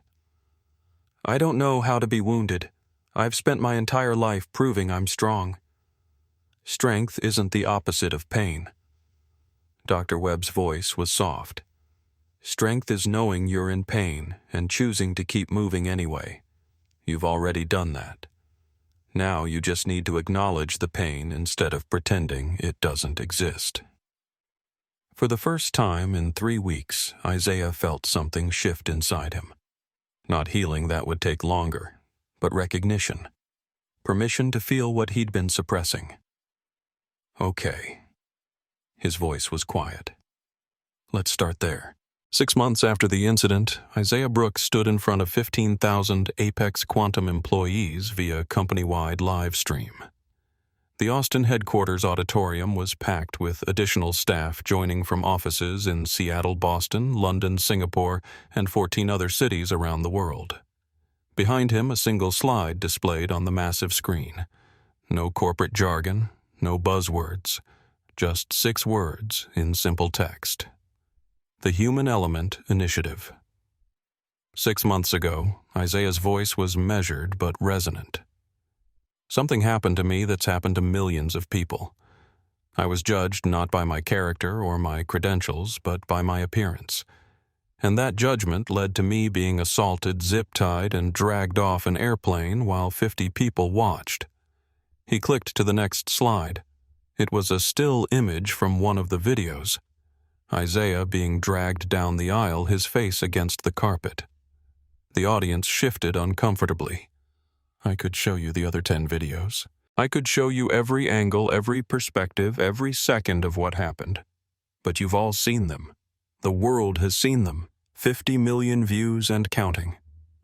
I don't know how to be wounded. I've spent my entire life proving I'm strong. Strength isn't the opposite of pain. Dr. Webb's voice was soft. Strength is knowing you're in pain and choosing to keep moving anyway. You've already done that. Now you just need to acknowledge the pain instead of pretending it doesn't exist. For the first time in 3 weeks, Isaiah felt something shift inside him. Not healing that would take longer, but recognition. Permission to feel what he'd been suppressing. Okay. His voice was quiet. Let's start there. 6 months after the incident, Isaiah Brooks stood in front of 15,000 Apex Quantum employees via company-wide live stream. The Austin headquarters auditorium was packed with additional staff joining from offices in Seattle, Boston, London, Singapore, and 14 other cities around the world. Behind him, a single slide displayed on the massive screen. No corporate jargon, no buzzwords, just 6 words in simple text. The Human Element Initiative. 6 months ago, Isaiah's voice was measured but resonant. Something happened to me that's happened to millions of people. I was judged not by my character or my credentials, but by my appearance. And that judgment led to me being assaulted, zip-tied, and dragged off an airplane while 50 people watched. He clicked to the next slide. It was a still image from one of the videos. Isaiah being dragged down the aisle, his face against the carpet. The audience shifted uncomfortably. I could show you the other 10 videos. I could show you every angle, every perspective, every second of what happened. But you've all seen them. The world has seen them. 50 million views and counting.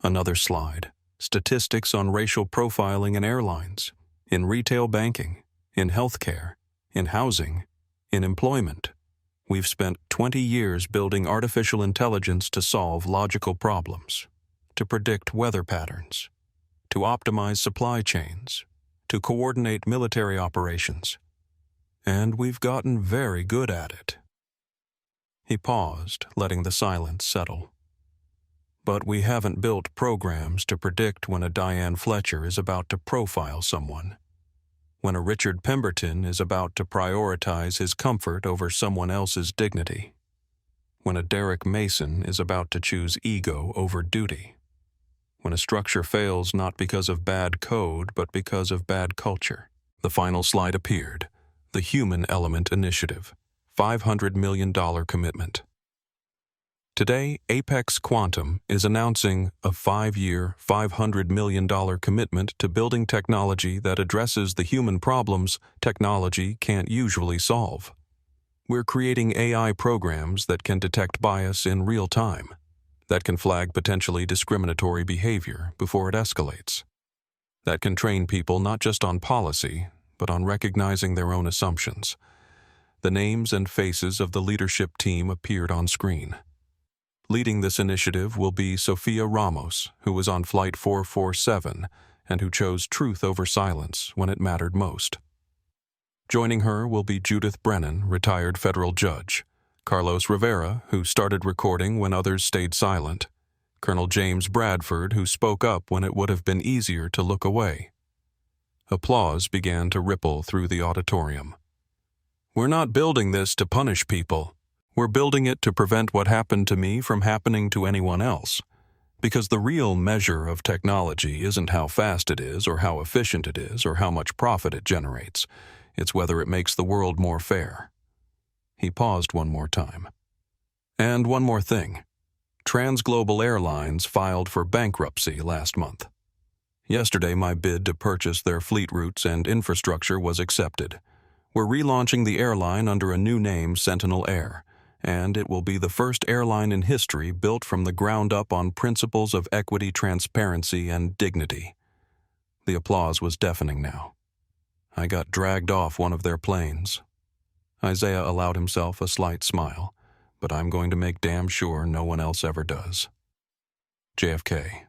Another slide. Statistics on racial profiling in airlines, in retail banking, in healthcare, in housing, in employment. We've spent 20 years building artificial intelligence to solve logical problems, to predict weather patterns, to optimize supply chains, to coordinate military operations. And we've gotten very good at it. He paused, letting the silence settle. But we haven't built programs to predict when a Diane Fletcher is about to profile someone, when a Richard Pemberton is about to prioritize his comfort over someone else's dignity, when a Derek Mason is about to choose ego over duty, when a structure fails not because of bad code but because of bad culture. The final slide appeared, the Human Element Initiative, $500 million commitment. Today, Apex Quantum is announcing a 5-year, $500 million commitment to building technology that addresses the human problems technology can't usually solve. We're creating AI programs that can detect bias in real time, that can flag potentially discriminatory behavior before it escalates, that can train people not just on policy, but on recognizing their own assumptions. The names and faces of the leadership team appeared on screen. Leading this initiative will be Sophia Ramos, who was on Flight 447 and who chose truth over silence when it mattered most. Joining her will be Judith Brennan, retired federal judge, Carlos Rivera, who started recording when others stayed silent, Colonel James Bradford, who spoke up when it would have been easier to look away. Applause began to ripple through the auditorium. We're not building this to punish people. We're building it to prevent what happened to me from happening to anyone else. Because the real measure of technology isn't how fast it is or how efficient it is or how much profit it generates. It's whether it makes the world more fair. He paused one more time. And one more thing. TransGlobal Airlines filed for bankruptcy last month. Yesterday, my bid to purchase their fleet routes and infrastructure was accepted. We're relaunching the airline under a new name, Sentinel Air, and it will be the first airline in history built from the ground up on principles of equity, transparency, and dignity. The applause was deafening now. I got dragged off one of their planes. Isaiah allowed himself a slight smile, but I'm going to make damn sure no one else ever does. JFK.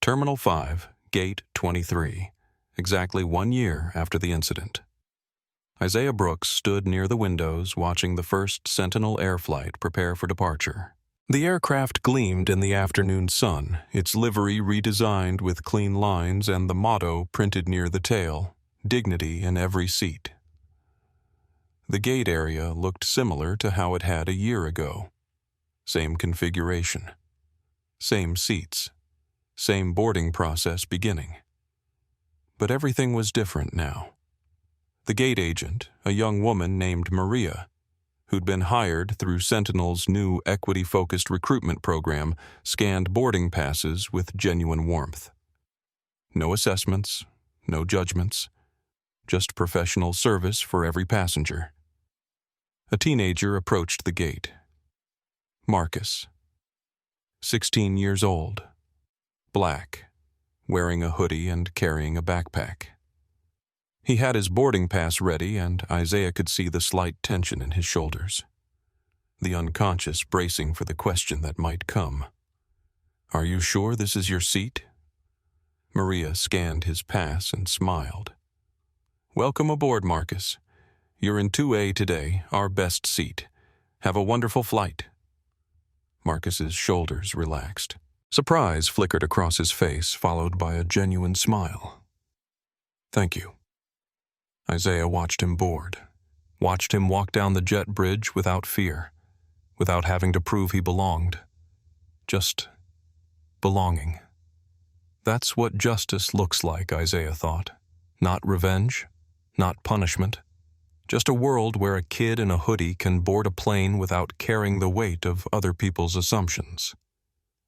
Terminal 5, Gate 23, exactly 1 year after the incident. Isaiah Brooks stood near the windows watching the first Sentinel air flight prepare for departure. The aircraft gleamed in the afternoon sun, its livery redesigned with clean lines and the motto printed near the tail, "Dignity in every seat." The gate area looked similar to how it had a year ago. Same configuration. Same seats. Same boarding process beginning. But everything was different now. The gate agent, a young woman named Maria, who'd been hired through Sentinel's new equity-focused recruitment program, scanned boarding passes with genuine warmth. No assessments, no judgments, just professional service for every passenger. A teenager approached the gate. Marcus, 16 years old, black, wearing a hoodie and carrying a backpack. He had his boarding pass ready, and Isaiah could see the slight tension in his shoulders, the unconscious bracing for the question that might come. "Are you sure this is your seat?" Maria scanned his pass and smiled. "Welcome aboard, Marcus. You're in 2A today, our best seat. Have a wonderful flight." Marcus's shoulders relaxed. Surprise flickered across his face, followed by a genuine smile. "Thank you." Isaiah watched him board, watched him walk down the jet bridge without fear, without having to prove he belonged. Just belonging. That's what justice looks like, Isaiah thought. Not revenge, not punishment. Just a world where a kid in a hoodie can board a plane without carrying the weight of other people's assumptions.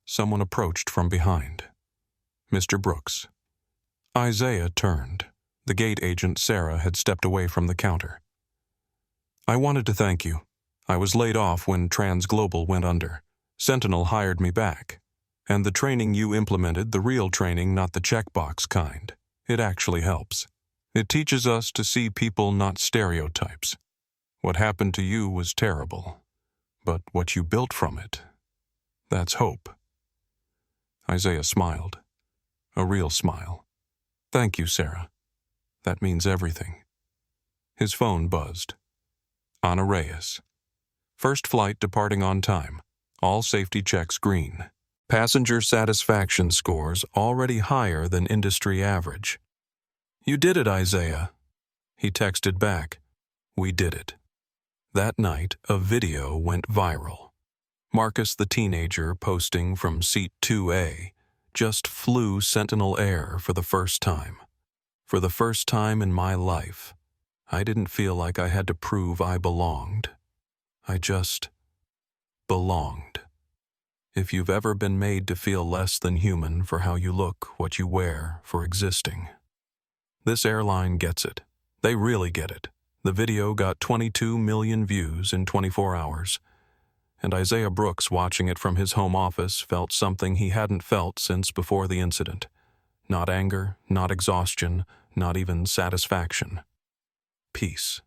Someone approached from behind. Mr. Brooks. Isaiah turned. The gate agent, Sarah, had stepped away from the counter. "I wanted to thank you. I was laid off when TransGlobal went under. Sentinel hired me back. And the training you implemented, the real training, not the checkbox kind. It actually helps. It teaches us to see people, not stereotypes. What happened to you was terrible. But what you built from it, that's hope." Isaiah smiled. A real smile. "Thank you, Sarah. That means everything." His phone buzzed. Ana Reyes. First flight departing on time. All safety checks green. Passenger satisfaction scores already higher than industry average. "You did it, Isaiah." He texted back. "We did it." That night, a video went viral. Marcus, the teenager, posting from seat 2A, just flew Sentinel Air for the first time. "For the first time in my life, I didn't feel like I had to prove I belonged. I just belonged." If you've ever been made to feel less than human for how you look, what you wear, for existing, this airline gets it. They really get it. The video got 22 million views in 24 hours. And Isaiah Brooks, watching it from his home office, felt something he hadn't felt since before the incident. Not anger, not exhaustion, not even satisfaction. Peace.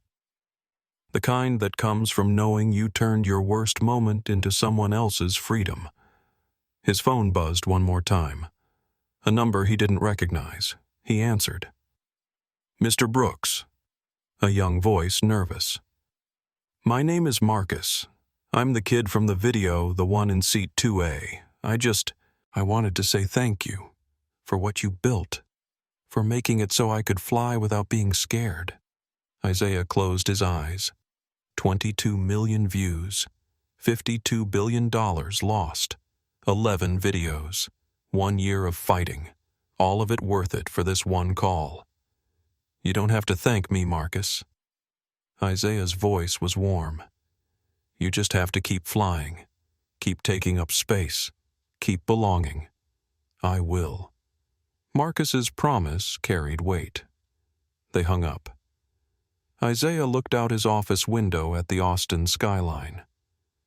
The kind that comes from knowing you turned your worst moment into someone else's freedom. His phone buzzed one more time. A number he didn't recognize. He answered. "Mr. Brooks." A young voice, nervous. "My name is Marcus. I'm the kid from the video, the one in seat 2A. I wanted to say thank you for what you built, for making it so I could fly without being scared." Isaiah closed his eyes. 22 million views, $52 billion lost, 11 videos, 1 year of fighting, all of it worth it for this one call. "You don't have to thank me, Marcus." Isaiah's voice was warm. "You just have to keep flying, keep taking up space, keep belonging. I will." Marcus's promise carried weight. They hung up. Isaiah looked out his office window at the Austin skyline.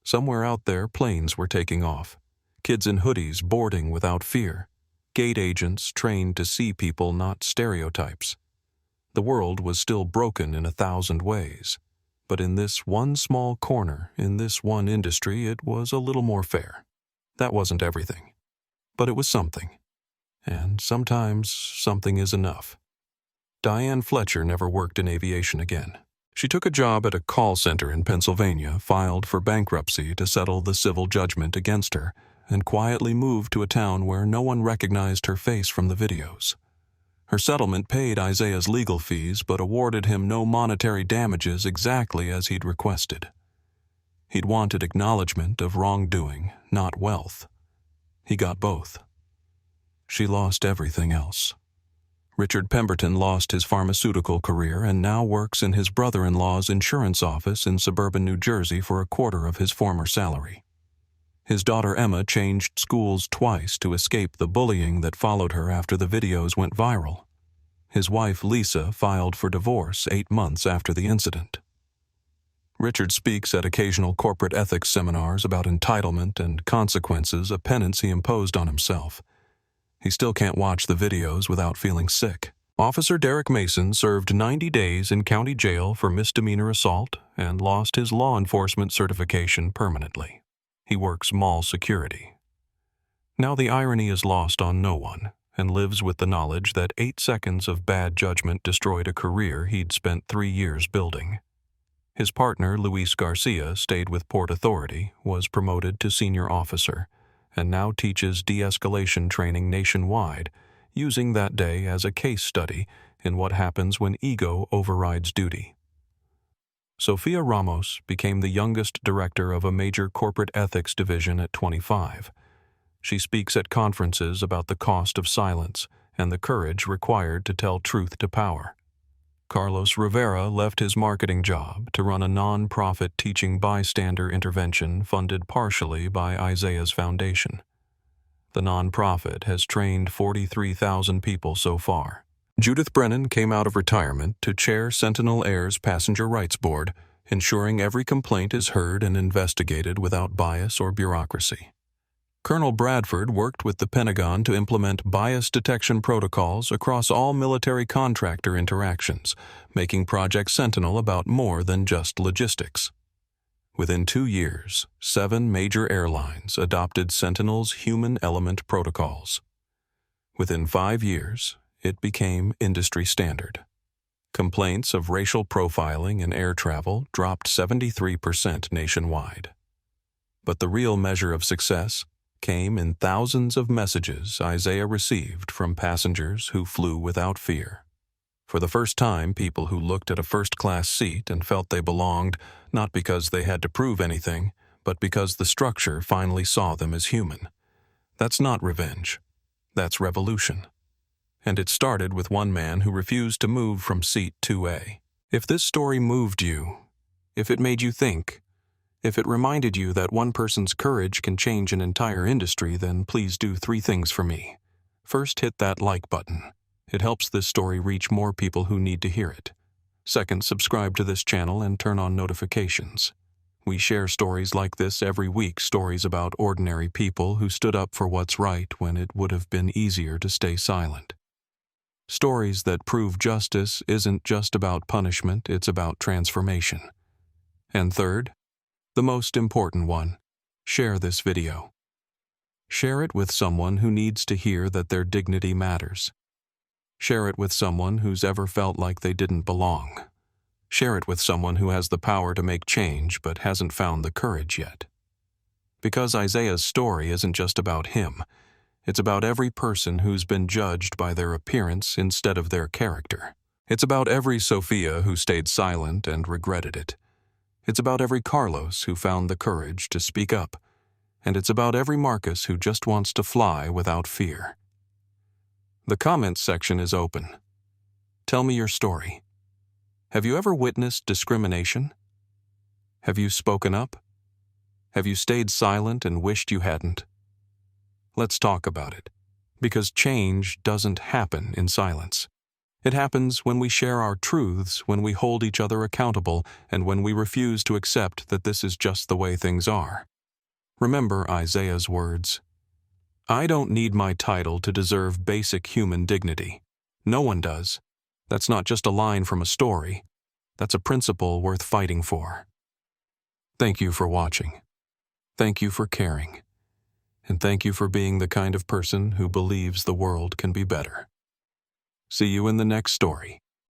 Somewhere out there, planes were taking off. Kids in hoodies boarding without fear. Gate agents trained to see people, not stereotypes. The world was still broken in 1,000 ways. But in this one small corner, in this one industry, it was a little more fair. That wasn't everything. But it was something. And sometimes something is enough. Diane Fletcher never worked in aviation again. She took a job at a call center in Pennsylvania, filed for bankruptcy to settle the civil judgment against her, and quietly moved to a town where no one recognized her face from the videos. Her settlement paid Isaiah's legal fees but awarded him no monetary damages exactly as he'd requested. He'd wanted acknowledgement of wrongdoing, not wealth. He got both. She lost everything else. Richard Pemberton lost his pharmaceutical career and now works in his brother-in-law's insurance office in suburban New Jersey for a quarter of his former salary. His daughter Emma changed schools twice to escape the bullying that followed her after the videos went viral. His wife Lisa filed for divorce 8 months after the incident. Richard speaks at occasional corporate ethics seminars about entitlement and consequences, a penance he imposed on himself. He still can't watch the videos without feeling sick. Officer Derek Mason served 90 days in county jail for misdemeanor assault and lost his law enforcement certification permanently. He works mall security. Now the irony is lost on no one, and lives with the knowledge that 8 seconds of bad judgment destroyed a career he'd spent 3 years building. His partner, Luis Garcia, stayed with Port Authority, was promoted to senior officer, and now teaches de-escalation training nationwide, using that day as a case study in what happens when ego overrides duty. Sofia Ramos became the youngest director of a major corporate ethics division at 25. She speaks at conferences about the cost of silence and the courage required to tell truth to power. Carlos Rivera left his marketing job to run a non-profit teaching bystander intervention funded partially by Isaiah's foundation. The non-profit has trained 43,000 people so far. Judith Brennan came out of retirement to chair Sentinel Air's Passenger Rights Board, ensuring every complaint is heard and investigated without bias or bureaucracy. Colonel Bradford worked with the Pentagon to implement bias detection protocols across all military contractor interactions, making Project Sentinel about more than just logistics. Within 2 years, 7 major airlines adopted Sentinel's human element protocols. Within 5 years, it became industry standard. Complaints of racial profiling in air travel dropped 73% nationwide. But the real measure of success came in thousands of messages Isaiah received from passengers who flew without fear. For the first time, people who looked at a first-class seat and felt they belonged, not because they had to prove anything, but because the structure finally saw them as human. That's not revenge. That's revolution. And it started with one man who refused to move from seat 2A. If this story moved you, if it made you think, if it reminded you that one person's courage can change an entire industry, then please do 3 things for me. First, hit that like button. It helps this story reach more people who need to hear it. Second, subscribe to this channel and turn on notifications. We share stories like this every week, stories about ordinary people who stood up for what's right when it would have been easier to stay silent. Stories that prove justice isn't just about punishment, it's about transformation. And third, the most important one, share this video. Share it with someone who needs to hear that their dignity matters. Share it with someone who's ever felt like they didn't belong. Share it with someone who has the power to make change but hasn't found the courage yet. Because Isaiah's story isn't just about him. It's about every person who's been judged by their appearance instead of their character. It's about every Sophia who stayed silent and regretted it. It's about every Carlos who found the courage to speak up. And it's about every Marcus who just wants to fly without fear. The comments section is open. Tell me your story. Have you ever witnessed discrimination? Have you spoken up? Have you stayed silent and wished you hadn't? Let's talk about it, because change doesn't happen in silence. It happens when we share our truths, when we hold each other accountable, and when we refuse to accept that this is just the way things are. Remember Isaiah's words. I don't need my title to deserve basic human dignity. No one does. That's not just a line from a story. That's a principle worth fighting for. Thank you for watching. Thank you for caring. And thank you for being the kind of person who believes the world can be better. See you in the next story.